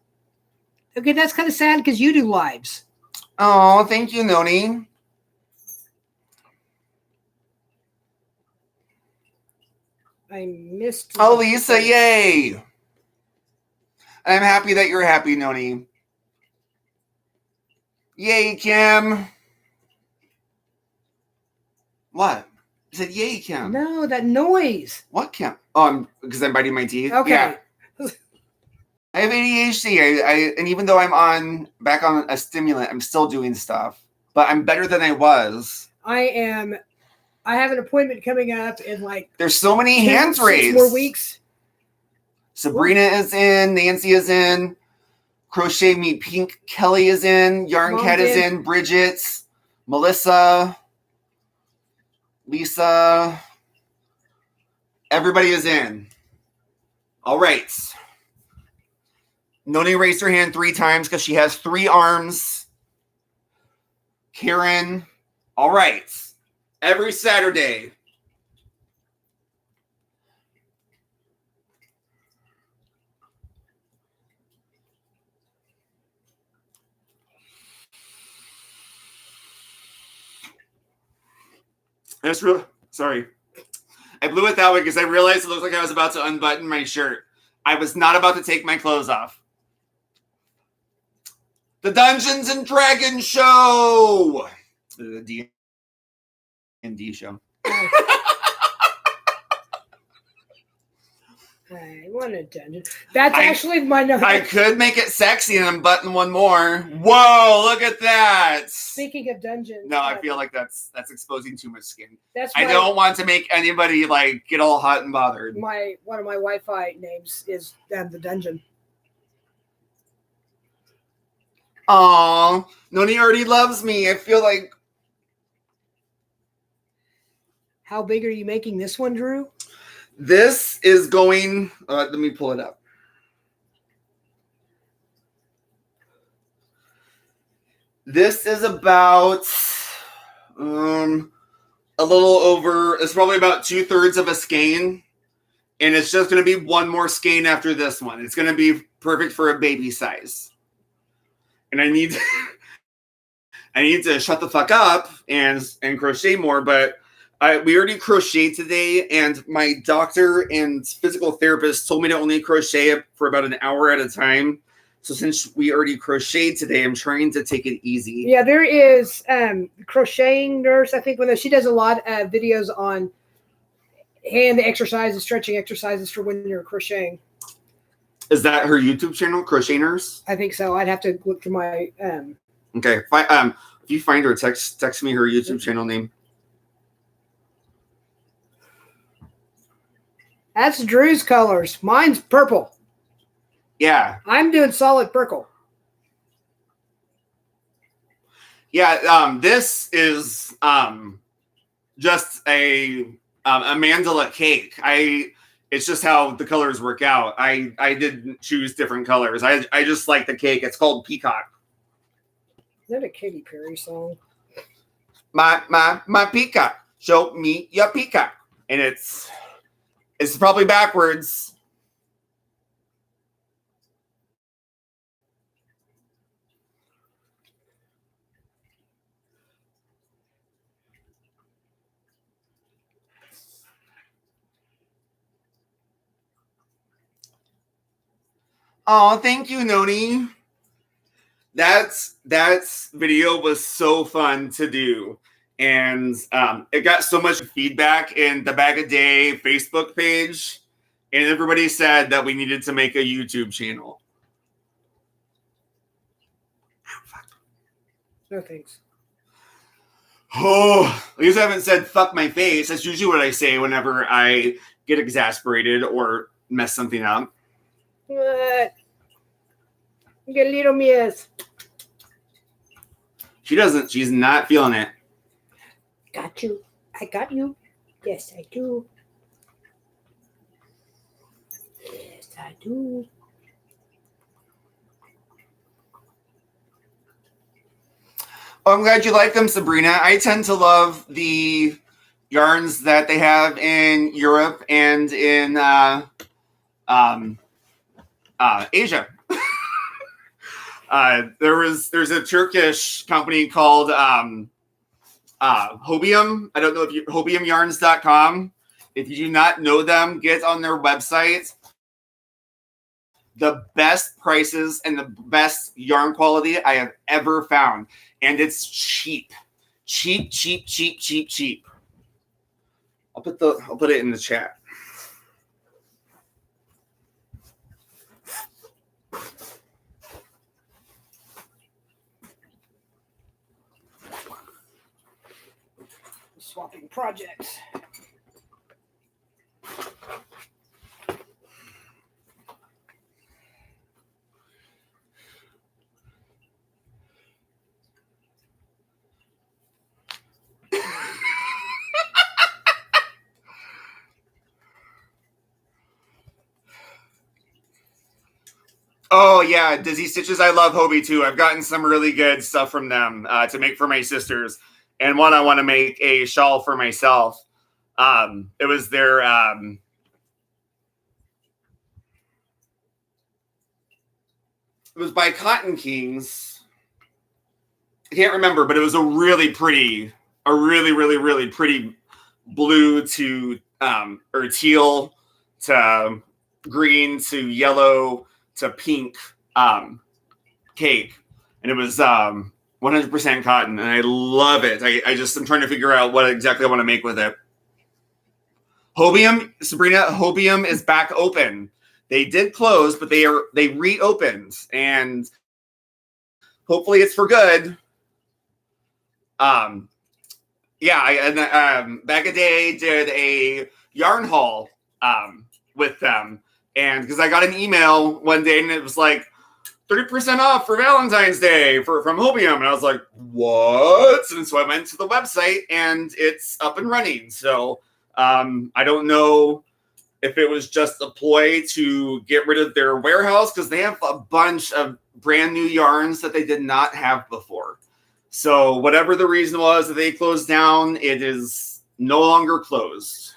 Okay, that's kind of sad because you do lives. Oh, thank you, Noni. I missed. Oh, Lisa, yay. I'm happy that you're happy, Noni. Yay, Kim. What? I said, yay, Kim. No, that noise. What, Kim? Oh, because I'm biting my teeth? Okay. Yeah. I have ADHD. And even though I'm back on a stimulant, I'm still doing stuff. But I'm better than I was. I am I have an appointment coming up in like There's so many hands 6 raised. more weeks. Sabrina is in. Nancy is in. Crochet Me Pink Kelly is in. Yarn Mom's Cat is in. in. Bridget, Melissa, Lisa. Everybody is in. All right. Noni raised her hand 3 times because she has 3 arms. Karen. All right. Every Saturday. That's real. Sorry. I blew it that way because I realized it looked like I was about to unbutton my shirt. I was not about to take my clothes off. The Dungeons and Dragons show. The D&D show. I want a dungeon. That's actually my note. I could make it sexy and unbutton one more. Whoa, look at that. Speaking of dungeons. No, I feel like that's exposing too much skin. That's I don't want to make anybody like get all hot and bothered. One of my Wi-Fi names is the dungeon. Aw, Noni already loves me. I feel like. How big are you making this one, Drew? This is going. Let me pull it up. This is about a little over. It's probably about 2/3 of a skein, and it's just going to be one more skein after this one. It's going to be perfect for a baby size. And I need to shut the fuck up and crochet more, but we already crocheted today, and my doctor and physical therapist told me to only crochet for about an hour at a time. So since we already crocheted today, I'm trying to take it easy. Yeah, there is crocheting nurse. I think she does a lot of videos on hand exercises, stretching exercises for when you're crocheting. Is that her YouTube channel, Crochet Nurse? I think so. I'd have to look through my. Okay, if you find her, text me her YouTube channel name. That's Drew's colors. Mine's purple. Yeah. I'm doing solid purple. Yeah, this is just a mandala cake. It's just how the colors work out. I didn't choose different colors. I just like the cake. It's called Peacock. Is that a Katy Perry song? My peacock. Show me your peacock. And it's probably backwards. Oh, thank you, Noni. That video was so fun to do. And it got so much feedback in the Bag a Day Facebook page. And everybody said that we needed to make a YouTube channel. No thanks. Oh, at least I haven't said fuck my face. That's usually what I say whenever I get exasperated or mess something up. What? Get little miss. She doesn't. She's not feeling it. Got you. I got you. Yes, I do. Yes, I do. Oh, I'm glad you like them, Sabrina. I tend to love the yarns that they have in Europe and in Asia. There's a Turkish company called Hobium. I don't know if you hobiumyarns.com. If you do not know them, get on their website. The best prices and the best yarn quality I have ever found. And it's cheap. Cheap. I'll put it in the chat. Swapping projects. Oh yeah, Dizzy Stitches. I love Hobie too. I've gotten some really good stuff from them to make for my sisters, and one I want to make a shawl for myself. It was their it was by Cotton Kings. I can't remember, but it was a really pretty, really pretty blue to or teal to green to yellow to pink cake, and it was 100% cotton, and I love it. I'm trying to figure out what exactly I want to make with it. Hobium, Sabrina, Hobium is back open. They did close, but they reopened, and hopefully it's for good. Bag a Day did a yarn haul with them, and because I got an email one day and it was like 30% off for Valentine's Day from Hobium, and I was like, what? And so I went to the website and it's up and running. So I don't know if it was just a ploy to get rid of their warehouse, because they have a bunch of brand new yarns that they did not have before. So whatever the reason was that they closed down, it is no longer closed.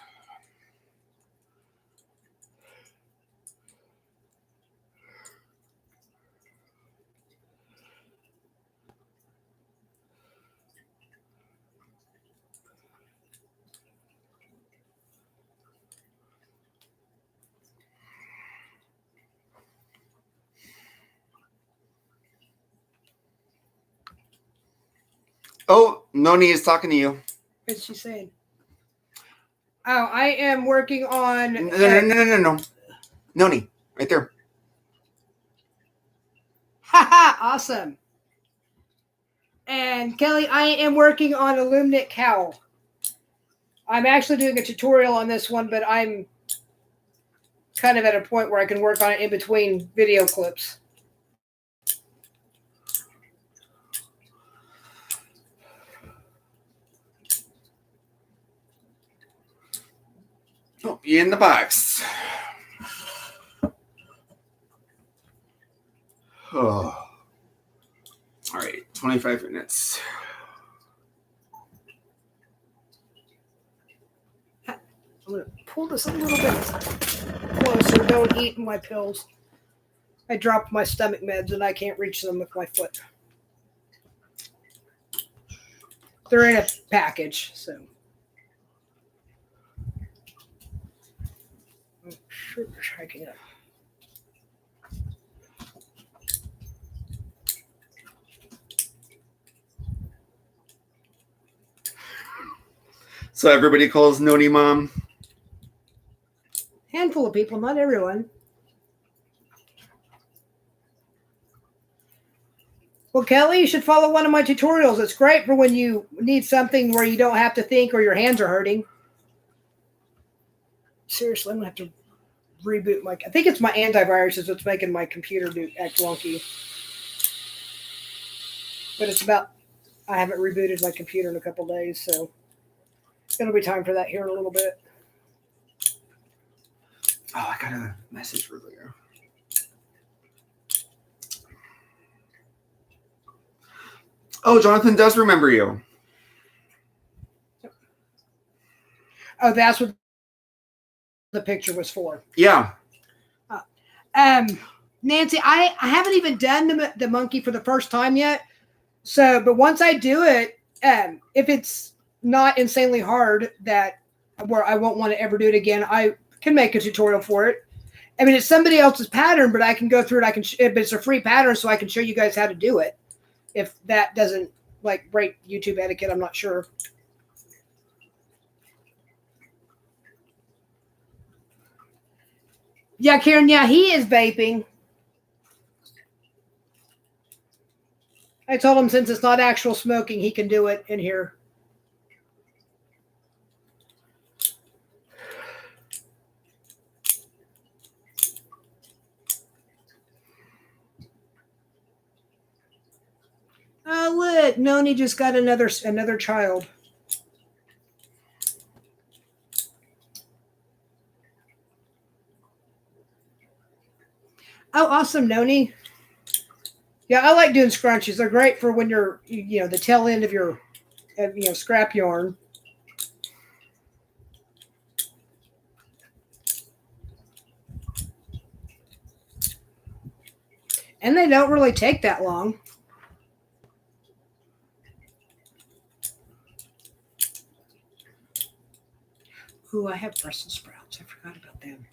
Oh, Noni is talking to you. What's she saying? Oh, I am working on... No. Noni, right there. Haha, awesome. And Kelly, I am working on a Loom knit cowl. I'm actually doing a tutorial on this one, but I'm kind of at a point where I can work on it in between video clips. Oh, be in the box. Oh. All right, 25 minutes. I'm going to pull this a little bit closer. Don't eat my pills. I dropped my stomach meds and I can't reach them with my foot. They're in a package, so. Sugar's hiking up. So everybody calls Noni Mom. Handful of people, not everyone. Well, Kelly, you should follow one of my tutorials. It's great for when you need something where you don't have to think or your hands are hurting. Seriously, I'm going to have to reboot my... I think it's my antivirus that's making my computer act wonky. But it's about... I haven't rebooted my computer in a couple days, so it'll be time for that here in a little bit. Oh, I got a message earlier. Oh, Jonathan does remember you. Oh, that's what the picture was for. Yeah. Nancy, I haven't even done the monkey for the first time yet. So, but once I do it, if it's not insanely hard where I won't want to ever do it again, I can make a tutorial for it. I mean, it's somebody else's pattern, but I can go through it. But it's a free pattern, so I can show you guys how to do it. If that doesn't break YouTube etiquette, I'm not sure. Yeah, Karen, yeah, he is vaping. I told him since it's not actual smoking, he can do it in here. it. Noni just got another child. Oh, awesome, Noni. Yeah, I like doing scrunchies. They're great for when you're, the tail end of your, scrap yarn. And they don't really take that long. Ooh, I have Brussels sprouts. I forgot about them.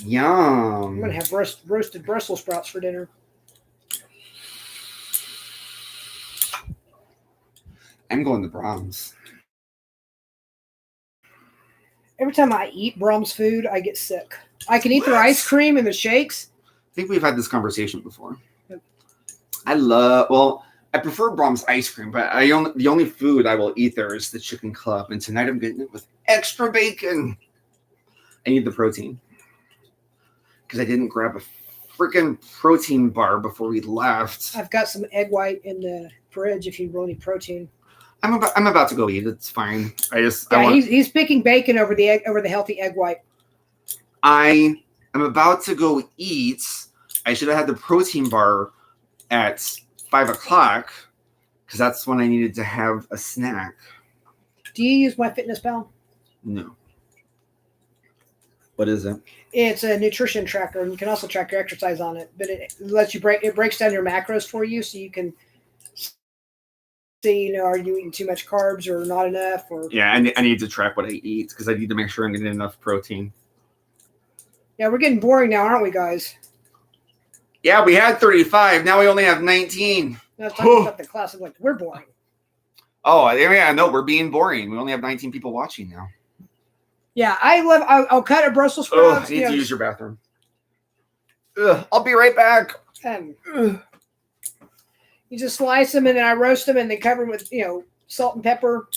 Yum. I'm going to have roasted Brussels sprouts for dinner. I'm going to Brahms. Every time I eat Brahms food, I get sick. I can eat their ice cream and the shakes. I think we've had this conversation before. Yep. I prefer Brahms ice cream, but the only food I will eat there is the chicken club. And tonight I'm getting it with extra bacon. I need the protein. Because I didn't grab a freaking protein bar before we left. I've got some egg white in the fridge if you really need protein. I'm about to go eat. It's fine. He's picking bacon over the healthy egg white. I am about to go eat. I should have had the protein bar at 5:00 because that's when I needed to have a snack. Do you use MyFitnessPal? No. What is it? It's a nutrition tracker, and you can also track your exercise on it. But it lets you breaks down your macros for you, so you can see, are you eating too much carbs or not enough? Or yeah, I need to track what I eat because I need to make sure I'm getting enough protein. Yeah, we're getting boring now, aren't we, guys? Yeah, we had 35. Now we only have 19. I was talking about the class. I'm like, we're boring. Oh, yeah, no, we're being boring. We only have 19 people watching now. Yeah, I'll cut a Brussels sprouts. I need to use your bathroom. I'll be right back. You just slice them and then I roast them and then cover them with, salt and pepper.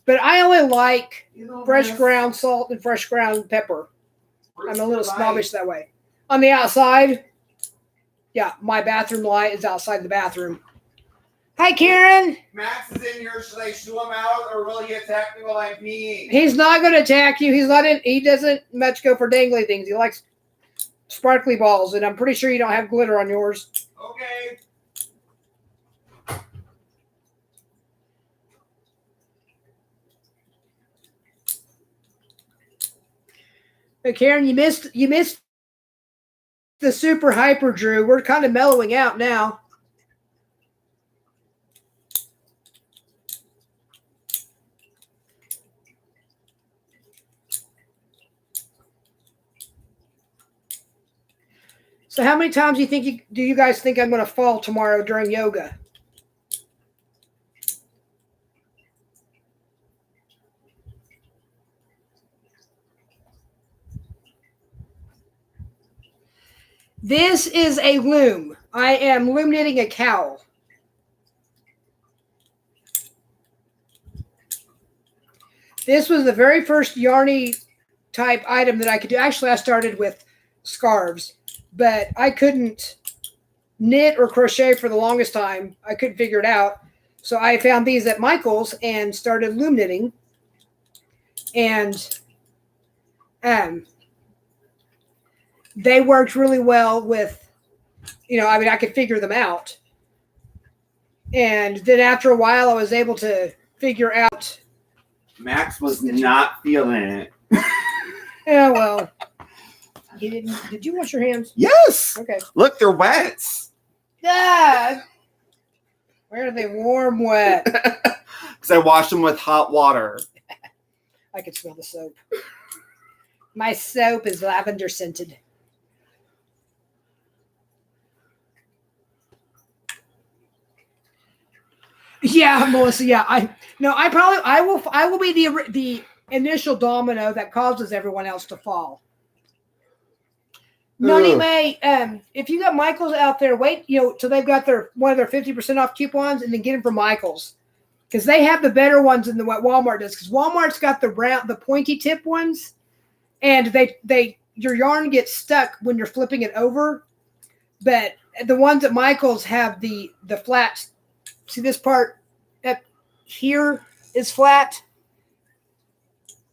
But I only like fresh ground salt and fresh ground pepper. I'm a little snobbish that way. On the outside, yeah, my bathroom light is outside the bathroom. Hi, Karen. Max is in here. Should I shoo him out or will he attack me while I'm peeing? He's not going to attack you. He doesn't much go for dangly things. He likes sparkly balls, and I'm pretty sure you don't have glitter on yours. Okay. But Karen, you missed the super hyper Drew. We're kind of mellowing out now. So how many times do you guys think I'm going to fall tomorrow during yoga? This is a loom. I am loom knitting a cowl. This was the very first yarny type item that I could do. Actually, I started with scarves, but I couldn't knit or crochet for the longest time. I couldn't figure it out. So I found these at Michael's and started loom knitting. And they worked really well with, I could figure them out. And then after a while, I was able to figure out. Max was not feeling it. Yeah, well, he didn't. Did you wash your hands? Yes. Okay. Look, they're wet. Yeah. Where are they warm wet? Because I washed them with hot water. I can smell the soap. My soap is lavender scented. Yeah, Melissa. Yeah, I will be the initial domino that causes everyone else to fall. No, anyway, if you got Michael's out there, wait, till they've got one of their 50% off coupons, and then get them from Michael's, because they have the better ones than what Walmart does. Because Walmart's got the pointy tip ones, and your yarn gets stuck when you're flipping it over. But the ones at Michael's have the flats. See this part up here is flat,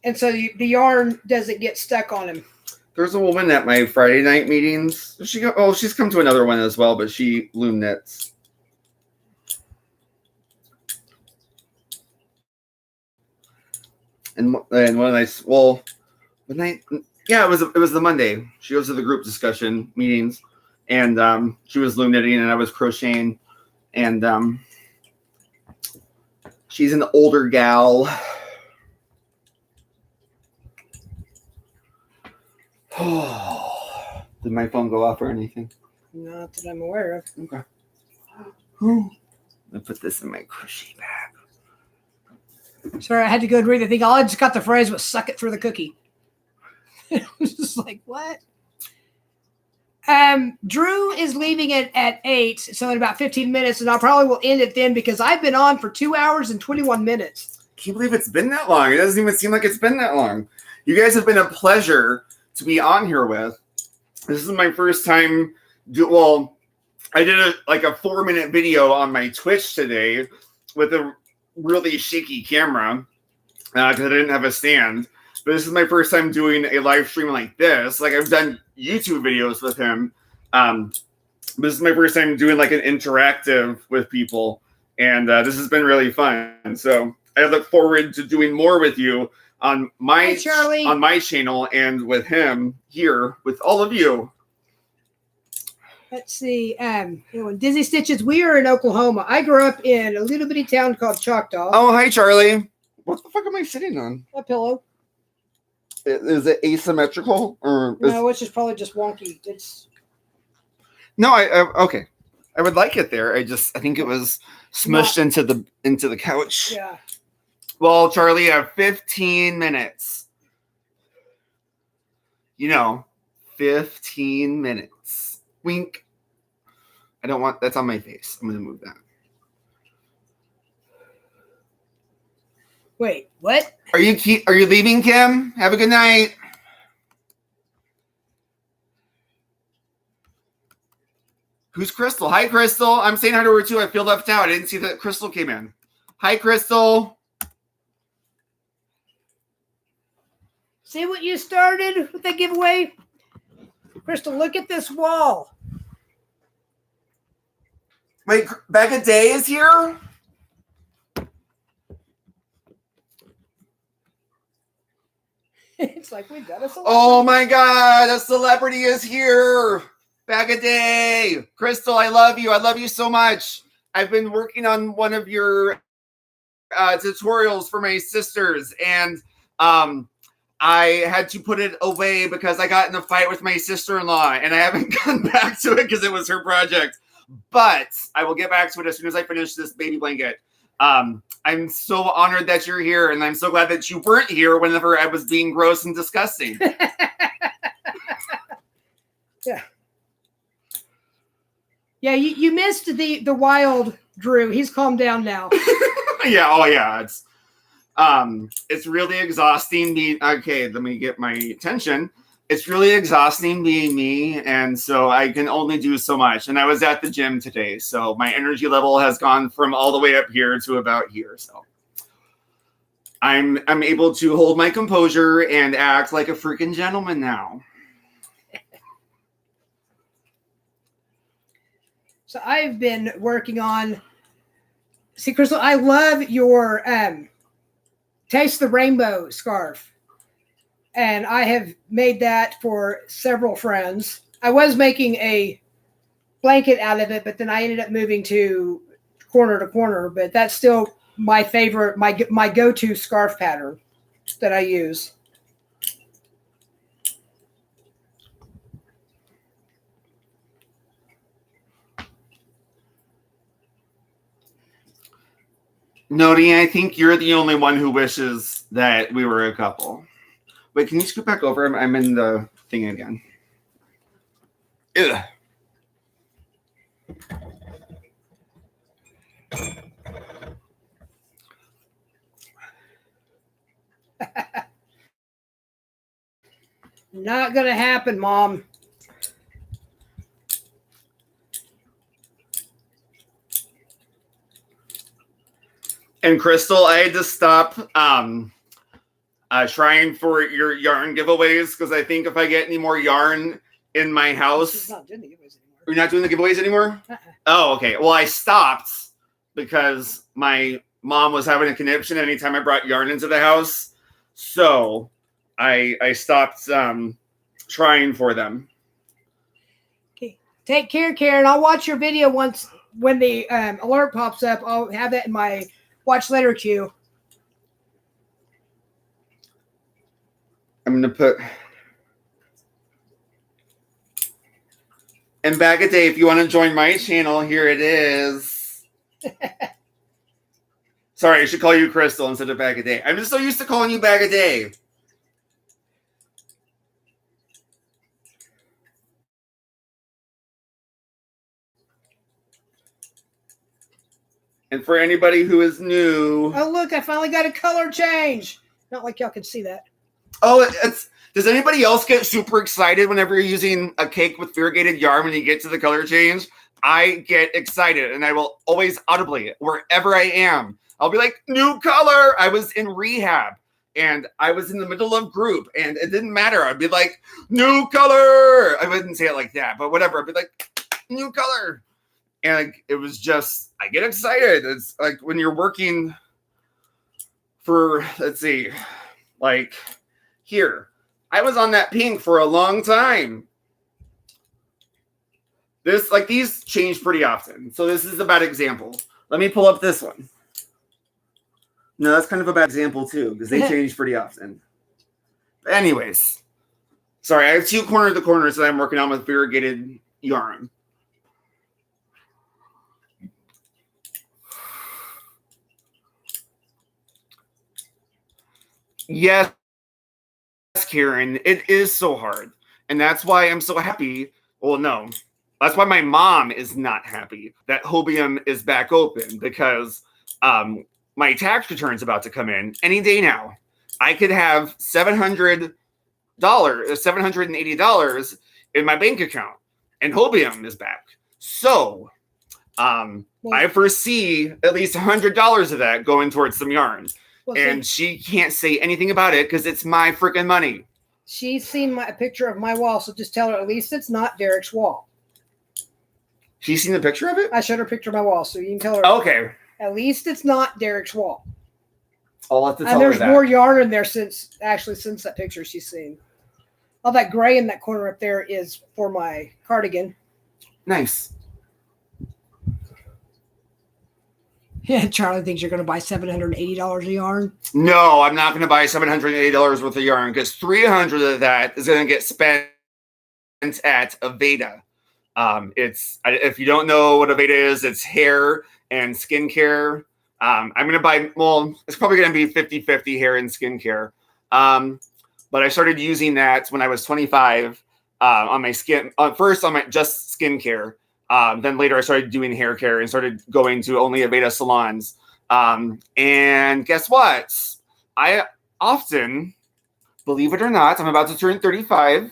and so the yarn doesn't get stuck on him. There's a woman at my Friday night meetings. She's come to another one as well, but she loom knits. And one night, it was the Monday. She goes to the group discussion meetings, and she was loom knitting, and I was crocheting, and she's an older gal. Did my phone go off or anything? Not that I'm aware of. Okay. I'm gonna put this in my crochet bag. Sorry, I had to go and read the thing. All I just got the phrase was "suck it for the cookie." It was just like, what? Drew is leaving it at 8, so in about 15 minutes, and I probably will end it then because I've been on for 2 hours and 21 minutes. Can't believe it's been that long. It doesn't even seem like it's been that long. You guys have been a pleasure to be on here with. This is my first time. I did a 4-minute video on my Twitch today with a really shaky camera because I didn't have a stand. But this is my first time doing a live stream like this. Like, I've done YouTube videos with him. This is my first time doing like an interactive with people. And this has been really fun. So I look forward to doing more with you on my channel and with him here with all of you. Let's see. Dizzy Stitches, we are in Oklahoma. I grew up in a little bitty town called Choctaw. Oh, hi, Charlie. What the fuck am I sitting on? A pillow. Is it asymmetrical? Or no, it's just probably just wonky. It's no, okay. I would like it there. I think it was smushed into the couch. Yeah. Well, Charlie, I have 15 minutes. 15 minutes. Wink. I don't want that's on my face. I'm gonna move that. Wait, what? Are you leaving, Kim? Have a good night. Who's Crystal? Hi, Crystal. I'm saying hi to her too. I feel left out. I didn't see that Crystal came in. Hi, Crystal. See what you started with the giveaway? Crystal, look at this wall. Wait, Becca Day is here? It's like we've got a celebrity. Oh my God, a celebrity is here. Becca Day. Crystal, I love you. I love you so much. I've been working on one of your tutorials for my sisters, and I had to put it away because I got in a fight with my sister-in-law, and I haven't gone back to it because it was her project. But I will get back to it as soon as I finish this baby blanket. I'm so honored that you're here, and I'm so glad that you weren't here whenever I was being gross and disgusting. Yeah. Yeah, you missed the wild Drew. He's calmed down now. Yeah, oh yeah. It's really exhausting being okay, let me get my attention. It's really exhausting being me, and so I can only do so much. And I was at the gym today, so my energy level has gone from all the way up here to about here. So I'm able to hold my composure and act like a freaking gentleman now. So I've been working on. See, Crystal, I love your Taste the Rainbow scarf. And I have made that for several friends. I was making a blanket out of it, but then I ended up moving to corner. But that's still my favorite, my go-to scarf pattern that I use. Nodi, I think you're the only one who wishes that we were a couple. Wait, can you scoot back over? I'm in the thing again. Ugh. Not gonna happen, Mom. And Crystal, I had to stop trying for your yarn giveaways because I think if I get any more yarn in my house, She's not doing the giveaways anymore. You're not doing the giveaways anymore? Oh, okay. Well, I stopped because my mom was having a conniption anytime I brought yarn into the house. So I stopped trying for them. Okay. Take care, Karen. I'll watch your video once when the alert pops up. I'll have that in my watch later queue. I'm going to put... And back a day, if you want to join my channel, here it is. Sorry, I should call you Crystal instead of Bag a Day. I'm just so used to calling you Bag a Day. And for anybody who is new... Oh, look, I finally got a color change. Not like y'all can see that. Oh, it's... Does anybody else get super excited whenever you're using a cake with variegated yarn when you get to the color change? I get excited, and I will always audibly, wherever I am, I'll be like, new color. I was in rehab, and I was in the middle of group, and it didn't matter. I'd be like, new color. I wouldn't say it like that, but whatever. I'd be like, new color. And like, it was just, I get excited. It's like when you're working for, let's see, like here. I was on that pink for a long time. These change pretty often. So this is a bad example. Let me pull up this one. No, that's kind of a bad example too, because they change pretty often. But anyways, sorry, I have two corner to corners that I'm working on with variegated yarn. Yes, Karen, it is so hard. And that's why I'm so happy. Well, no, that's why my mom is not happy that Hobium is back open, because my tax return's about to come in any day now. I could have $780 in my bank account, and Hobium is back. So I foresee at least $100 of that going towards some yarn. Well, and she can't say anything about it because it's my freaking money. She's seen a picture of my wall, so just tell her at least it's not Derek's wall. She's seen the picture of it? I showed her a picture of my wall, so you can tell her. Okay. At least it's not Derek's wall. I'll have to tell her that. And there's more yarn in there since that picture she's seen. All that gray in that corner up there is for my cardigan. Nice. Yeah, Charlie thinks you're going to buy $780 of yarn. No, I'm not going to buy $780 worth of yarn because $300 of that is going to get spent at Aveda. If you don't know what Aveda is, it's hair and skincare. I'm going to buy, well, it's probably going to be 50-50 hair and skincare. But I started using that when I was 25 on my skin, first on my just skincare. Then later I started doing hair care and started going to only Aveda salons. And guess what? I often, believe it or not, I'm about to turn 35.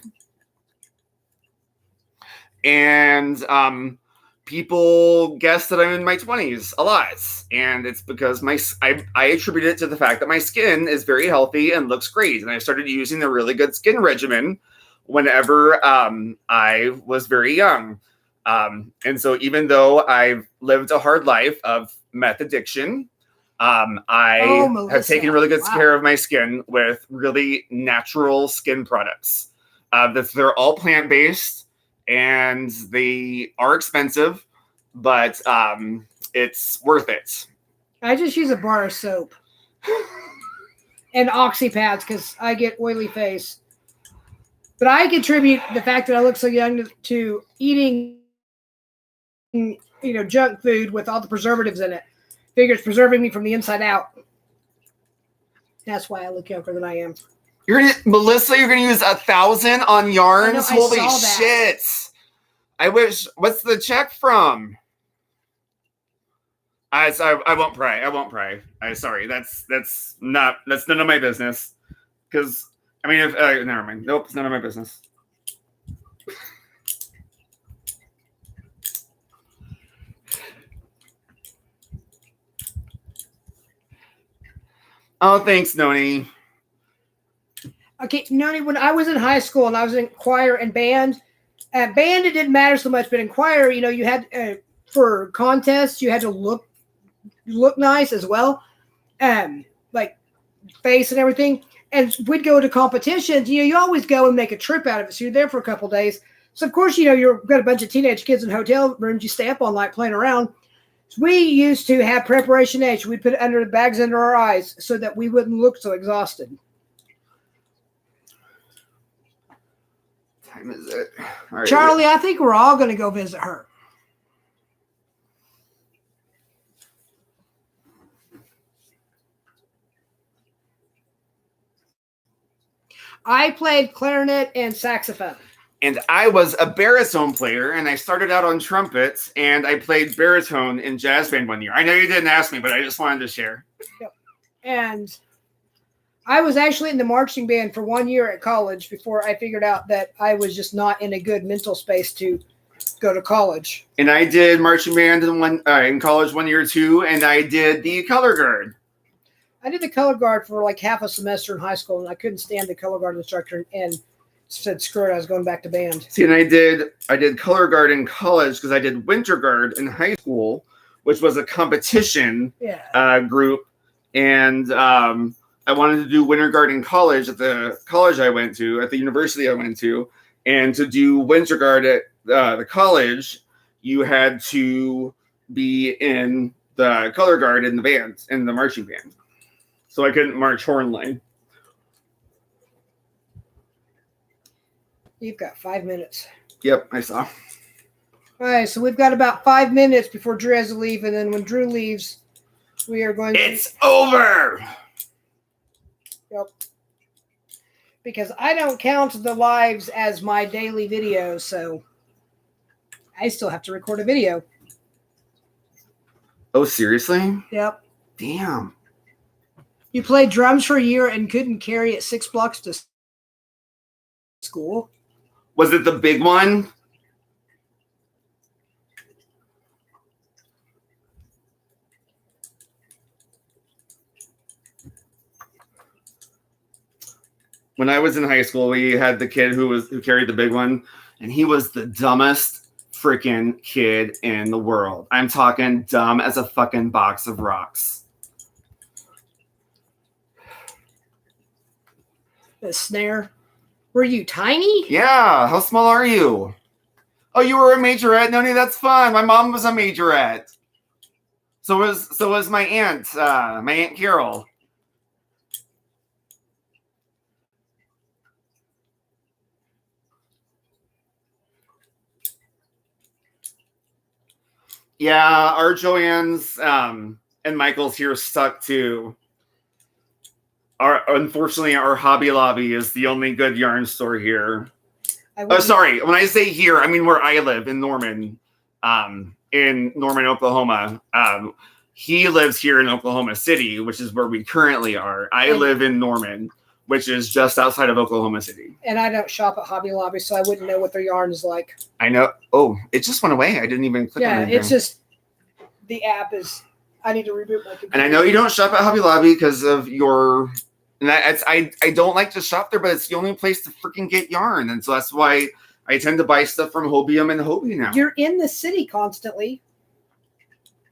And people guess that I'm in my 20s a lot. And it's because I attribute it to the fact that my skin is very healthy and looks great. And I started using a really good skin regimen whenever I was very young. And so even though I've lived a hard life of meth addiction, I have taken really good care of my skin with really natural skin products. They're all plant-based and they are expensive, but it's worth it. I just use a bar of soap and oxy pads because I get oily face. But I contribute the fact that I look so young to eating junk food with all the preservatives in it. Figure it's preserving me from the inside out. That's why I look younger than I am. Melissa, you're gonna use 1,000 on yarns? Holy shit! I wish. What's the check from? I won't pray. I won't pray. Sorry. That's none of my business. Because I mean, if never mind. Nope, it's none of my business. Oh, thanks, Noni. Okay, Noni, when I was in high school and I was in choir and band, band it didn't matter so much, but in choir, you had for contests you had to look nice as well, like face and everything. And we'd go to competitions. You always go and make a trip out of it, so you're there for a couple of days. So of course, you've got a bunch of teenage kids in hotel rooms. You stay up all night playing around. So we used to have preparation H. We put it under the bags under our eyes so that we wouldn't look so exhausted. Time is it? All right, Charlie, I think we're all going to go visit her. I played clarinet and saxophone. And I was a baritone player, and I started out on trumpets, and I played baritone in jazz band one year. I know you didn't ask me, but I just wanted to share. Yep. And I was actually in the marching band for 1 year at college before I figured out that I was just not in a good mental space to go to college. And I did marching band in college 1 year too, and I did the color guard. I did the color guard for like half a semester in high school, and I couldn't stand the color guard instructor and said, screw it, I was going back to band. See, and I did color guard in college because I did winter guard in high school, which was a competition group. And I wanted to do winter guard in college at the college I went to, at the university I went to. And to do winter guard at the college, you had to be in the color guard in the band, in the marching band. So I couldn't march horn line. You've got 5 minutes. Yep, I saw. All right, so we've got about 5 minutes before Drew has to leave, and then when Drew leaves, we are going to... It's over! Yep. Because I don't count the lives as my daily video, so I still have to record a video. Oh, seriously? Yep. Damn. You played drums for a year and couldn't carry it 6 blocks to school? Was it the big one? When I was in high school, we had the kid who carried the big one, and he was the dumbest freaking kid in the world. I'm talking dumb as a fucking box of rocks. The snare. Were you tiny? Yeah. How small are you? Oh, you were a majorette? Noni, that's fun. My mom was a majorette. So was my aunt Carol. Yeah, our Joanne's and Michael's here stuck to. Unfortunately, our Hobby Lobby is the only good yarn store here. Sorry, when I say here, I mean where I live in Norman, Oklahoma. He lives here in Oklahoma City, which is where we currently are. I live in Norman, which is just outside of Oklahoma City. And I don't shop at Hobby Lobby, so I wouldn't know what their yarn is like. I know. Oh, it just went away. I didn't even click on it. Yeah, it's just the app is. I need to reboot my computer. And I know you don't shop at Hobby Lobby because of your. And I don't like to shop there, but it's the only place to freaking get yarn. And so that's why I tend to buy stuff from Hobium and Hobie now. You're in the city constantly.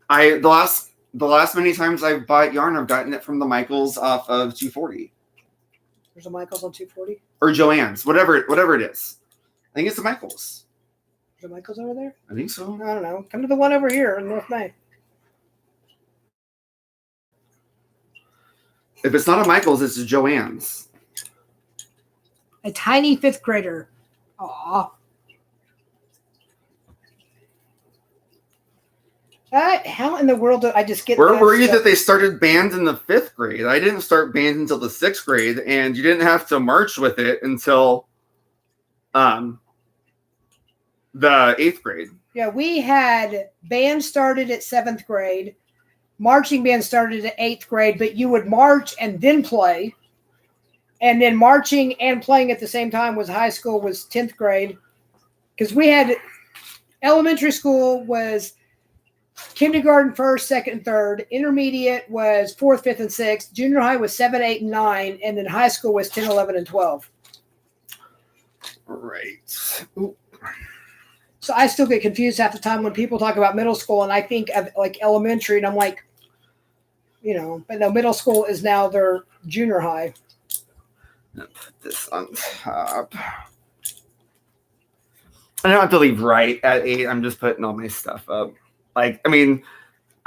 The last many times I've bought yarn, I've gotten it from the Michaels off of 240. There's a Michaels on 240? Or Joann's, whatever it is. I think it's the Michaels. There's a Michaels over there? I think so. I don't know. Come to the one over here in North May. If it's not a Michaels, it's a Joann's. A tiny 5th grader. Aw. How in the world did I just get Where were you that they started band in the 5th grade? I didn't start band until the 6th grade, and you didn't have to march with it until the 8th grade. Yeah, we had band started at 7th grade. Marching band started at 8th grade, but you would march and then play. And then marching and playing at the same time was high school, was 10th grade. Because we had elementary school was kindergarten, first, second, and third. Intermediate was fourth, fifth, and sixth. Junior high was 7, 8, and 9. And then high school was 10, 11, and 12. Right. So I still get confused half the time when people talk about middle school, and I think of like elementary, and I'm like, but no, middle school is now their junior high. Put this on top. I don't have to leave right at 8. I'm just putting all my stuff up. Like, I mean,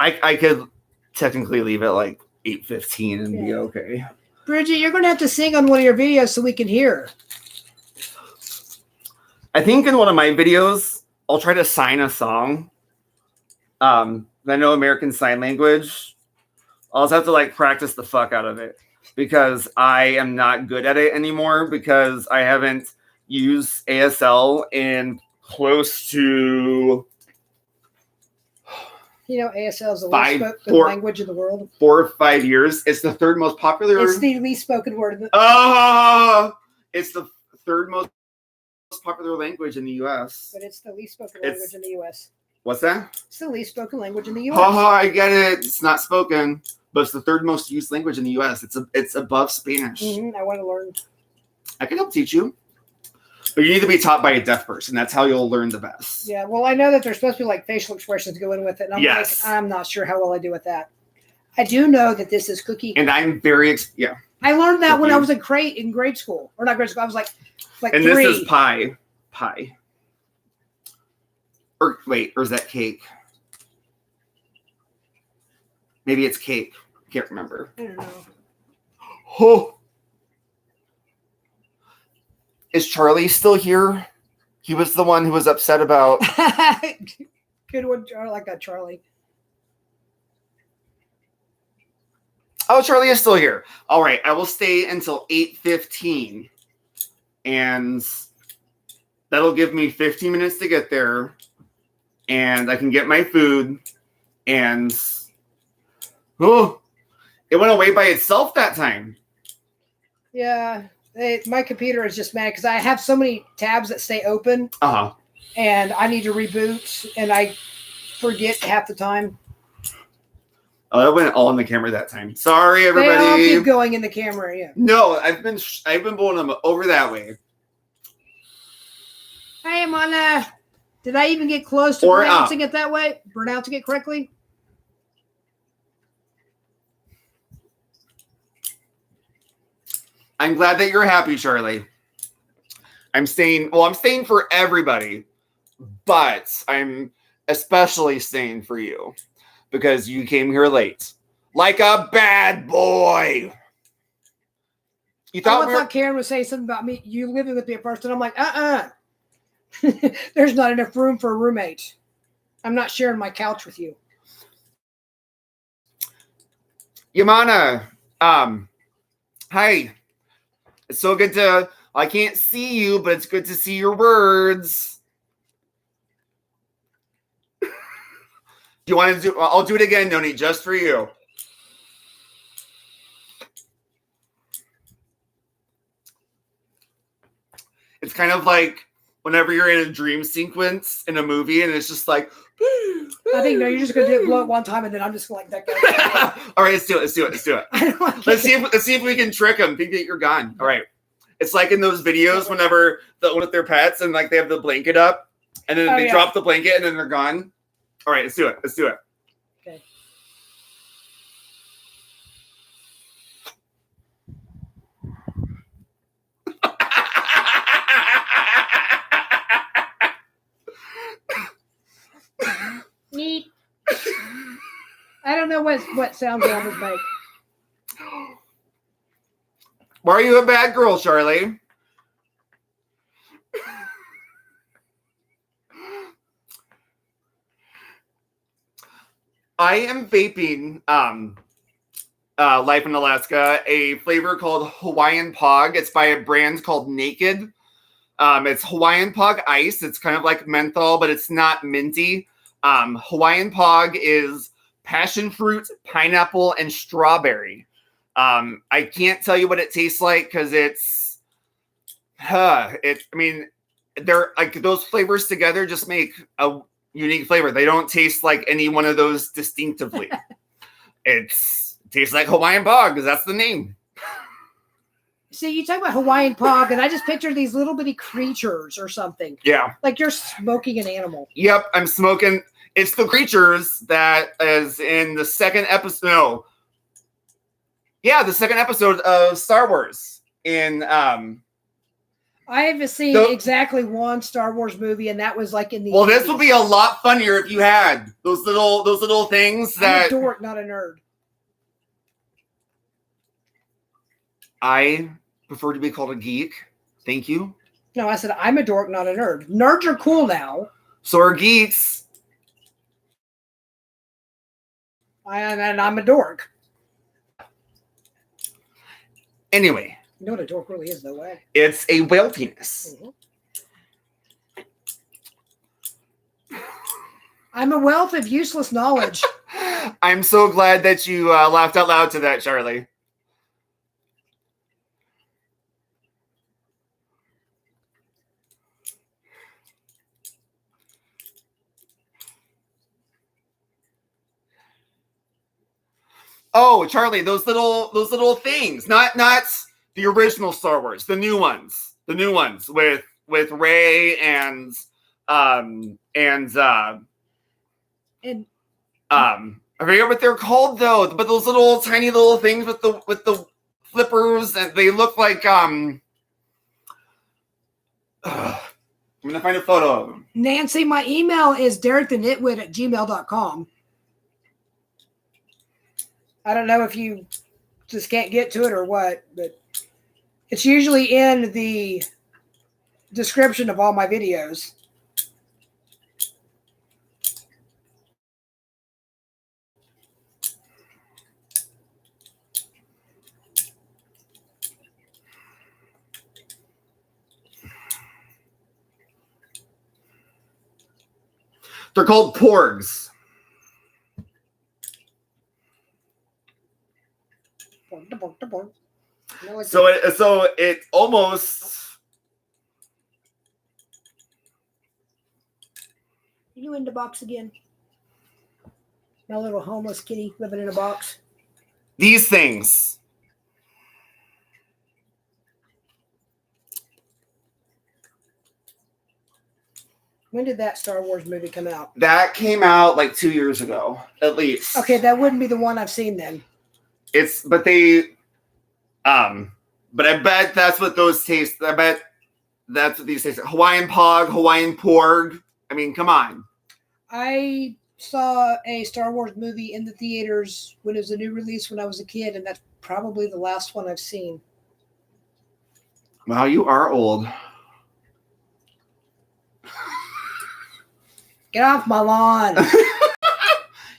I could technically leave at like 8:15 and be okay. Bridget, you're going to have to sing on one of your videos so we can hear. I think in one of my videos, I'll try to sign a song. I know American Sign Language. I'll just have to like practice the fuck out of it because I am not good at it anymore because I haven't used ASL in close to ASL is the least spoken language in the world. 4 or 5 years. It's the third most popular. It's the least spoken word. It's the third most popular language in the U.S. But it's the least spoken language in the U.S. What's that? It's the least spoken language in the U.S. I get it. It's not spoken, but it's the third most used language in the U.S. It's above Spanish. I want to learn. I can help teach you. But you need to be taught by a deaf person. That's how you'll learn the best. Yeah, well, I know that there's supposed to be like facial expressions to go in with it. And I'm like, I'm not sure how well I do with that. I do know that this is cookie. And I'm very, I learned that when I was in grade school. Or not grade school. I was like and 3. This is pie. Or wait, or is that cake? Maybe it's cake. Can't remember. I don't know. Oh. Is Charlie still here? He was the one who was upset about. Good one, Charlie. I like that, Charlie. Oh, Charlie is still here. All right, I will stay until 8:15, and that'll give me 15 minutes to get there, and I can get my food. And it went away by itself that time. Yeah. My computer is just mad because I have so many tabs that stay open. And I need to reboot, and I forget half the time. Oh, that went all in the camera that time. Sorry, everybody. They all keep going in the camera. Yeah. No, I've been pulling them over that way. Hey, Amanda, did I even get close to pronouncing it that way? Pronouncing it correctly? I'm glad that you're happy, Charlie. I'm staying for everybody, but I'm especially staying for you because you came here late. Like a bad boy. You thought I thought Karen was saying something about me, you living with me at first, and I'm like, there's not enough room for a roommate. I'm not sharing my couch with you. Yamana, hi. It's so good I can't see you, but it's good to see your words. Do you want to I'll do it again, Noni, just for you. It's kind of like whenever you're in a dream sequence in a movie and it's just like, I think, no, you're just going to blow it one time and then I'm just like that guy. All right, let's do it. Let's see if we can trick them. Think that you're gone. All right. It's like in those videos whenever with their pets and like they have the blanket up and then they drop the blanket and then they're gone. All right, let's do it. Okay. Neat. I don't know what sounds animals make. Why are you a bad girl, Charlie? I am vaping Life in Alaska, a flavor called Hawaiian Pog. It's by a brand called Naked. It's Hawaiian Pog Ice. It's kind of like menthol, but it's not minty. Hawaiian Pog is passion fruit, pineapple, and strawberry. I can't tell you what it tastes like because they're like those flavors together just make a unique flavor. They don't taste like any one of those distinctively. It tastes like Hawaiian Pog because that's the name. See, you talk about Hawaiian Pog, and I just picture these little bitty creatures or something. Yeah. Like you're smoking an animal. Yep, I'm smoking. It's the creatures that is in the second episode. No. Yeah, the second episode of Star Wars. I haven't seen exactly one Star Wars movie, and that was like in the. Well, 80s. this would be a lot funnier if you had those little things that. I'm a dork, not a nerd. I prefer to be called a geek. Thank you. No, I said I'm a dork, not a nerd. Nerds are cool now. So are geeks. And I'm a dork. Anyway. You know what a dork really is, though, way. It's a whale penis. Mm-hmm. I'm a wealth of useless knowledge. I'm so glad that you laughed out loud to that, Charlie. Oh, Charlie, those little things, not the original Star Wars, the new ones with Rey and I forget what they're called though, but those little tiny little things with the flippers, and they look like I'm gonna find a photo of them. Nancy, my email is derekthenitwit@gmail.com. I don't know if you just can't get to it or what, but it's usually in the description of all my videos. They're called porgs. So it almost. You in the box again? My little homeless kitty living in a box. These things. When did that Star Wars movie come out? That came out like 2 years ago, at least. Okay, that wouldn't be the one I've seen then. But I bet that's what those taste. I bet that's what these taste. Hawaiian Pog, Hawaiian Porg. I mean, come on. I saw a Star Wars movie in the theaters when it was a new release when I was a kid, and that's probably the last one I've seen. Wow, you are old. Get off my lawn.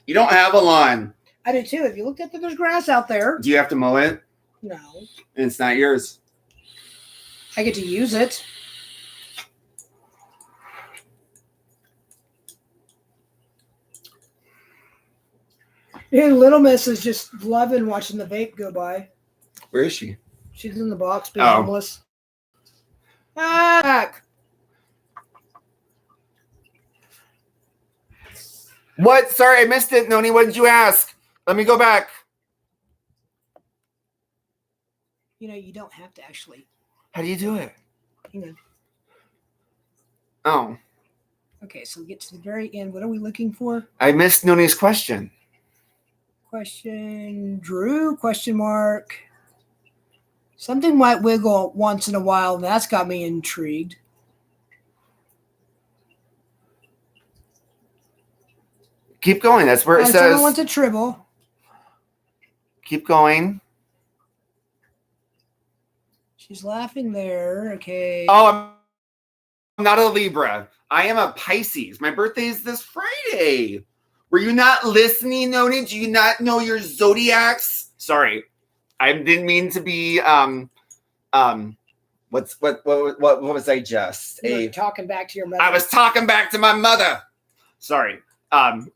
You don't have a lawn. I do too. If you looked at that, there's grass out there. Do you have to mow it? No. And it's not yours. I get to use it. And Little Miss is just loving watching the vape go by. Where is she? She's in the box being homeless. Back. What? Sorry, I missed it, Noni. What did you ask? Let me go back. You know, you don't have to actually. How do you do it? Hang on. Oh. Okay, so we get to the very end. What are we looking for? I missed Noni's question. Question, Drew, question mark. Something might wiggle once in a while, and that's got me intrigued. Keep going. That's where it says. Someone wants a tribble. Keep going. She's laughing there. Okay. Oh, I'm not a Libra. I am a Pisces. My birthday is this Friday. Were you not listening, Noni? Do you not know your zodiacs? Sorry, I didn't mean to be. What was I just? You were talking back to your mother. I was talking back to my mother. Sorry. No,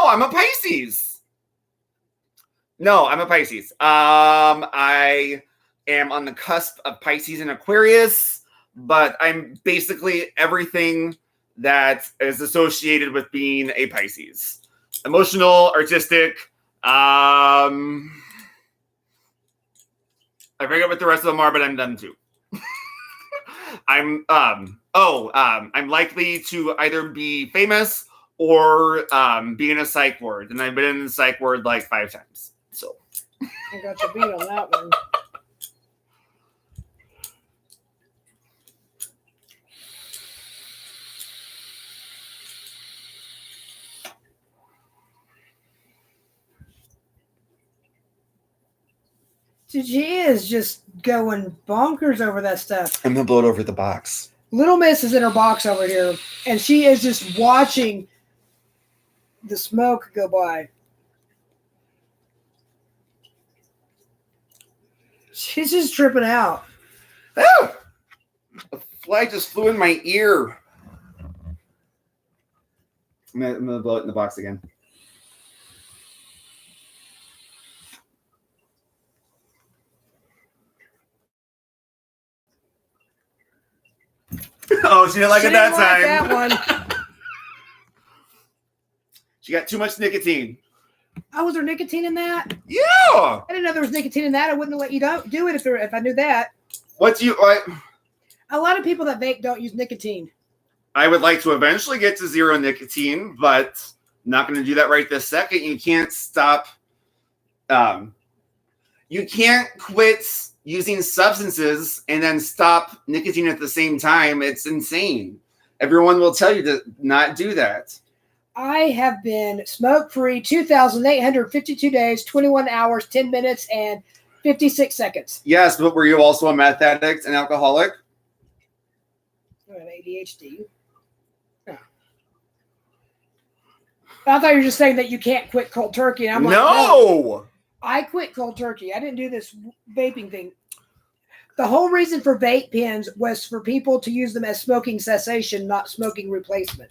I'm a Pisces. I am on the cusp of Pisces and Aquarius, but I'm basically everything that is associated with being a Pisces. Emotional, artistic. I forget what the rest of them are, but I'm done too. I'm likely to either be famous or be in a psych ward, and I've been in the psych ward like 5 times. So I got you beat on that one. She is just going bonkers over that stuff. I'm gonna blow it over the box. Little Miss is in her box over here, and she is just watching the smoke go by. She's just tripping out. Oh! A fly just flew in my ear. I'm gonna blow it in the box again. Oh, she didn't like it that time. That one. She got too much nicotine. Oh, was there nicotine in that? Yeah. I didn't know there was nicotine in that. I wouldn't have let you do it if I knew that. What? A lot of people that vape don't use nicotine. I would like to eventually get to 0 nicotine, but I'm not going to do that right this second. You can't stop. You can't quit using substances and then stop nicotine at the same time. It's insane. Everyone will tell you to not do that. I have been smoke-free 2,852 days, 21 hours, 10 minutes, and 56 seconds. Yes, but were you also a meth addict and alcoholic? I have ADHD. No. I thought you were just saying that you can't quit cold turkey. And I'm like, no. I quit cold turkey. I didn't do this vaping thing. The whole reason for vape pens was for people to use them as smoking cessation, not smoking replacement.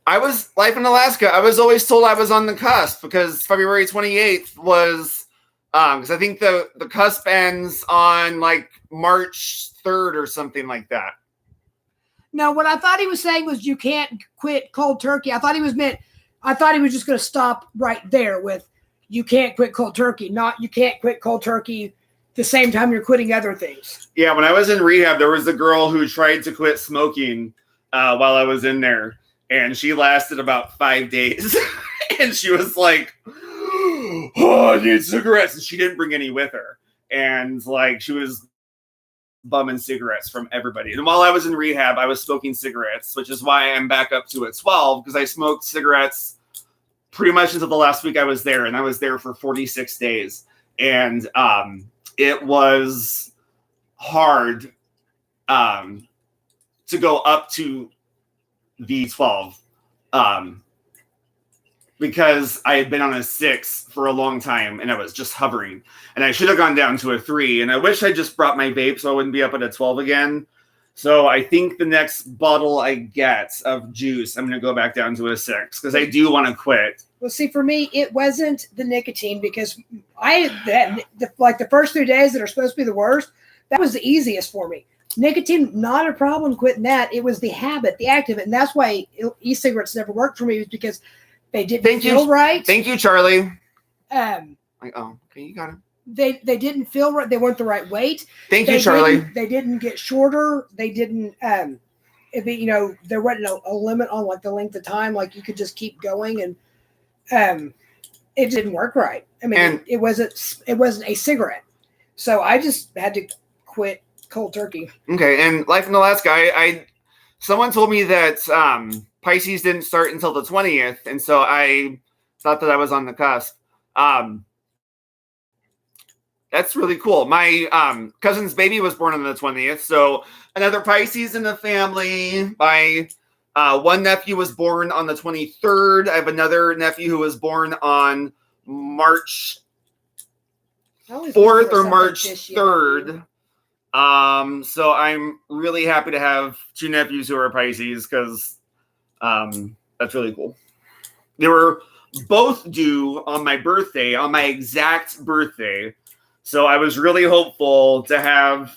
I was life in Alaska. I was always told I was on the cusp because February 28th was because I think the cusp ends on like March 3rd or something like that. No, what I thought he was saying was you can't quit cold turkey. I thought he was just going to stop right there with you can't quit cold turkey, not you can't quit cold turkey the same time you're quitting other things. Yeah, when I was in rehab, there was a girl who tried to quit smoking while I was in there, and she lasted about 5 days. And she was like, oh, I need cigarettes. And she didn't bring any with her. And like she was bumming cigarettes from everybody. And while I was in rehab, I was smoking cigarettes, which is why I'm back up to a 12, because I smoked cigarettes pretty much until the last week I was there. And I was there for 46 days. And it was hard to go up to the 12 because I had been on a 6 for a long time and I was just hovering, and I should have gone down to a 3, and I wish I just brought my vape so I wouldn't be up at a 12 again. So I think the next bottle I get of juice, I'm going to go back down to a 6 because I do want to quit. Well, see, for me, it wasn't the nicotine because the first 3 days that are supposed to be the worst, that was the easiest for me. Nicotine, not a problem quitting that. It was the habit, the active, and that's why e-cigarettes never worked for me, was because they didn't feel right. Thank you, Charlie. Okay, you got it. They didn't feel right. They weren't the right weight. Thank you, Charlie. They didn't get shorter. They didn't. There wasn't a limit on like the length of time. Like you could just keep going, and it didn't work right. I mean, it wasn't a cigarette. So I just had to quit cold turkey. Okay, and life in Alaska, someone told me that Pisces didn't start until the 20th, and so I thought that I was on the cusp. That's really cool. My cousin's baby was born on the 20th, so another Pisces in the family. My one nephew was born on the 23rd. I have another nephew who was born on March 4th or March 3rd. So I'm really happy to have 2 nephews who are Pisces because that's really cool. They were both due on my birthday, on my exact birthday. So I was really hopeful to have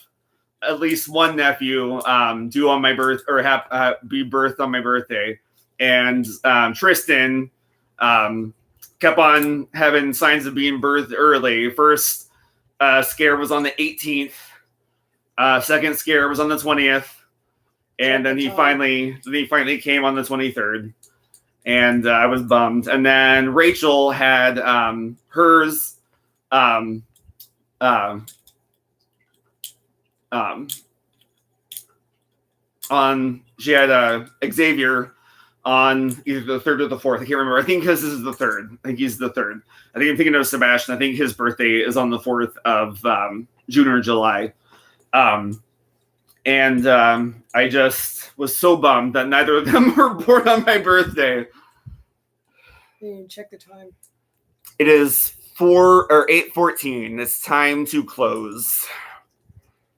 at least one nephew due on my birth or be birthed on my birthday, and Tristan kept on having signs of being birthed early. First scare was on the 18th. Second scare was on the 20th, and then he finally came on the 23rd, and I was bummed. And then Rachel had hers she had Xavier on either the 3rd or the 4th. I can't remember. I think this is the 3rd. I think he's the 3rd. I think I'm thinking of Sebastian. I think his birthday is on the 4th of June or July. I just was so bummed that neither of them were born on my birthday. Check the time. It is 8:14. It's time to close.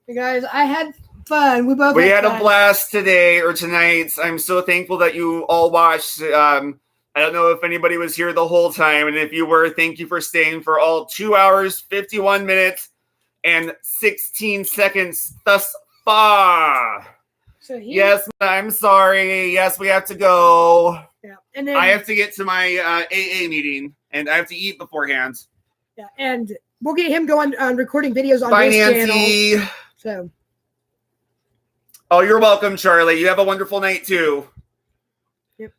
Hey guys, I had fun. We had a blast today or tonight. I'm so thankful that you all watched. I don't know if anybody was here the whole time, and if you were, thank you for staying for all 2 hours, 51 minutes, and 16 seconds thus far. So yes, I'm sorry. Yes, we have to go. Yeah, and then I have to get to my AA meeting, and I have to eat beforehand. Yeah, and we'll get him going on recording videos on Bye, his Nancy. channel. So. Oh, you're welcome, Charlie. You have a wonderful night too. Yep.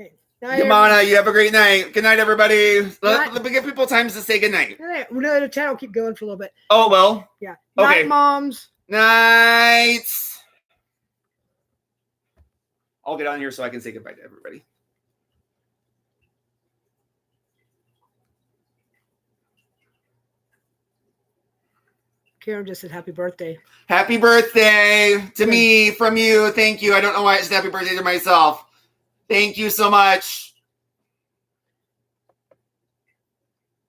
Okay. Yamana, you have a great night. Good night, everybody. Let me give people time to say good night. We're gonna let the channel keep going for a little bit. Oh well. Yeah. Okay. Night, moms. Night. I'll get on here so I can say goodbye to everybody. Karen just said happy birthday. Happy birthday to me from you. Thank you. I don't know why I said happy birthday to myself. Thank you so much.